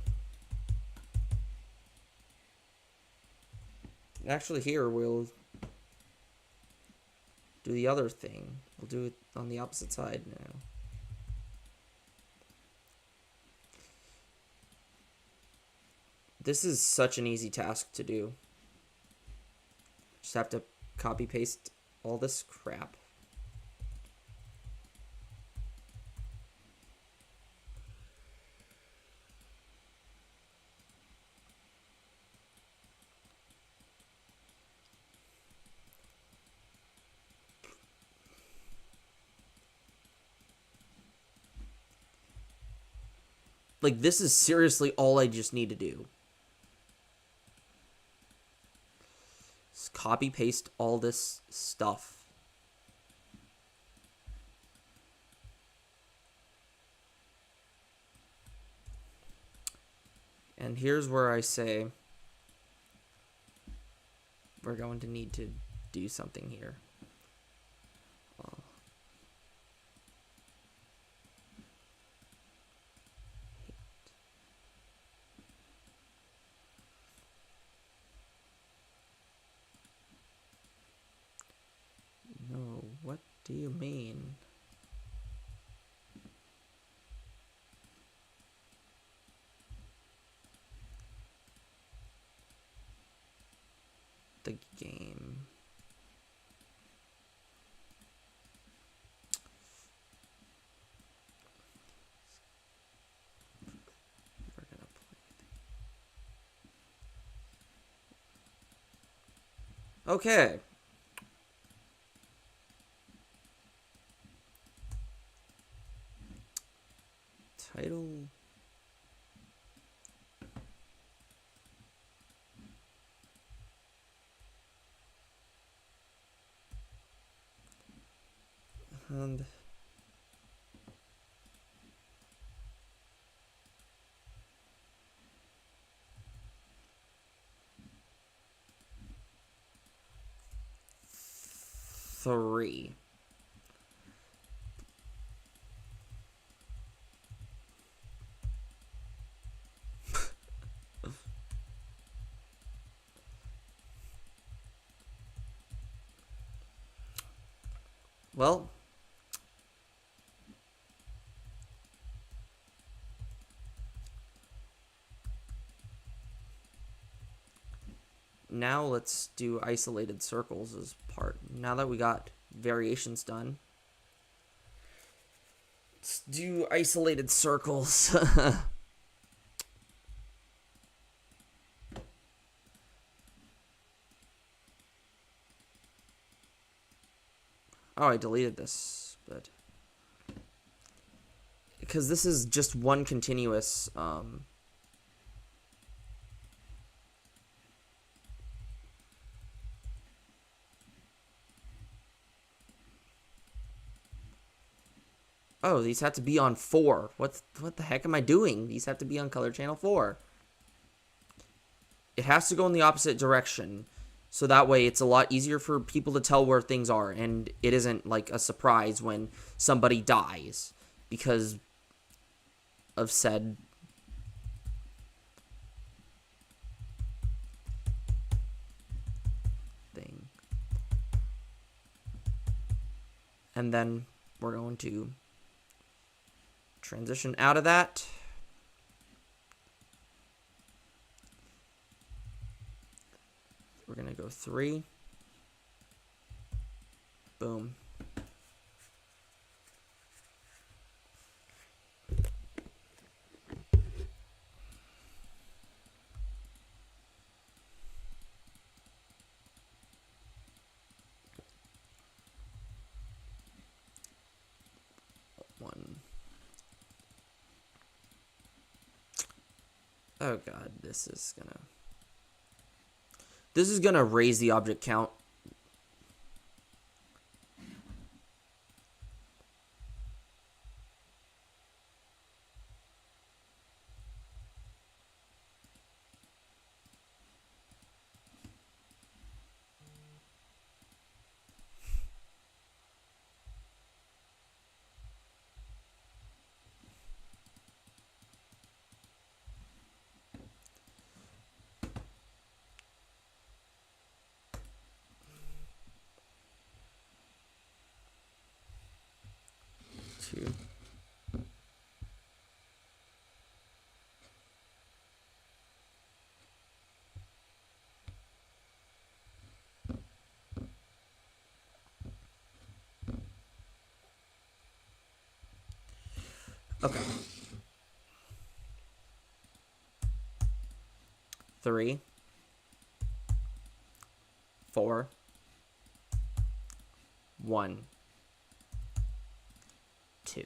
Actually, here we'll do the other thing. We'll do it on the opposite side now. This is such an easy task to do. Just have to copy paste all this crap. Like, this is seriously all I just need to do. Just copy paste all this stuff. And here's where I say we're going to need to do something here. do you mean? The game. We're gonna play. Okay. Title. And three. Well, now let's do isolated circles as part. Now that we got variations done, let's do isolated circles. Oh, I deleted this, but because this is just one continuous oh, these have to be on 4. What the heck am I doing? These have to be on color channel 4. It has to go in the opposite direction. So that way it's a lot easier for people to tell where things are, and it isn't like a surprise when somebody dies because of said thing. And then we're going to transition out of that. We're going to go 3. Boom. Oh god, this is gonna raise the object count. Two. Okay. 3, 4, 1, 2.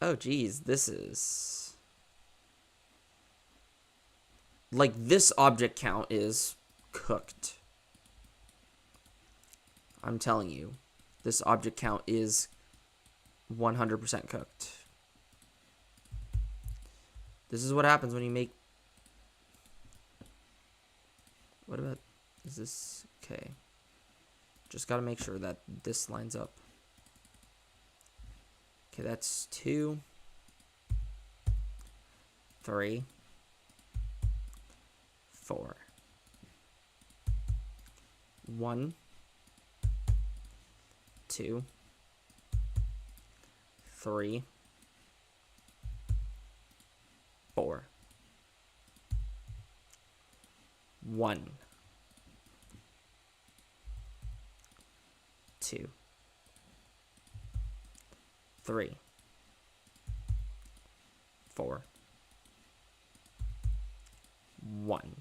Oh geez, this is like this object count is cooked. I'm telling you, this object count is 100% cooked. This is what happens when you make... What about... Is this... Okay. Just gotta make sure that this lines up. Okay, that's 2, 3, 4, 1, 2, 3, 4, 1, 2, 3, 4, 1.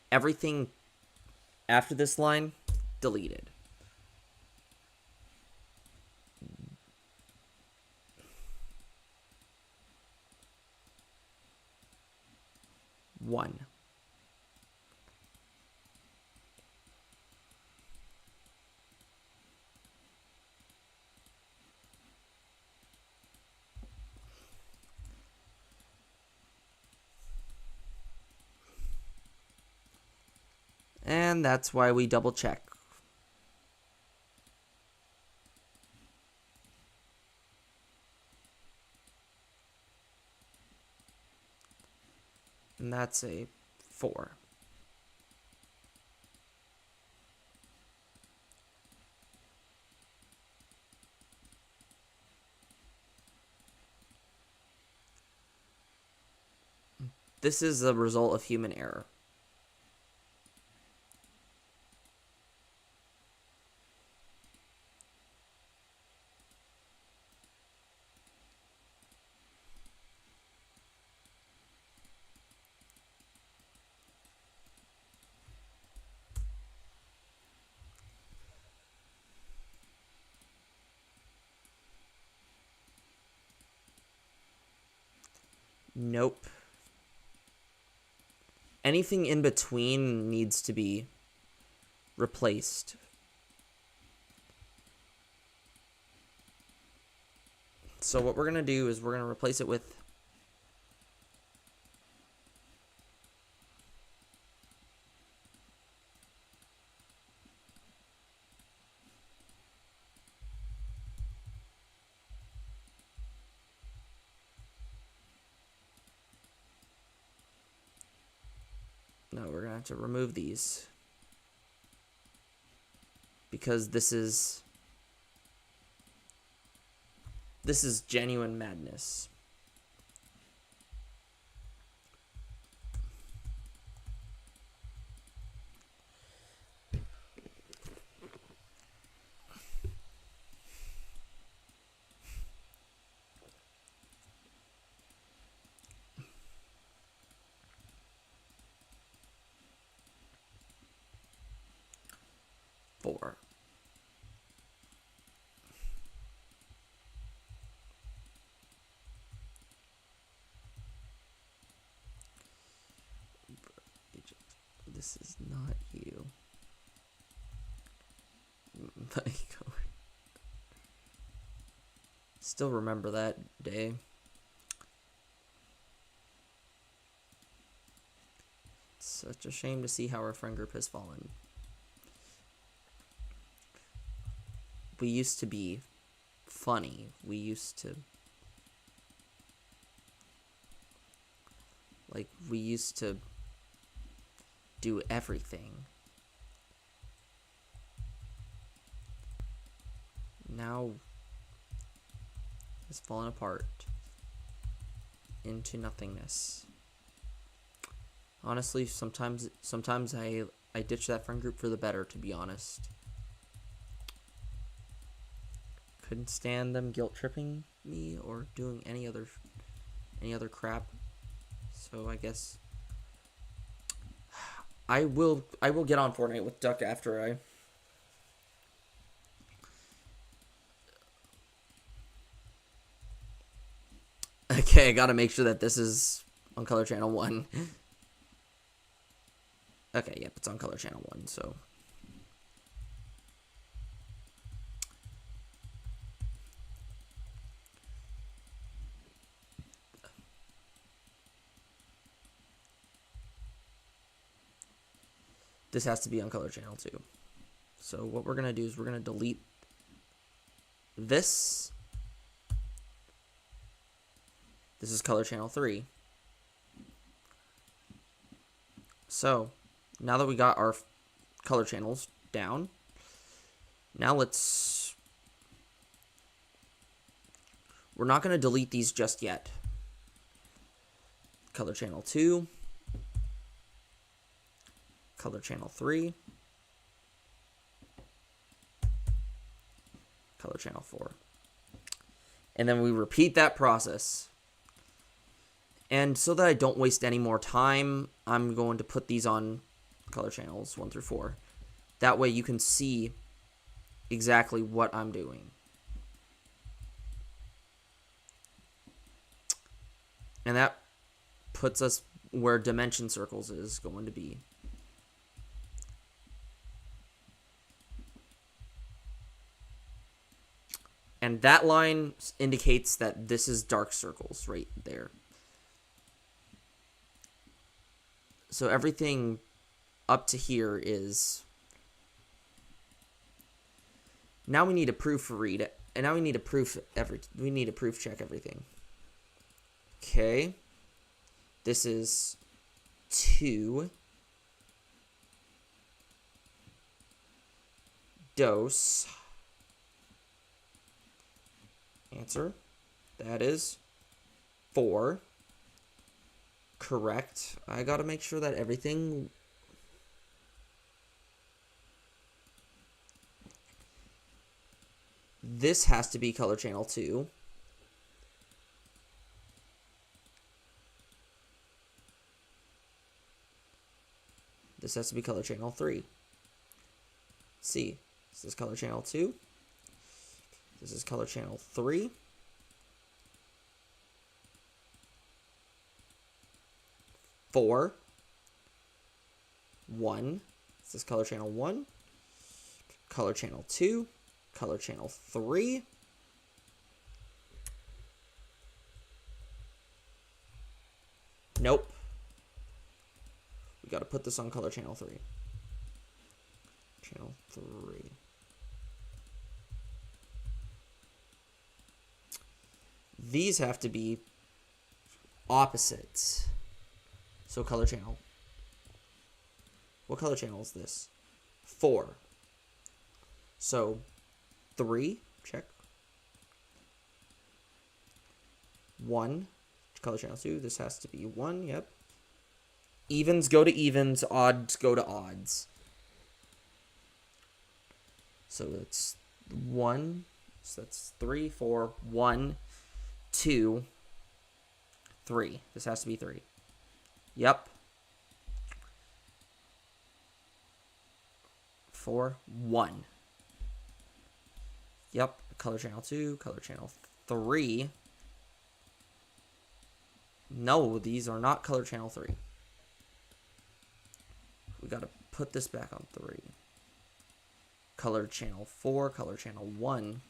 Everything after this line, deleted. One. And that's why we double check. And that's a 4. This is the result of human error. Nope. Anything in between needs to be replaced. So what we're going to do is we're going to replace it with we're going to have to remove these because this is genuine madness. Four. This is not you. Still remember that day. It's such a shame to see how our friend group has fallen. We used to be funny. We used to do everything. Now it's fallen apart into nothingness. Honestly, sometimes I ditch that friend group for the better, to be honest. Couldn't stand them guilt tripping me or doing any other crap. So I guess I will get on Fortnite with Duck after I Okay, I gotta make sure that this is on Color Channel 1. Okay, yep, it's on Color Channel 1, so this has to be on Color Channel 2. So what we're gonna do is we're gonna delete this. This is Color Channel 3. So now that we got our color channels down. Now we're not going to delete these just yet. Color channel 2, color channel 3, color channel 4. And then we repeat that process. And so that I don't waste any more time, I'm going to put these on color channels 1 through 4. That way you can see exactly what I'm doing. And that puts us where dimension circles is going to be. And that line indicates that this is dark circles right there. So everything up to here is... Now we need to proofread it. And now we need to we need to proof check everything. Okay. This is 2. Dose. Answer. That is 4. Correct. I gotta make sure that everything... This has to be color channel 2. This has to be color channel 3. C. This is color channel 2. This is color channel 3. 4. 1. This is color channel 1. Color channel 2. Color channel 3. Nope. We got to put this on color channel 3. Channel 3. These have to be opposites. So color channel. What color channel is this? 4. So 3, check. 1, color channel 2. This has to be 1, yep. Evens go to evens, odds go to odds. So it's 1, so that's 3, 4, 1, 2, 3. This has to be 3. Yep. 4, 1. Yep. Color channel 2, color channel 3. No, these are not color channel 3. We gotta put this back on 3. Color channel 4, color channel 1.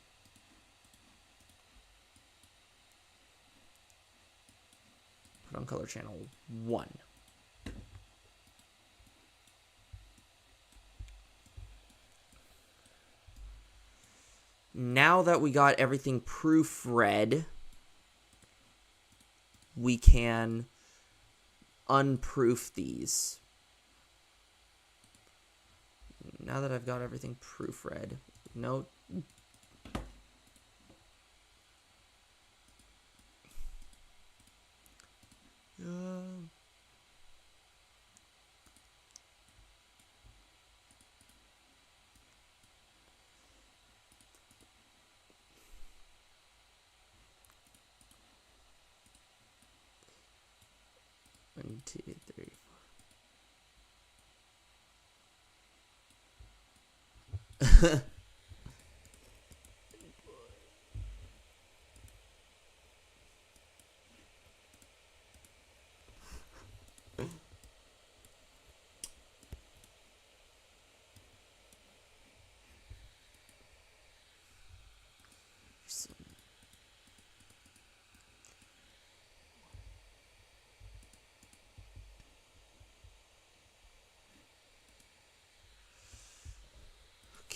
Put on color channel 1. Now that we got everything proofread, we can unproof these. Now that I've got everything proofread, note. One, two, three, four.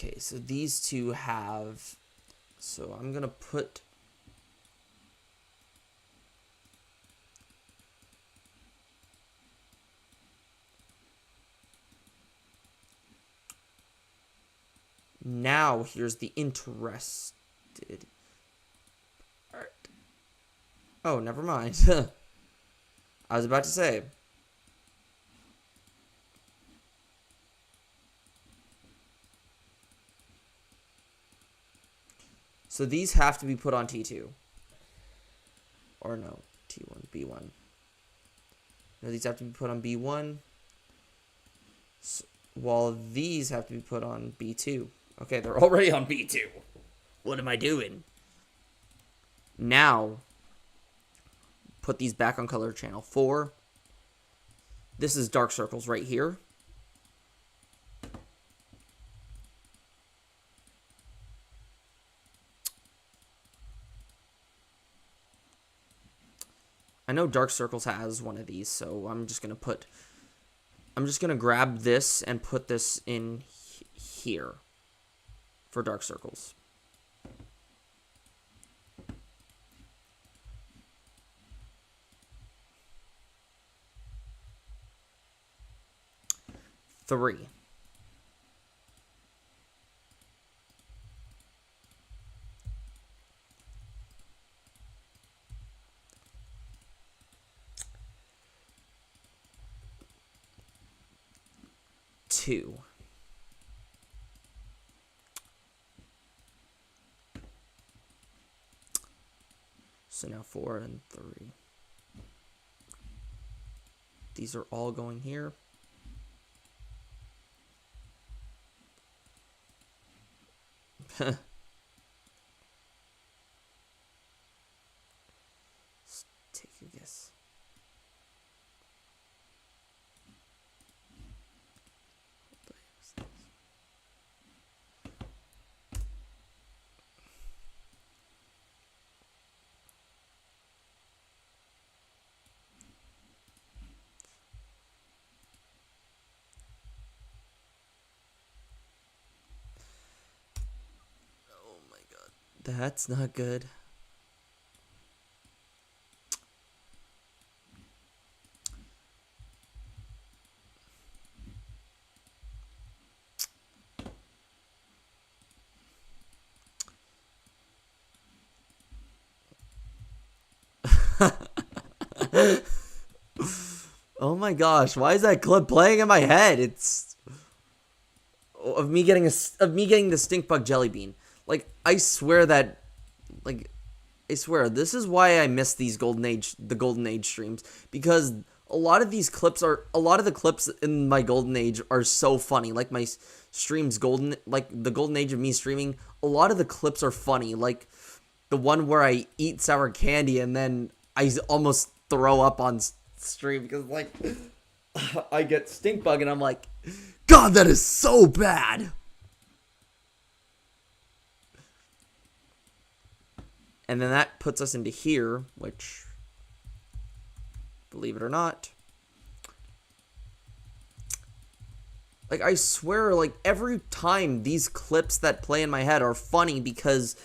Okay, so these two have, so I'm going to put Now, here's the interested part. Oh, never mind. I was about to say. So these have to be put on T2. Or no, T1, B1. No, these have to be put on B1. So, while these have to be put on B2. Okay, they're already on B2. What am I doing? Now, put these back on color channel 4. This is dark circles right here. I know dark circles has one of these, so I'm just going to grab this and put this in here for dark circles. Three. Two. So now 4 and 3. These are all going here. Let's take a guess. That's not good. Oh my gosh, why is that clip playing in my head? It's of me getting the stink bug jelly bean. Like, I swear this is why I miss the Golden Age streams, because a lot of the clips in my Golden Age are so funny. Like my streams the Golden Age of me streaming, a lot of the clips are funny. Like the one where I eat sour candy and then I almost throw up on stream because like I get stink bug and I'm like, God, that is so bad. And then that puts us into here, which, believe it or not, like, I swear, like, every time these clips that play in my head are funny because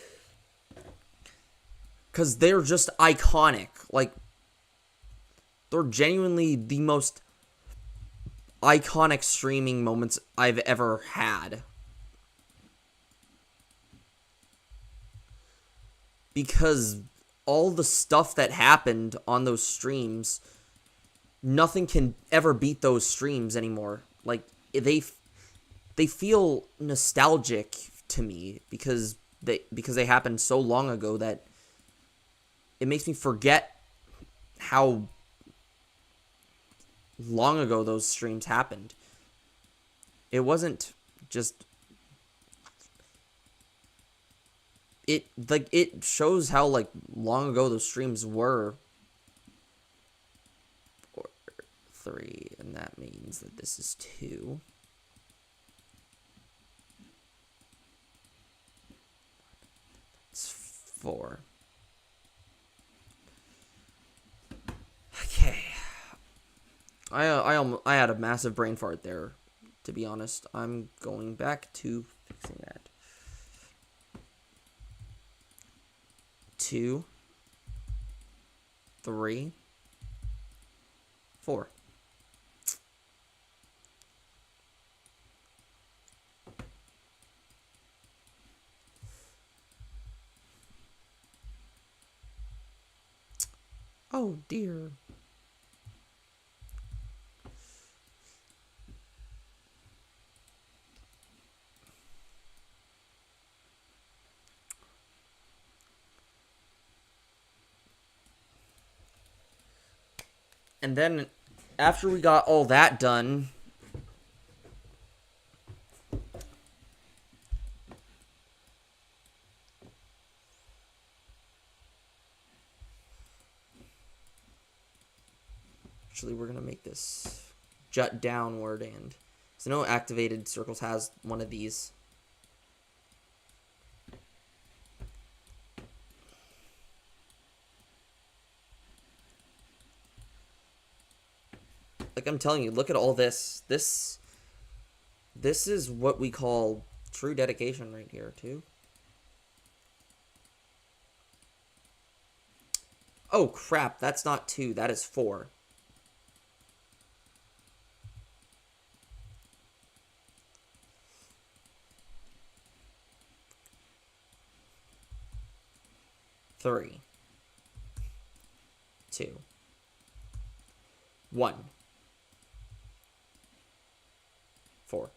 they're just iconic. Like, they're genuinely the most iconic streaming moments I've ever had. Because all the stuff that happened on those streams, nothing can ever beat those streams anymore. Like, they feel nostalgic to me because they happened so long ago that it makes me forget how long ago those streams happened. It wasn't just... It shows how, like, long ago those streams were. 4, 3, and that means that this is 2. It's 4. Okay. I had a massive brain fart there, to be honest. I'm going back to fixing that. 2, 3, 4. Oh dear. And then after we got all that done, actually we're going to make this jut downward, and so no activated circles has one of these. Like I'm telling you, look at all this. This is what we call true dedication right here, too. Oh crap, that's not 2, that is 4. Three, 2, 1, 4.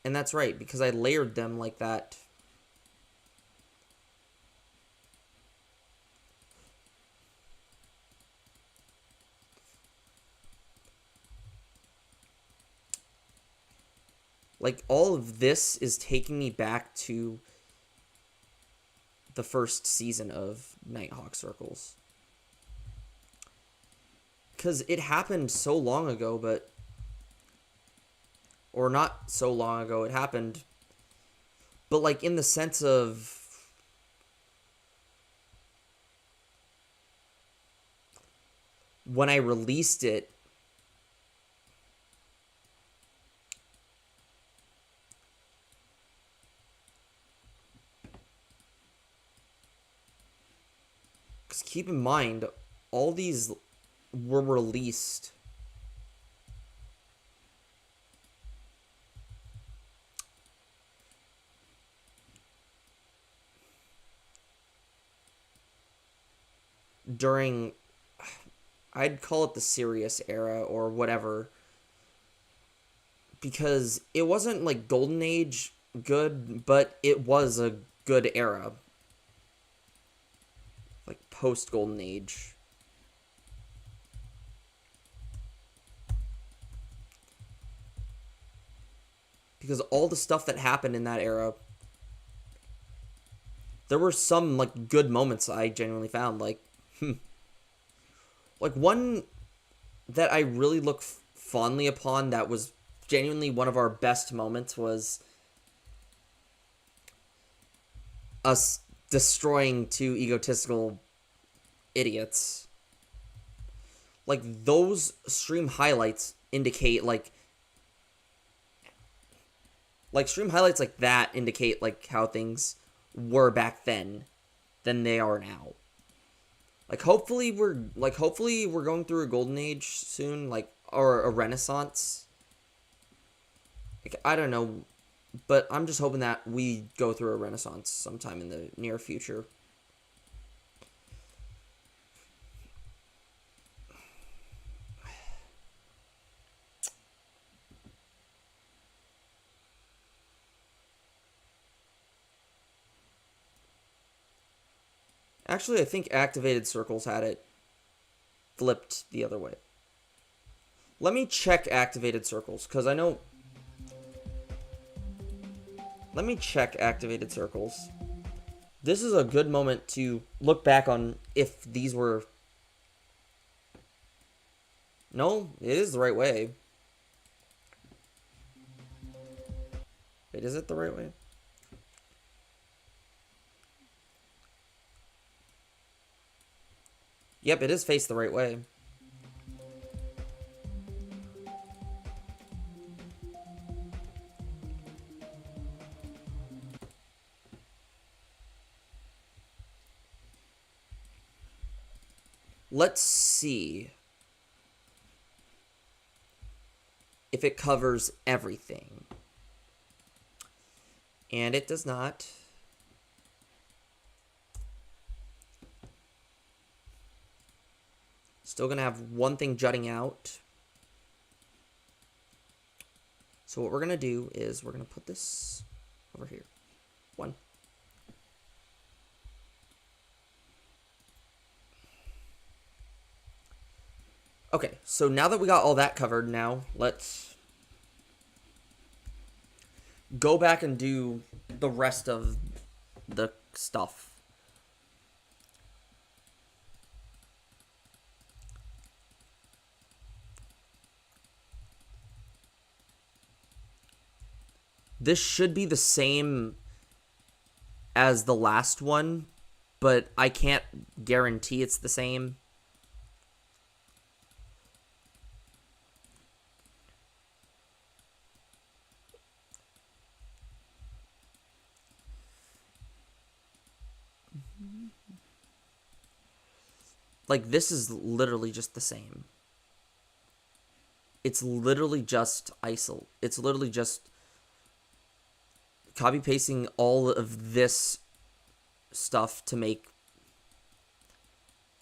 And that's right, because I layered them like that. Like, all of this is taking me back to the first season of NightHawk Circles. Because it happened so long ago, but... Or not so long ago, it happened... But, like, in the sense of... When I released it... Because keep in mind, all these were released during, I'd call it the serious era or whatever, because it wasn't like Golden Age good, but it was a good era. Like post Golden Age. Because all the stuff that happened in that era, there were some like good moments I genuinely found. Like one that I really look fondly upon that was genuinely one of our best moments was us destroying 2 egotistical idiots. Like, those stream highlights indicate, like stream highlights like that indicate, like, how things were back then than they are now. Like, hopefully we're going through a golden age soon, like, or a renaissance. Like, I don't know, but I'm just hoping that we go through a renaissance sometime in the near future. Actually, I think activated circles had it flipped the other way. Let me check activated circles, because I know... Let me check activated circles. This is a good moment to look back on if these were... No, it is the right way. Wait, is it the right way? Yep, it is faced the right way. Let's see if it covers everything. And it does not. Still gonna have one thing jutting out. So what we're gonna do is we're gonna put this over here. One. Okay, so now that we got all that covered, now let's go back and do the rest of the stuff. This should be the same as the last one, but I can't guarantee it's the same. Like, this is literally just the same. It's literally just It's literally just copy pasting all of this stuff to make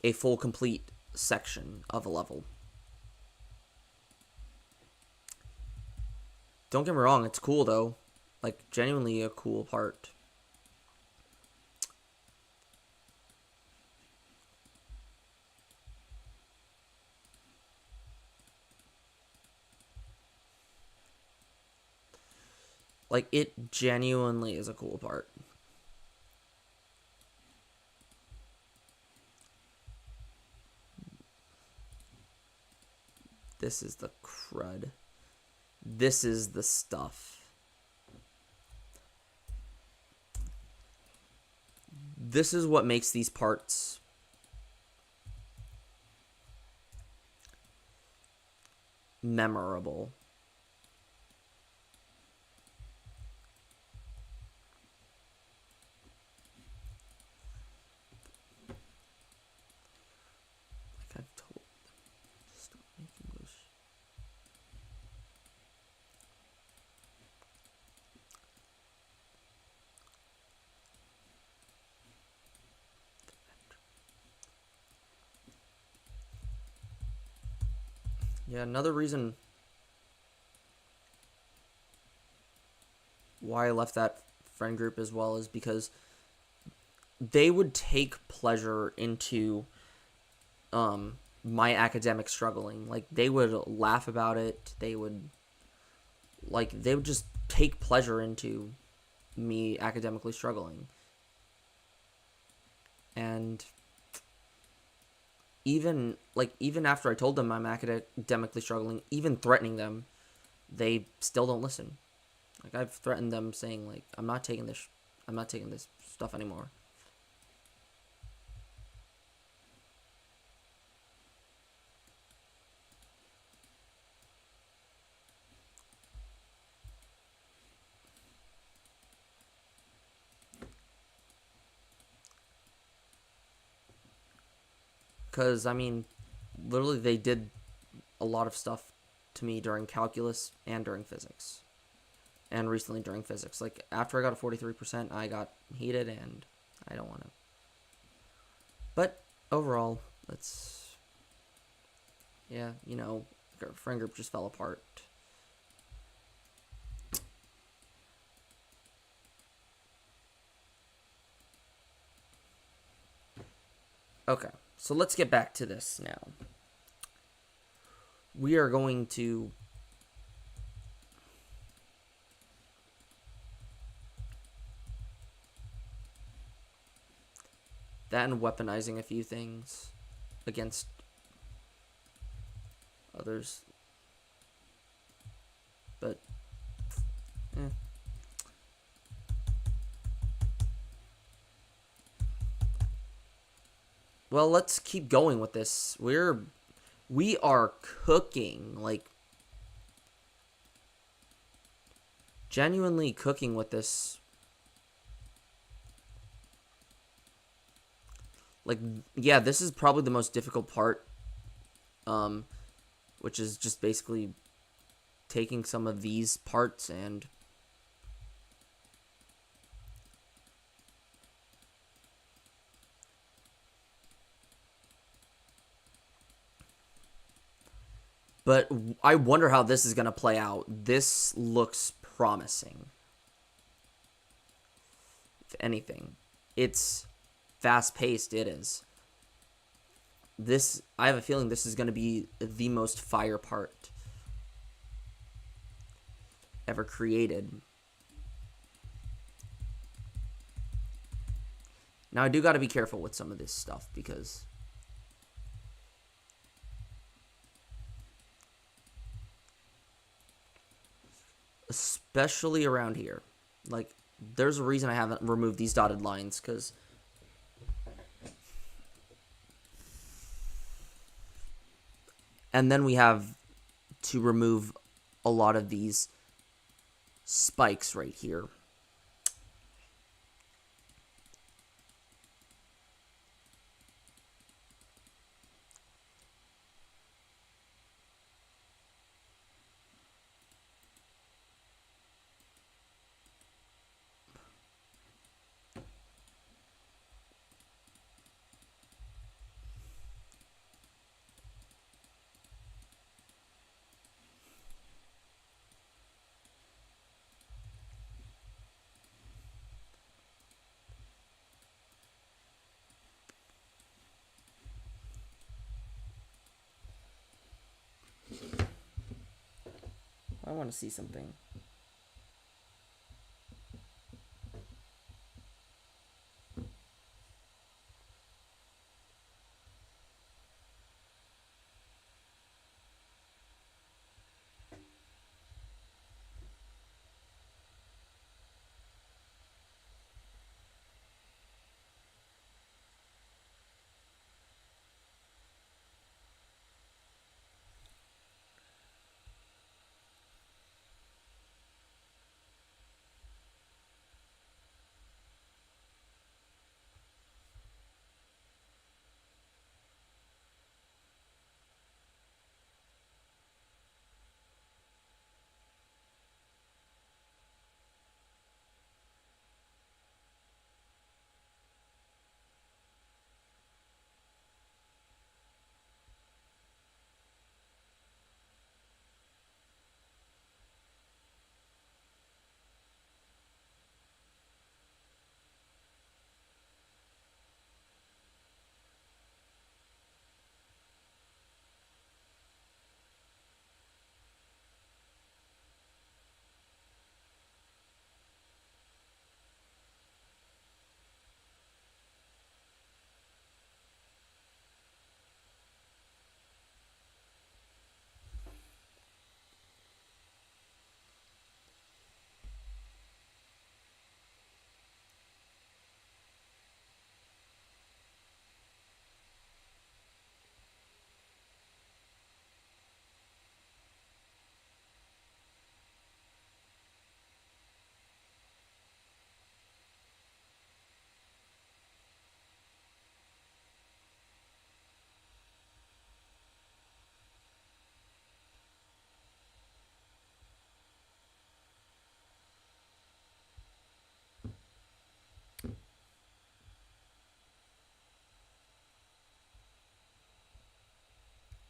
a full complete section of a level. Don't get me wrong, it's cool though. Like, genuinely a cool part. Like, it genuinely is a cool part. This is the crud. This is the stuff. This is what makes these parts memorable. Like I've told them, stop making those. Yeah, another reason why I left that friend group as well is because they would take pleasure into my academic struggling. Like, they would laugh about it. They would just take pleasure into me academically struggling. And even after I told them I'm academically struggling, even threatening them, they still don't listen. Like, I've threatened them saying, like, I'm not taking this stuff anymore. Because, I mean, literally they did a lot of stuff to me during calculus and during physics. And recently during physics. Like, after I got a 43%, I got heated, and I don't want to. But, overall, yeah, you know, our friend group just fell apart. Okay, so let's get back to this now. We are going to that and weaponizing a few things against others. But, well, let's keep going with this. We are cooking, like, genuinely cooking with this. Like, yeah, this is probably the most difficult part, which is just basically taking some of these parts and But I wonder how this is going to play out. This looks promising. If anything, it's fast-paced. It is. I have a feeling this is going to be the most fire part ever created. Now, I do got to be careful with some of this stuff because especially around here, like, there's a reason I haven't removed these dotted lines, because and then we have to remove a lot of these spikes right here. I want to see something.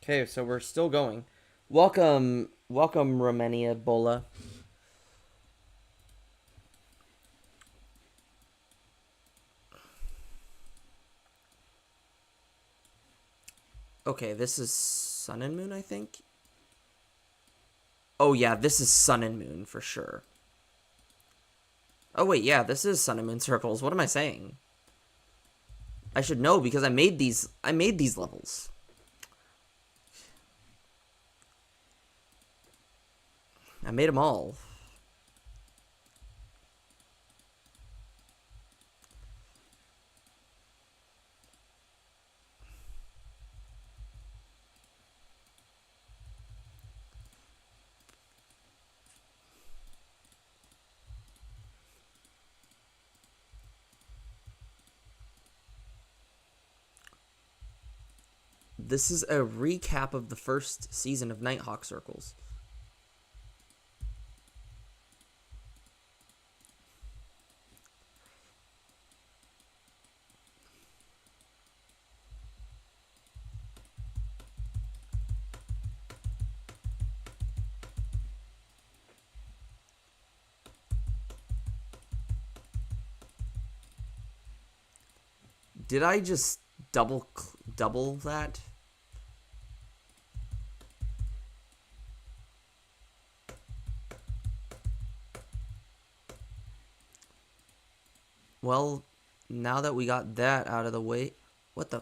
Okay, so we're still going. Welcome, Romania Bola. Okay, this is Sun and Moon, I think. Oh yeah, this is Sun and Moon for sure. Oh wait, yeah, this is Sun and Moon circles. What am I saying? I should know because I made these levels. I made them all. This is a recap of the first season of NightHawk circles. Did I just double that? Well, now that we got that out of the way, what the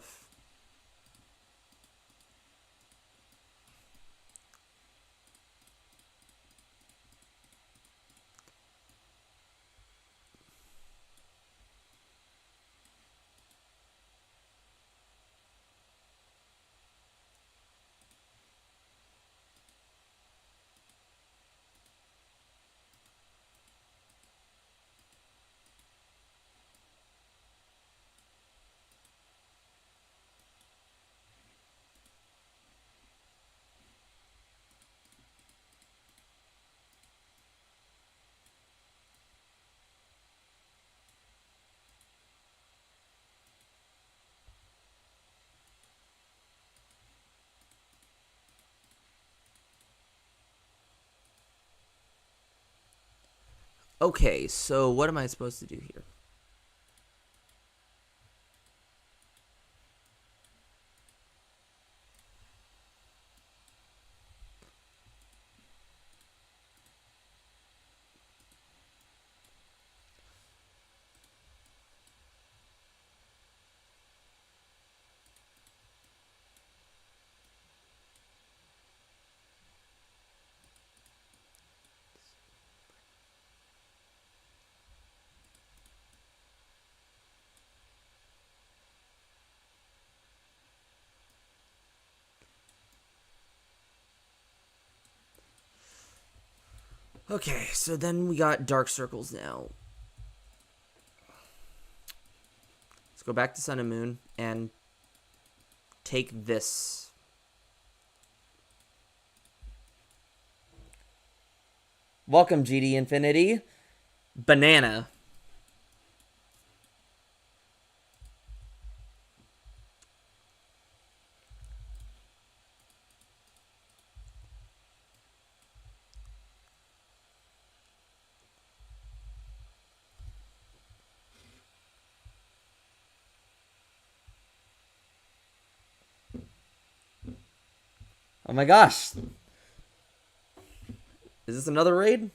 Okay, so what am I supposed to do here? Okay, so then we got dark circles now. Let's go back to Sun and Moon and take this. Welcome, GD Infinity. Banana. Oh my gosh. Is this another raid?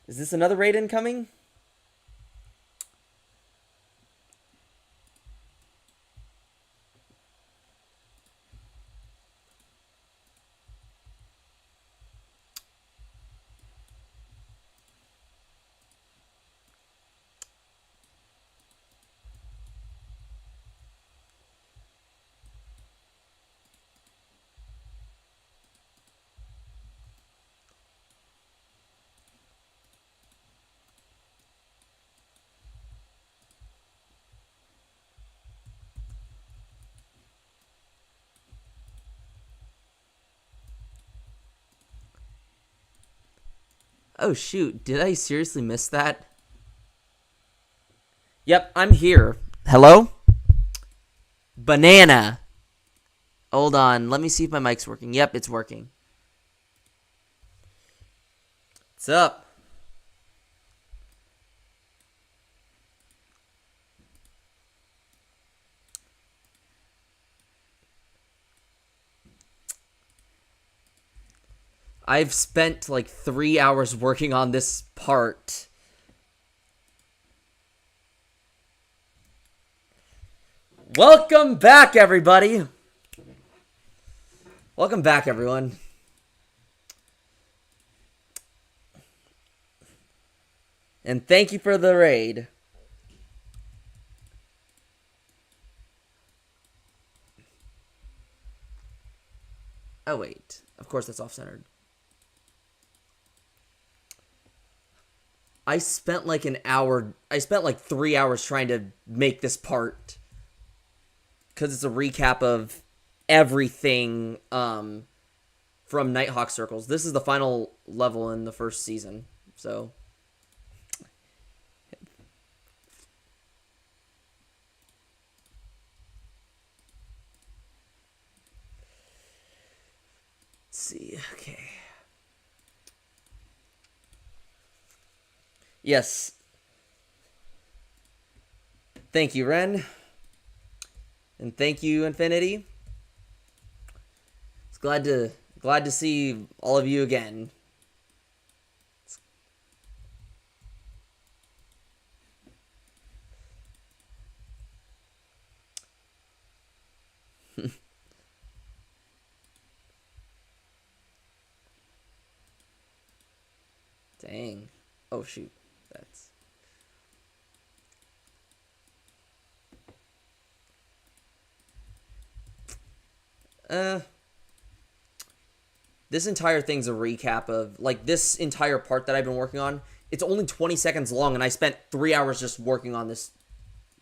Is this another raid incoming? Oh shoot, did I seriously miss that? Yep, I'm here. Hello? Banana. Hold on, let me see if my mic's working. Yep, it's working. What's up? I've spent like 3 hours working on this part. Welcome back, everybody. Welcome back, everyone. And thank you for the raid. Oh, wait. Of course, that's off-centered. I spent like 3 hours trying to make this part. Because it's a recap of everything from NightHawk Circles. This is the final level in the first season. So... see, okay. Yes. Thank you, Ren. And thank you, Infinity. It's glad to see all of you again. Dang. Oh shoot. That's this entire thing's a recap of, like, this entire part that I've been working on. It's only 20 seconds long, and I spent 3 hours just working on this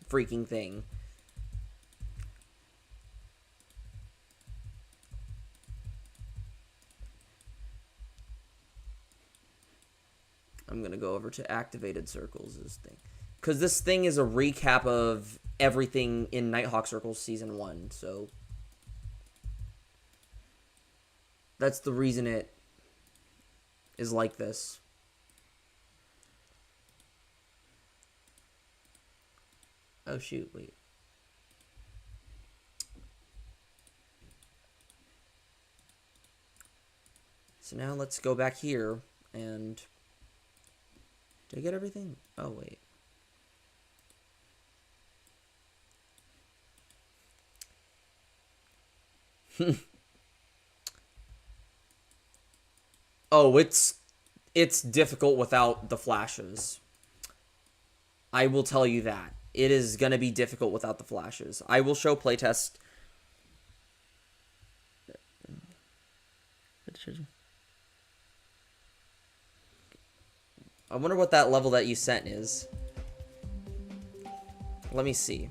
freaking thing. I'm gonna go over to activated circles, this thing, because this thing is a recap of everything in NightHawk Circles Season 1, so that's the reason it is like this. Oh shoot, wait. So now let's go back here and... Did I get everything? Oh, wait. Oh, it's difficult without the flashes. I will tell you that. It is going to be difficult without the flashes. I will show playtest. I wonder what that level that you sent is. Let me see.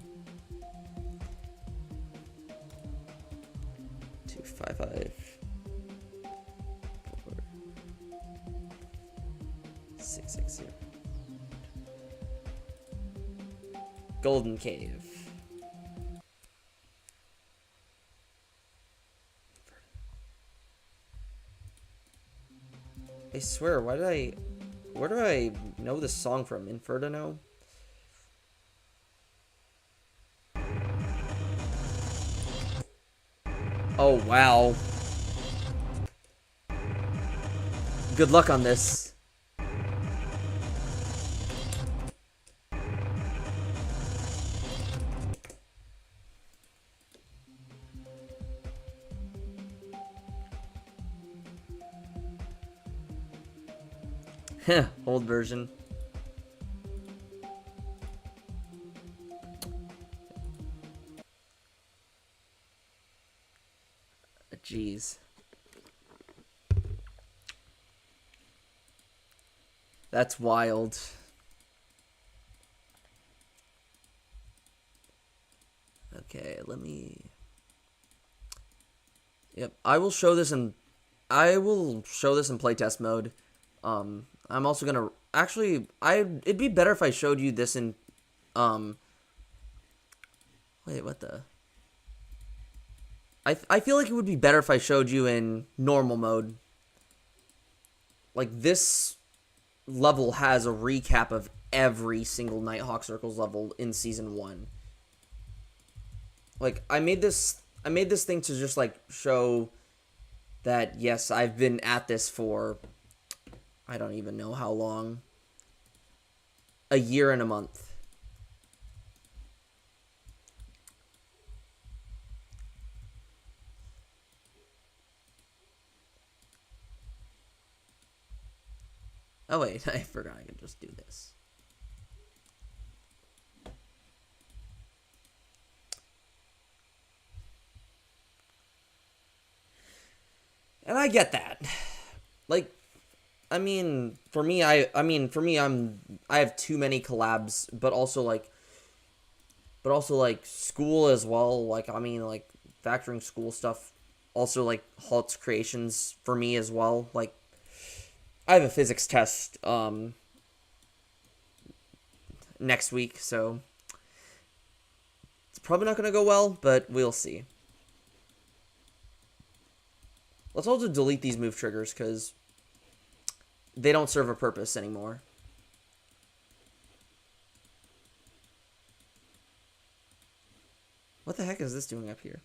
255 4 660. Golden Cave. I swear, where do I know this song from? Inferno? Oh, wow. Good luck on this. Heh, old version. Jeez. That's wild. Okay, let me... Yep, I will show this in playtest mode. I'm also gonna... Actually, it'd be better if I showed you this in... Wait, what the... I feel like it would be better if I showed you in normal mode. Like, this level has a recap of every single NightHawk Circles level in Season 1. Like, I made this thing to just, like, show that, yes, I've been at this for... I don't even know how long. A year and a month. Oh wait, I forgot I could just do this. And I get that. Like, I mean, for me, I have too many collabs, but also like school as well. Like, I mean, like factoring school stuff, also like Halt's creations for me as well. Like, I have a physics test next week, so it's probably not gonna go well, but we'll see. Let's also delete these move triggers because they don't serve a purpose anymore. What the heck is this doing up here?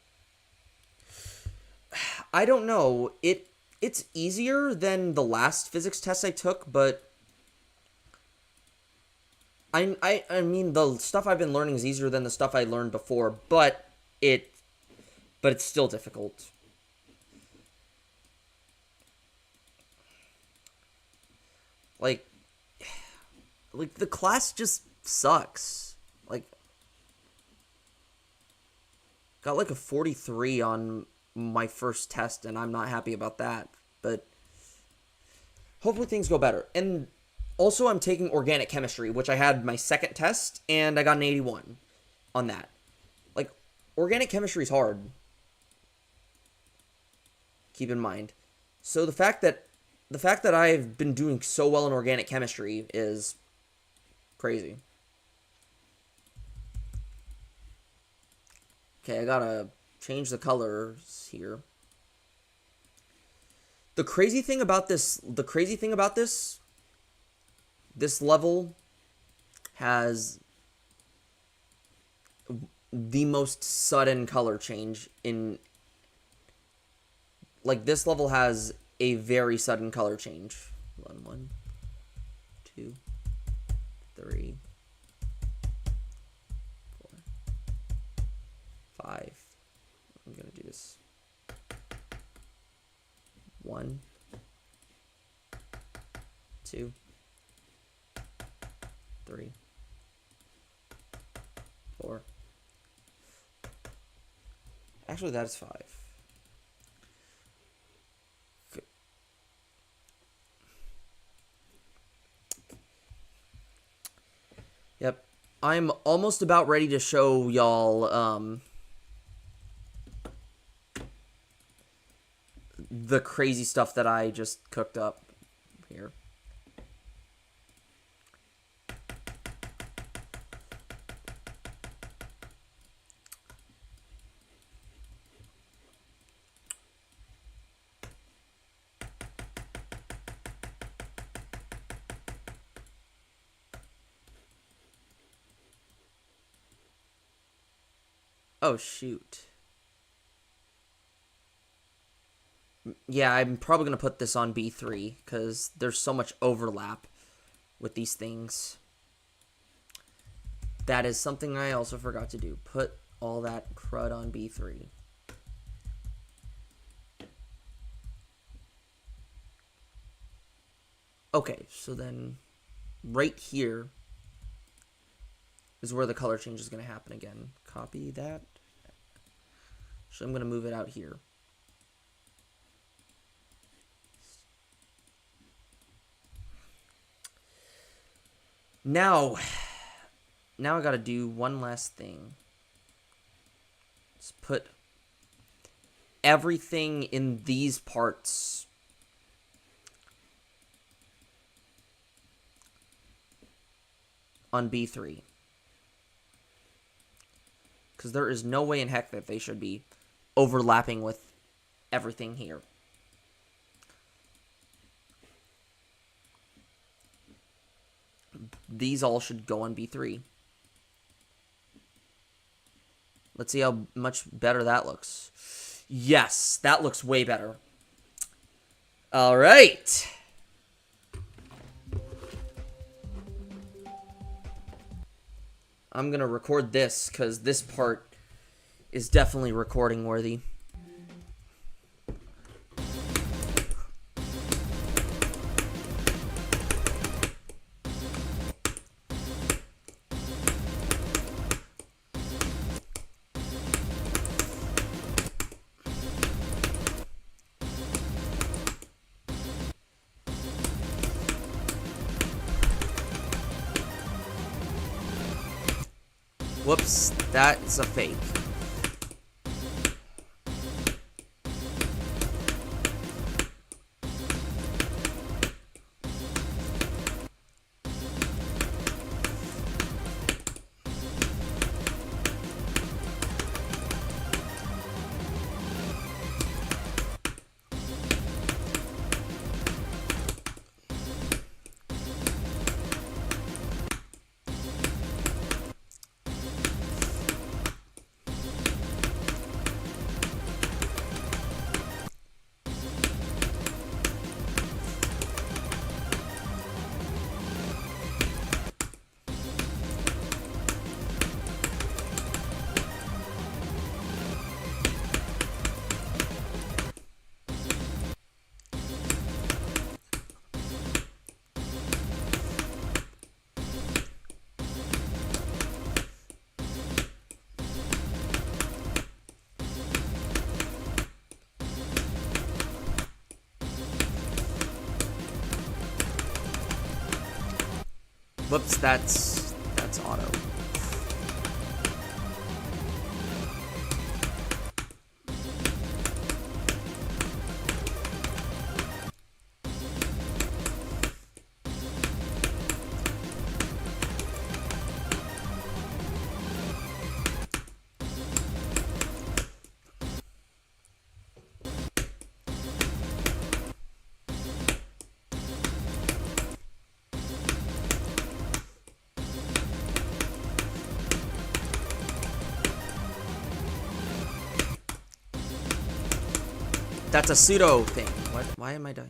I don't know. It's easier than the last physics test I took, but I mean the stuff I've been learning is easier than the stuff I learned before, but it's still difficult. Like the class just sucks. Like, got like a 43 on my first test, and I'm not happy about that. But hopefully things go better. And also, I'm taking organic chemistry, which I had my second test, and I got an 81 on that. Like, organic chemistry is hard. Keep in mind. So the fact that I've been doing so well in organic chemistry is crazy. Okay, I gotta change the colors here. The crazy thing about this level has the most sudden color change in, like, this level has a very sudden color change. 1, 2, 3, 4, 5. I'm gonna do this. 1, 2, 3, 4. Actually, that is 5. Okay. Yep. I'm almost about ready to show y'all the crazy stuff that I just cooked up here. Oh, shoot. Yeah, I'm probably going to put this on B3 because there's so much overlap with these things. That is something I also forgot to do. Put all that crud on B3. Okay, so then right here is where the color change is going to happen again. Copy that. So I'm going to move it out here. Now I got to do one last thing. Let's put everything in these parts on B3. Because there is no way in heck that they should be overlapping with everything here. These all should go on B3. Let's see how much better that looks. Yes, that looks way better. All right. I'm going to record this because this part is definitely recording worthy. Whoops, that's a fake. Whoops, that's auto. That's a pseudo thing. Why am I dying?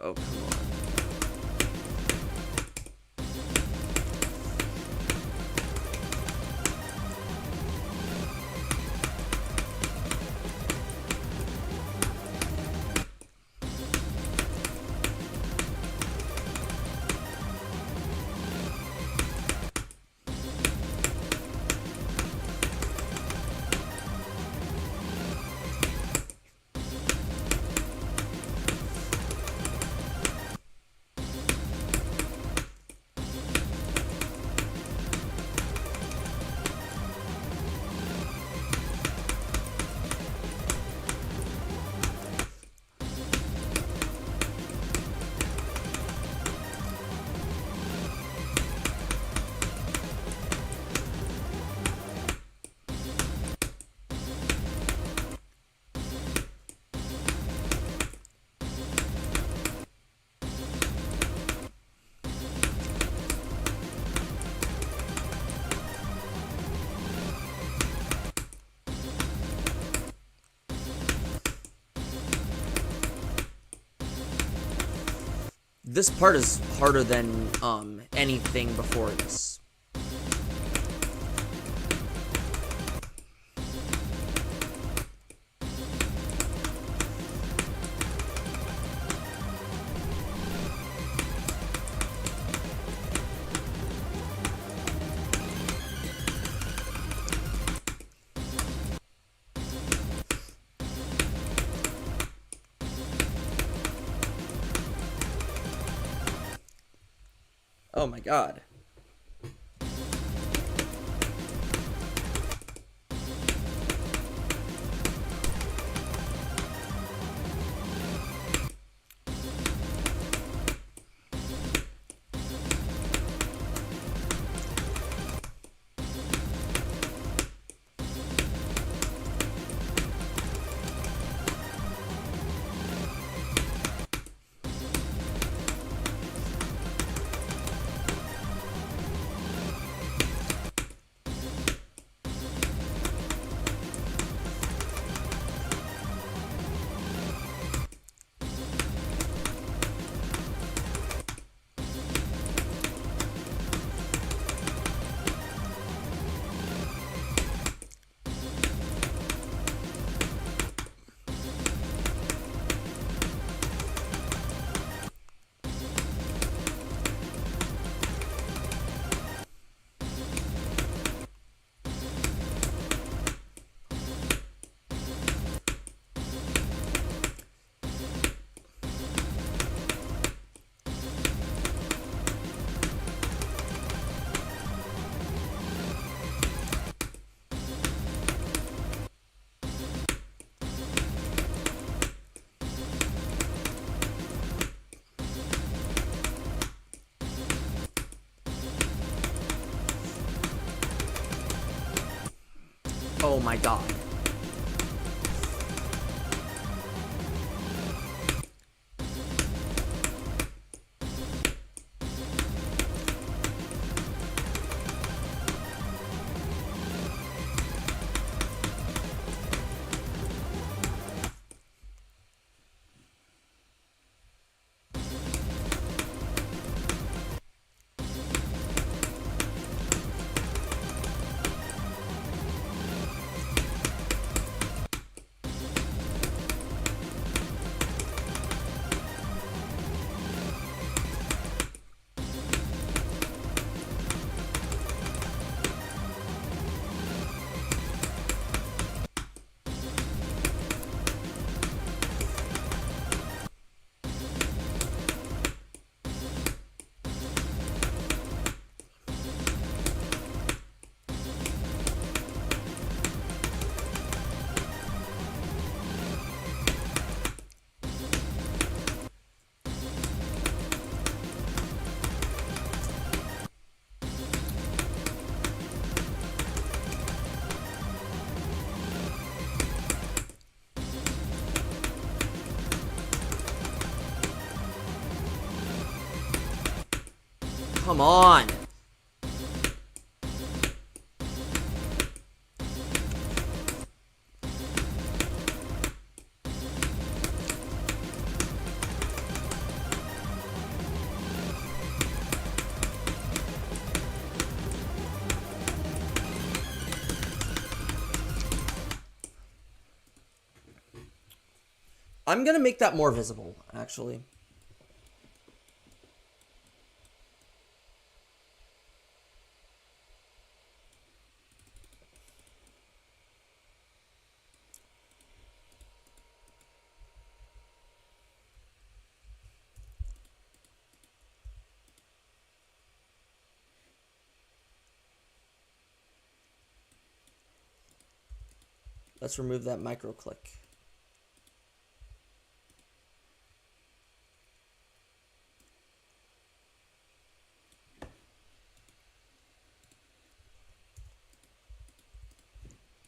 Oh, come on. This part is harder than anything before this. Oh my god. Oh my god. Come on. I'm gonna make that more visible, actually. Let's remove that micro click.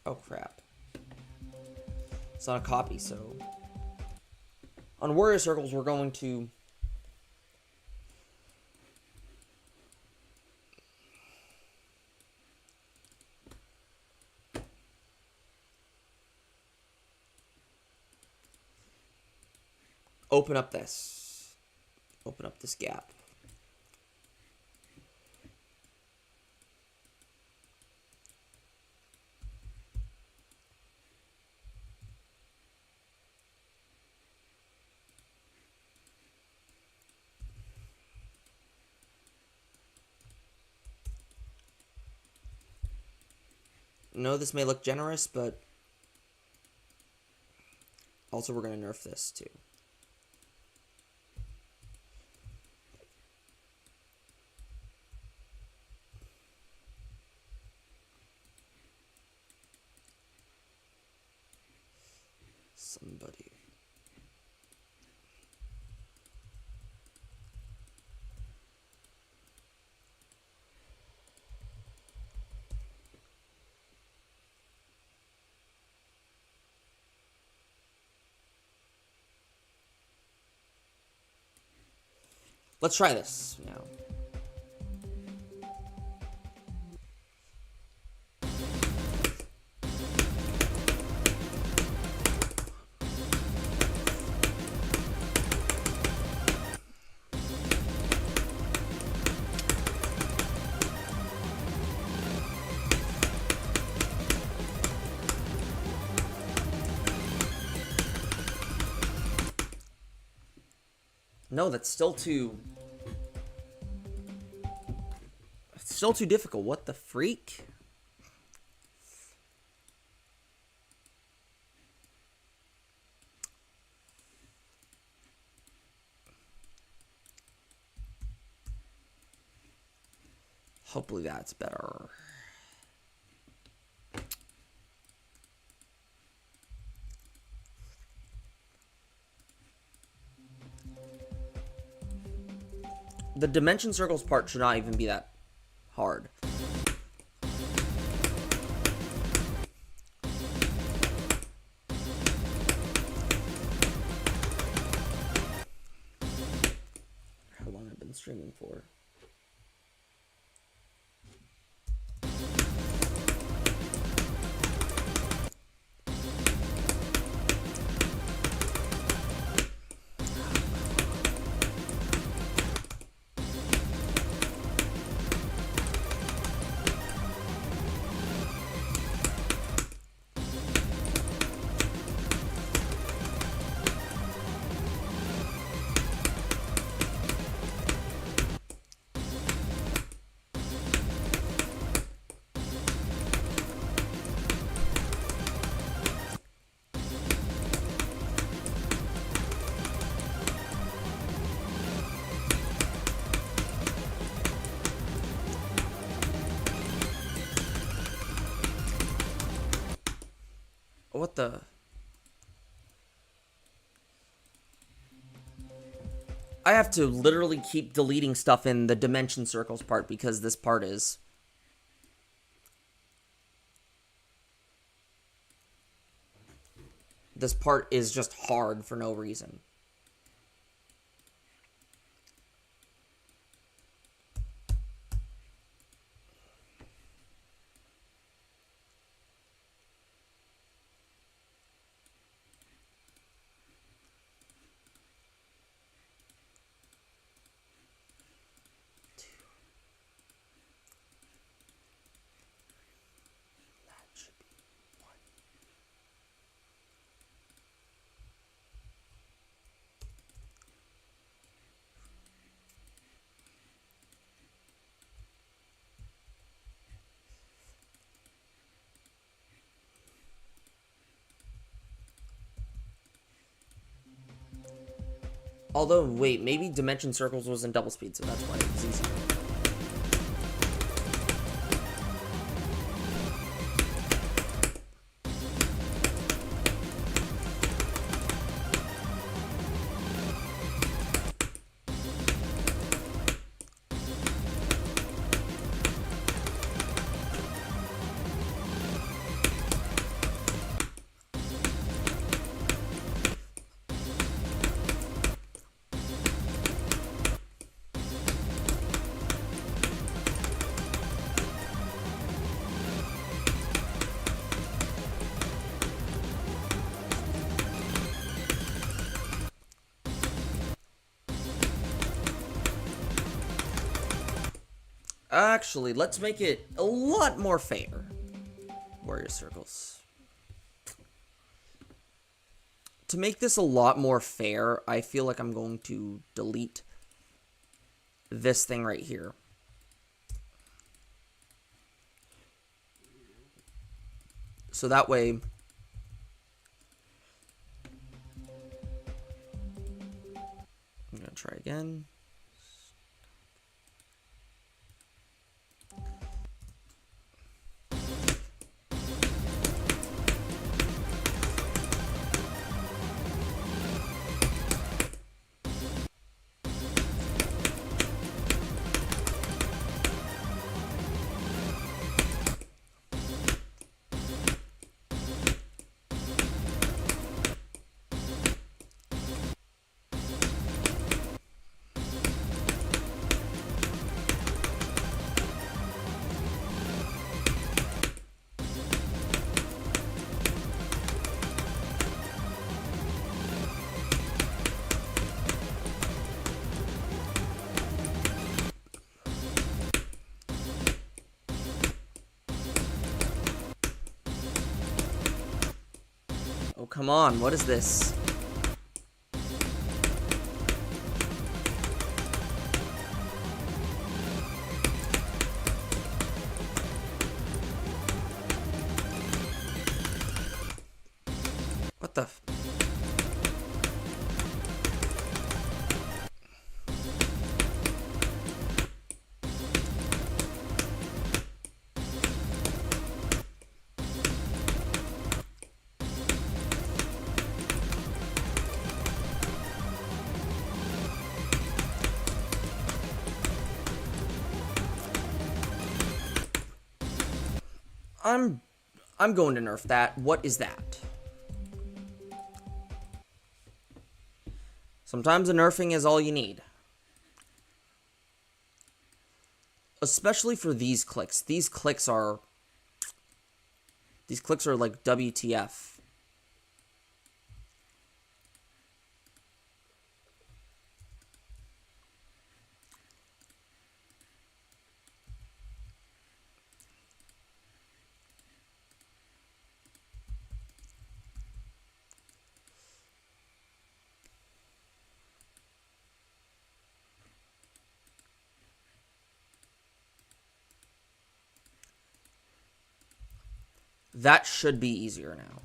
Oh crap. It's not a copy, so on warrior circles we're going to open up this gap. No, this may look generous, but also we're going to nerf this too. Somebody. Let's try this now. No, that's still too... It's still too difficult. What the freak? Hopefully that's better. The dimension circles part should not even be that hard. streaming for? What the? I have to literally keep deleting stuff in the dimension circles part because this part is... This part is just hard for no reason. Although, wait, maybe Dimension Circles was in double speed, so that's why it was easier. Actually, let's make it a lot more fair. Warrior circles. To make this a lot more fair, I feel like I'm going to delete this thing right here. So that way... I'm going to try again. Oh, come on, what is this? What the f- I'm going to nerf that. What is that? Sometimes a nerfing is all you need. Especially for these clicks. These clicks are like WTF. That should be easier now.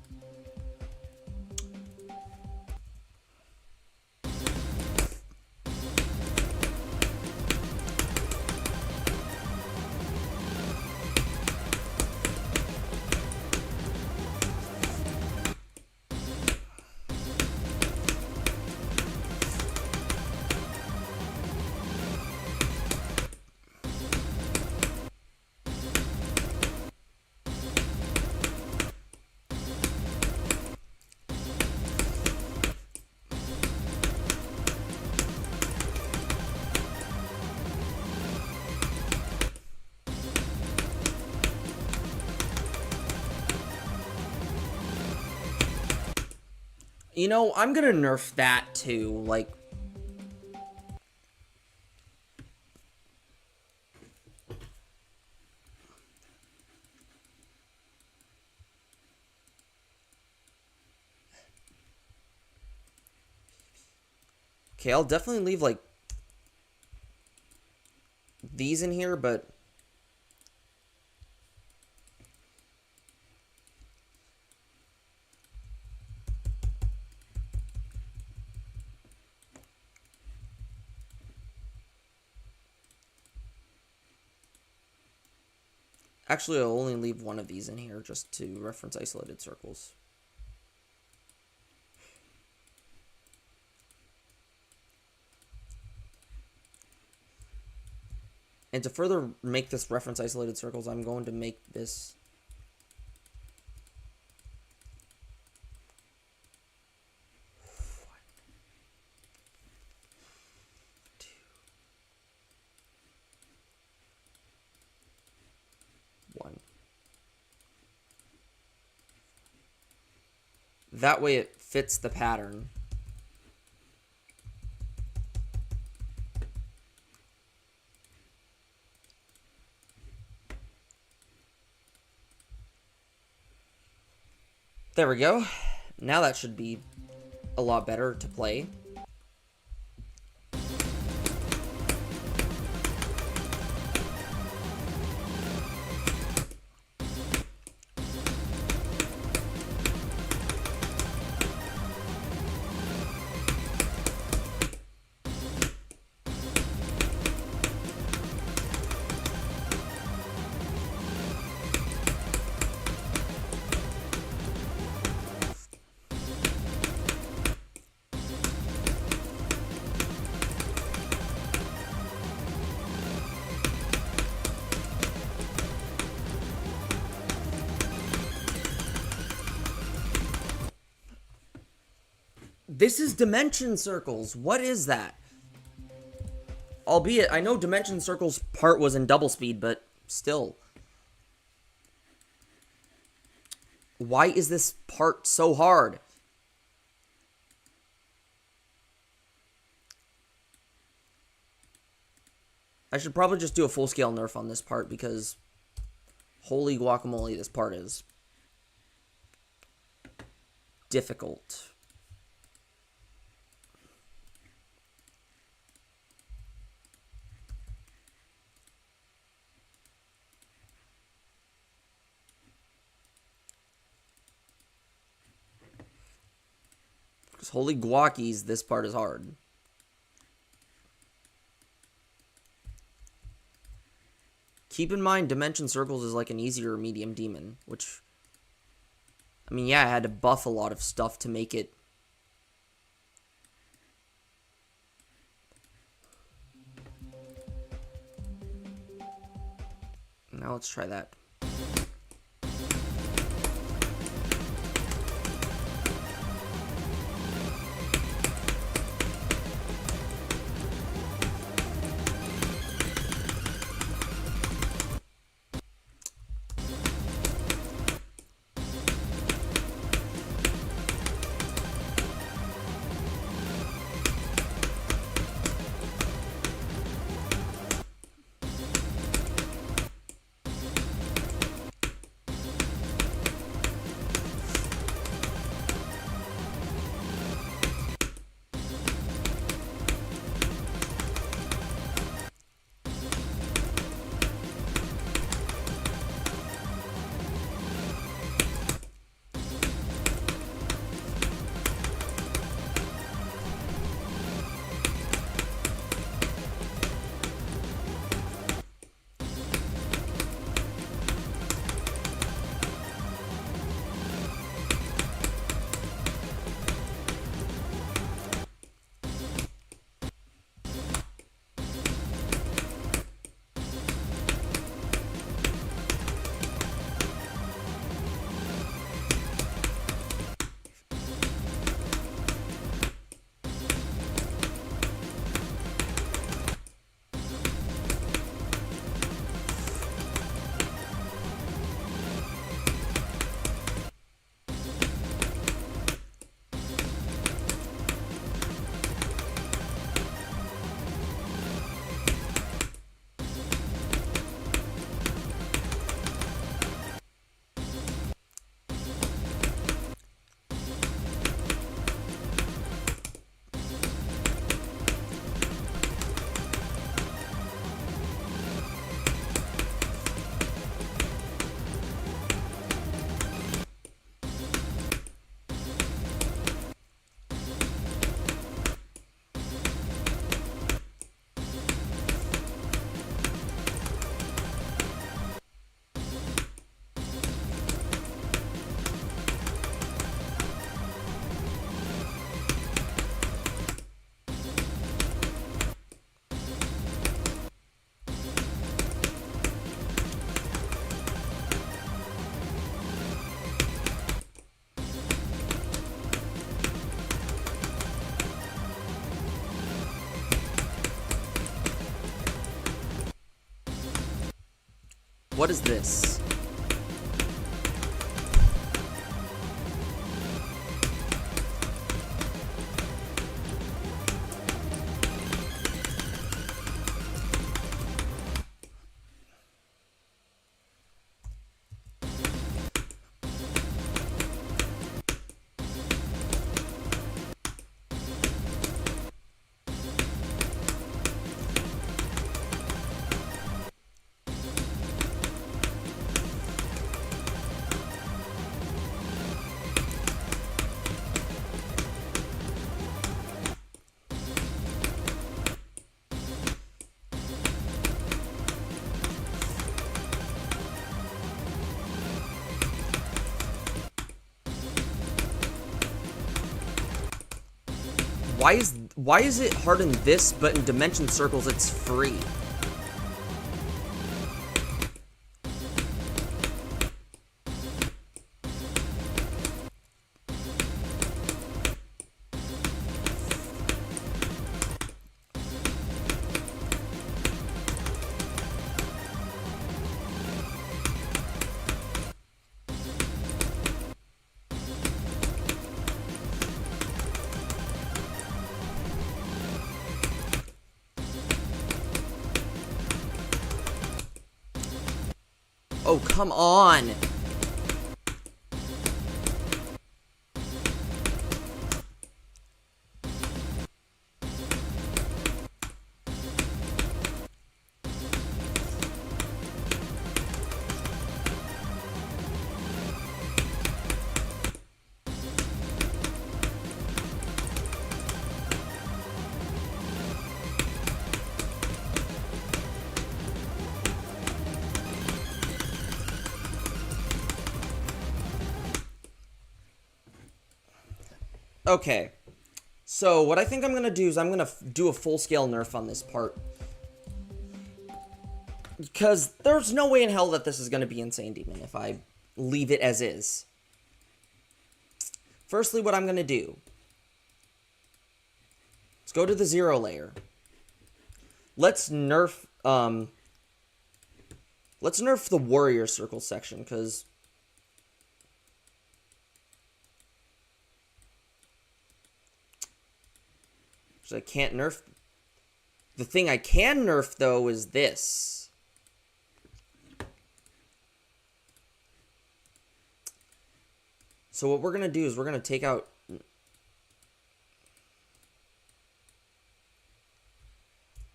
You know, I'm gonna nerf that too. Like, okay, I'll definitely leave like these in here, but actually I'll only leave one of these in here just to reference isolated circles. And to further make this reference isolated circles, I'm going to make this one. That way it fits the pattern. There we go. Now that should be a lot better to play. This is dimension circles. What is that? Albeit, I know dimension circles part was in double speed, but still. Why is this part so hard? I should probably just do a full scale nerf on this part because holy guacamole, this part is difficult. Because holy guacies, this part is hard. Keep in mind, Dimension Circles is like an easier medium demon, which, I mean, yeah, I had to buff a lot of stuff to make it. Now let's try that. what is this? Why is it hard in this, but in dimension circles it's free? Oh, come on! Okay, so what I think I'm gonna do is I'm gonna do a full-scale nerf on this part. Because there's no way in hell that this is gonna be Insane Demon if I leave it as is. Firstly, what I'm gonna do, let's go to the 0 layer. Let's nerf the warrior circle section, because I can't nerf. The thing I can nerf, though, is this. So what we're going to do is we're going to take out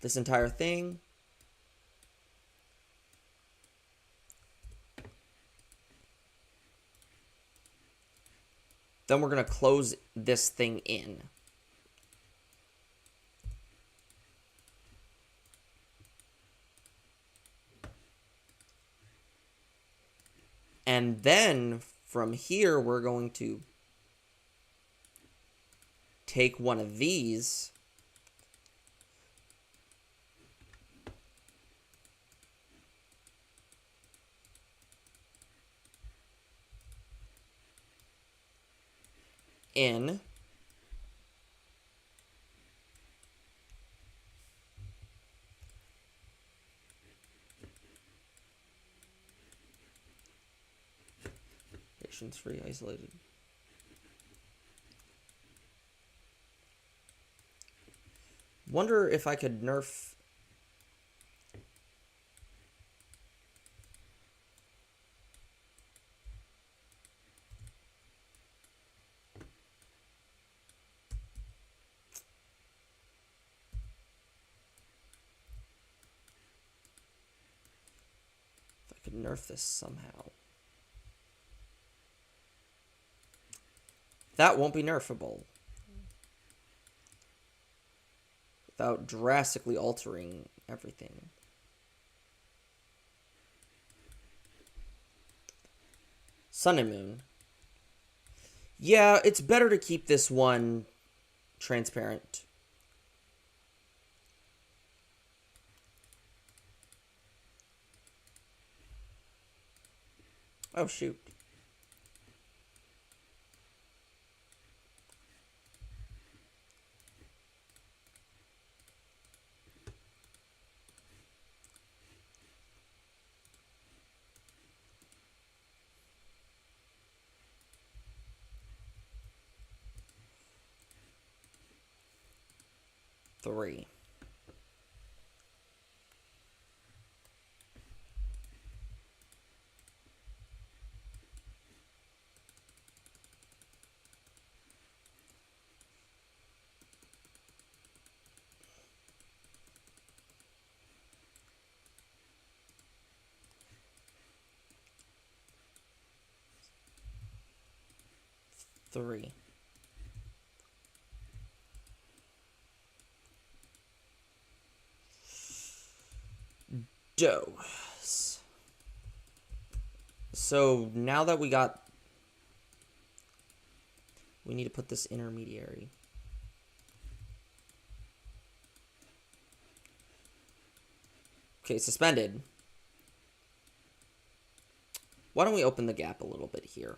this entire thing. Then we're going to close this thing in. And then from here, we're going to take one of these in free isolated. Wonder if I could nerf this somehow. That won't be nerfable without drastically altering everything. Sun and Moon. Yeah, it's better to keep this one transparent. Oh, shoot. 3. Three. Dose. So now that we need to put this intermediary. Okay, suspended. Why don't we open the gap a little bit here?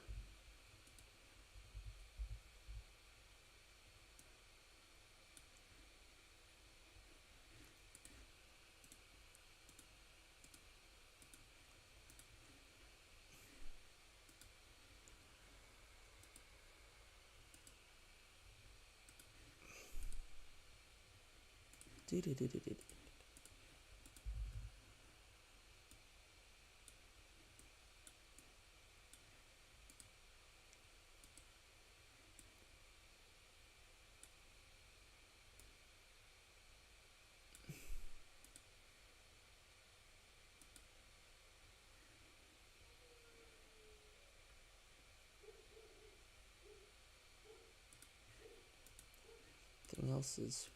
Everything else is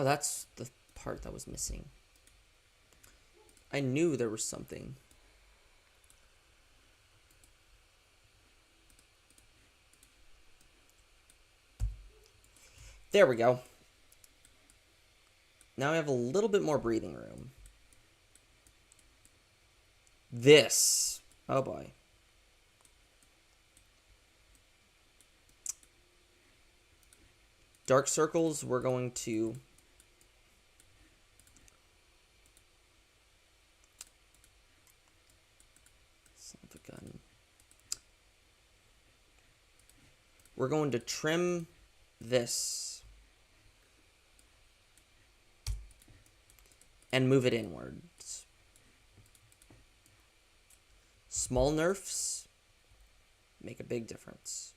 Oh, that's the part that was missing. I knew there was something. There we go. Now I have a little bit more breathing room. This. Oh boy. Dark circles, we're going to son of a gun. We're going to trim this and move it inwards. Small nerfs make a big difference.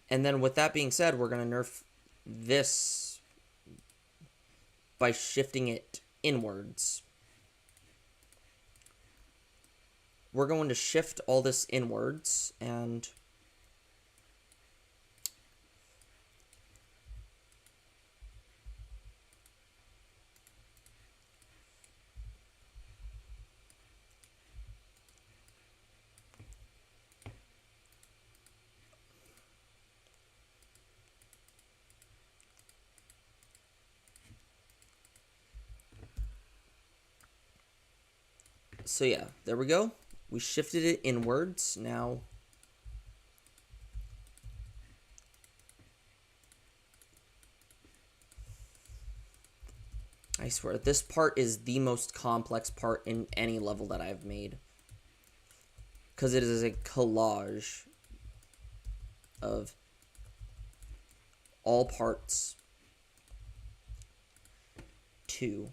And then with that being said, we're going to nerf this by shifting it inwards. We're going to shift all this inwards and so yeah, there we go. We shifted it inwards. Now I swear, this part is the most complex part in any level that I've made. Because it is a collage of all parts to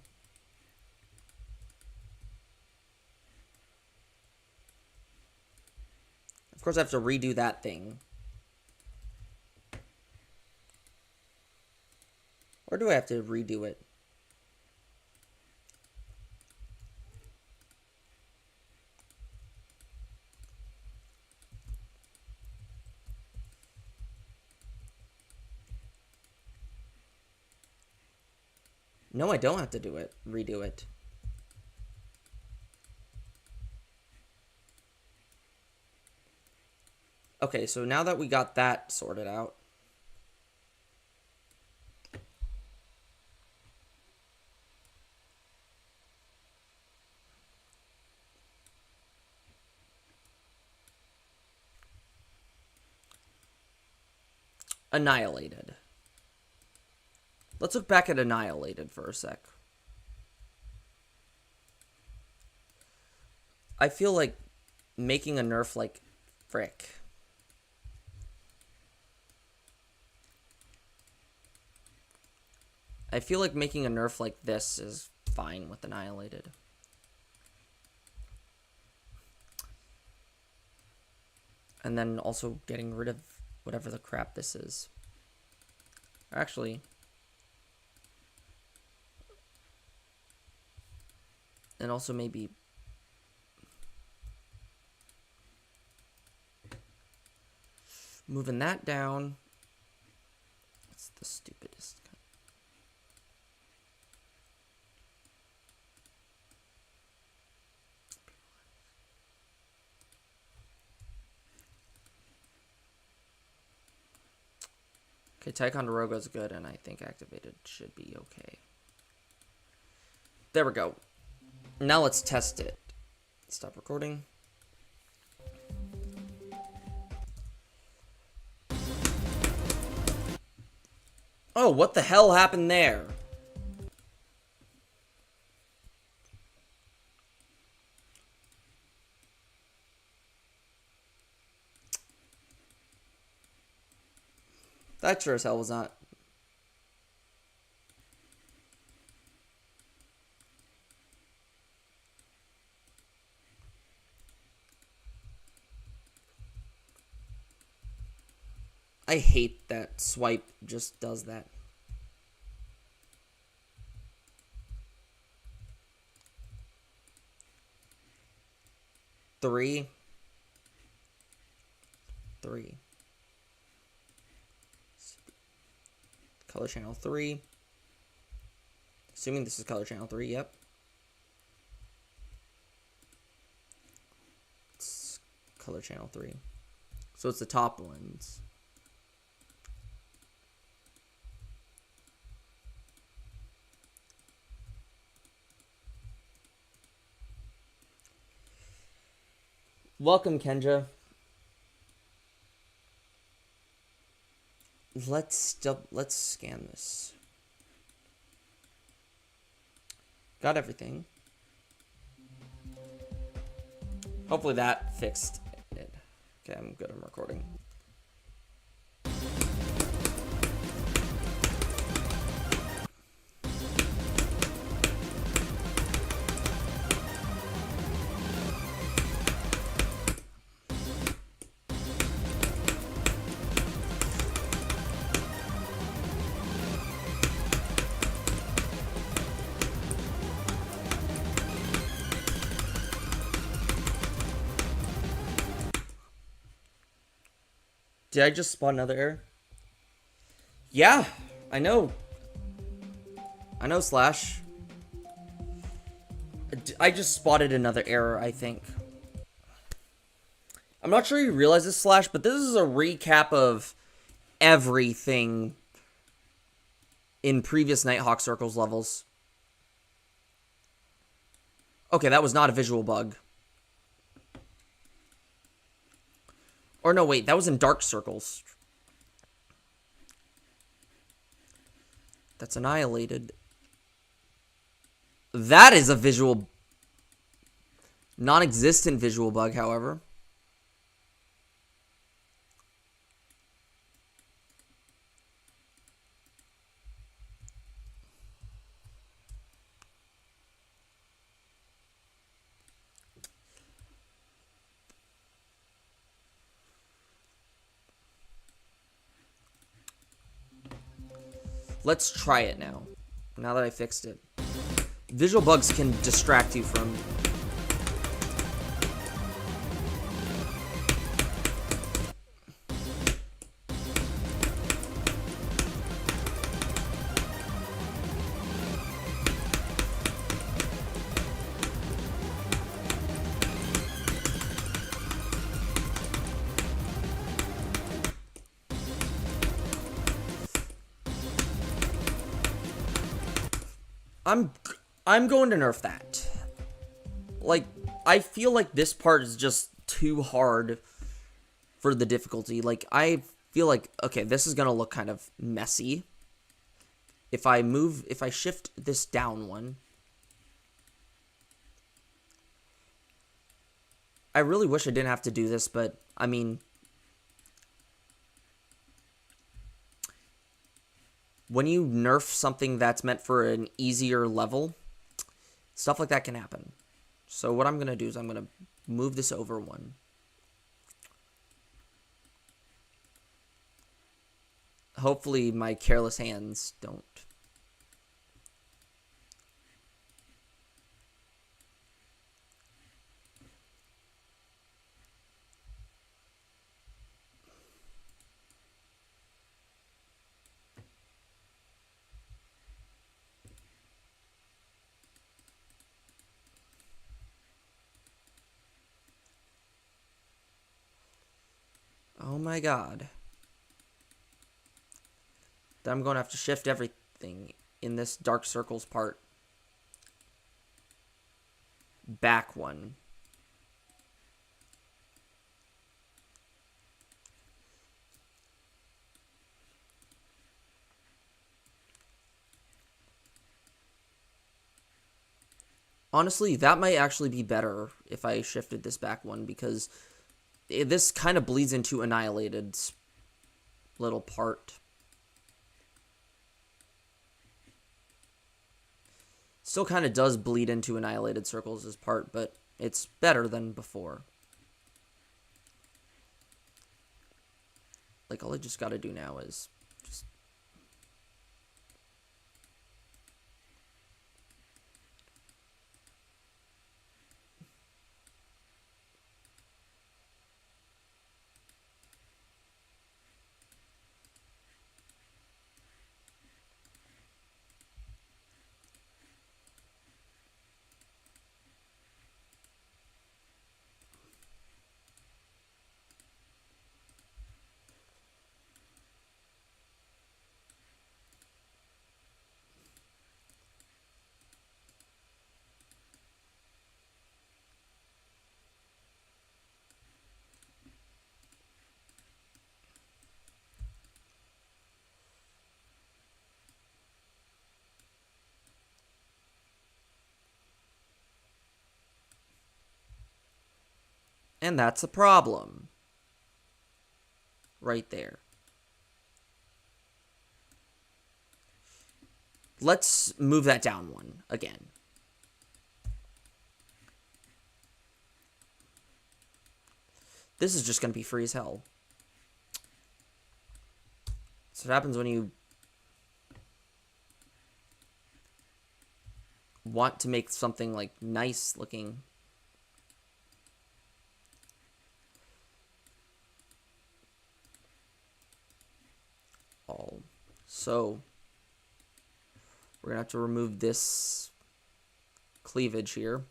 of course I have to redo that thing. Or do I have to redo it? No, I don't have to redo it. Okay, so now that we got that sorted out, annihilated. Let's look back at Annihilated for a sec. I feel like making a nerf like frick. I feel like making a nerf like this is fine with Annihilated. And then also getting rid of whatever the crap this is. Actually, and also maybe moving that down. That's the stupidest. Okay, Ticonderoga is good, and I think activated should be okay. There we go. Now let's test it. Stop recording. Oh, what the hell happened there? That sure as hell was not. I hate that swipe just does that. Three. Color channel 3. Assuming this is color channel 3, yep. It's color channel 3. So it's the top ones. Welcome, Kenja. Let's scan this. Got everything. Hopefully that fixed it. Okay, I'm good. I'm recording. Did I just spot another error? Yeah, I know. I know, Slash. I just spotted another error, I think. I'm not sure you realize this, Slash, but this is a recap of everything in previous NightHawk Circles levels. Okay, that was not a visual bug. Or no, wait, that was in Dark Circles. That's Annihilated. That is a visual... non-existent visual bug, however. Let's try it now. Now that I fixed it. Visual bugs can distract you from... I'm going to nerf that. Like, I feel like this part is just too hard for the difficulty. Like, I feel like, okay, this is gonna look kind of messy. if I shift this down one, I really wish I didn't have to do this, but I mean, when you nerf something that's meant for an easier level, stuff like that can happen. So what I'm going to do is I'm going to move this over one. Hopefully my careless hands don't. Oh my god. Then I'm going to have to shift everything in this dark circles part back one. Honestly, that might actually be better if I shifted this back one, because this kind of bleeds into Annihilated's little part. Still kind of does bleed into Annihilated Circles' part, but it's better than before. Like, all I just gotta do now is just... And that's a problem. Right there. Let's move that down one again. This is just going to be free as hell. So what happens when you want to make something like nice looking. So we're going to have to remove this cleavage here.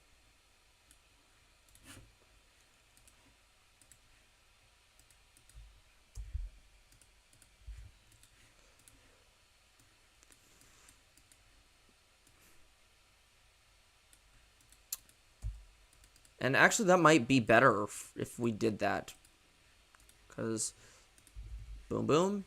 And actually, that might be better if we did that. Because, boom, boom.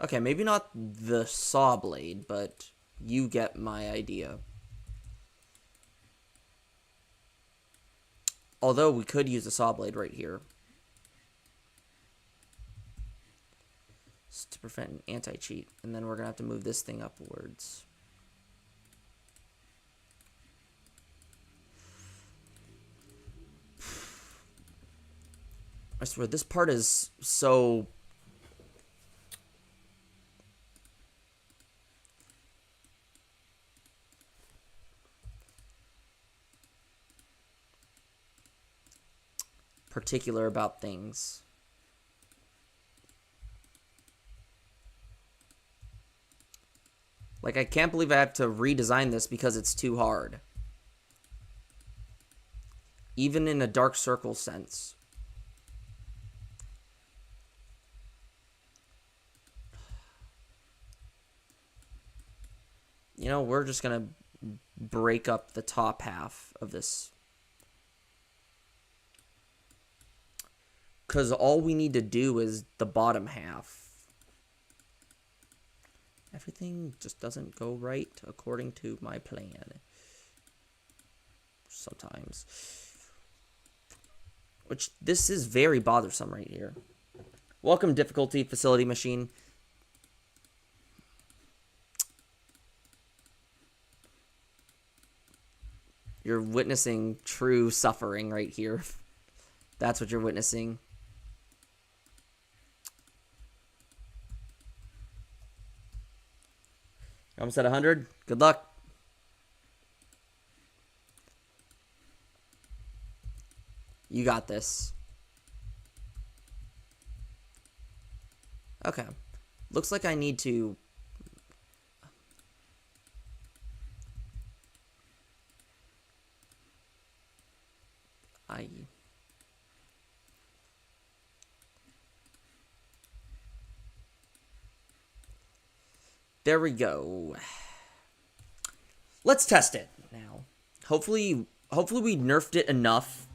Okay, maybe not the saw blade, but you get my idea. Although we could use a saw blade right here. Just to prevent an anti-cheat. And then we're going to have to move this thing upwards. I swear, this part is so... particular about things. Like, I can't believe I have to redesign this because it's too hard. Even in a dark circle sense. You know, we're just gonna break up the top half of this. Because all we need to do is the bottom half. Everything just doesn't go right according to my plan. Sometimes. Which, this is very bothersome right here. Welcome, difficulty facility machine. You're witnessing true suffering right here. That's what you're witnessing. Almost at 100. Good luck. You got this. Okay. Looks like I need to... There we go. Let's test it now. Hopefully we nerfed it enough.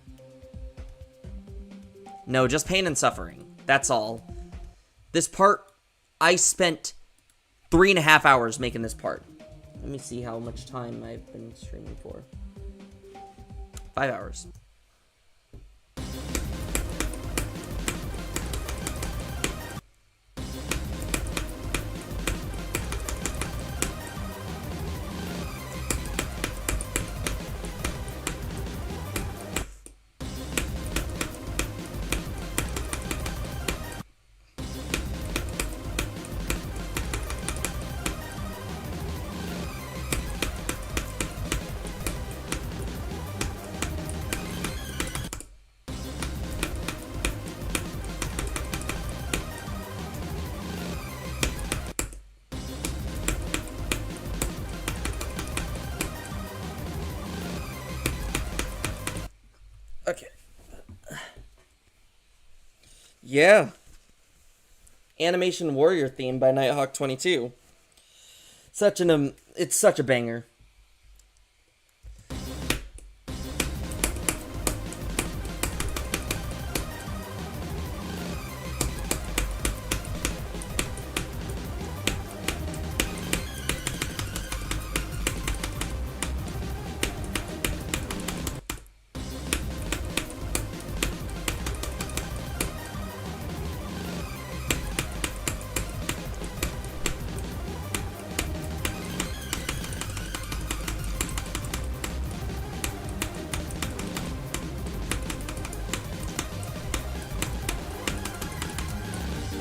No, just pain and suffering. That's all. This part, I spent 3.5 hours making this part. Let me see how much time I've been streaming for. 5 hours. Okay. Yeah. Animation Warrior theme by NightHawk 22. It's such a banger.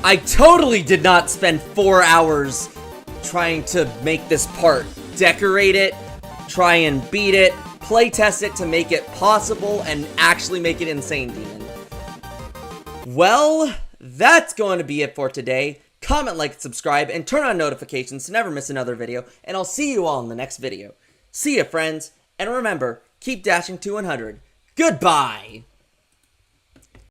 I totally did not spend 4 hours trying to make this part. Decorate it, try and beat it, playtest it to make it possible, and actually make it Insane Demon. Well, that's going to be it for today. Comment, like, and subscribe, and turn on notifications to never miss another video, and I'll see you all in the next video. See ya, friends, and remember, keep dashing to 100. Goodbye!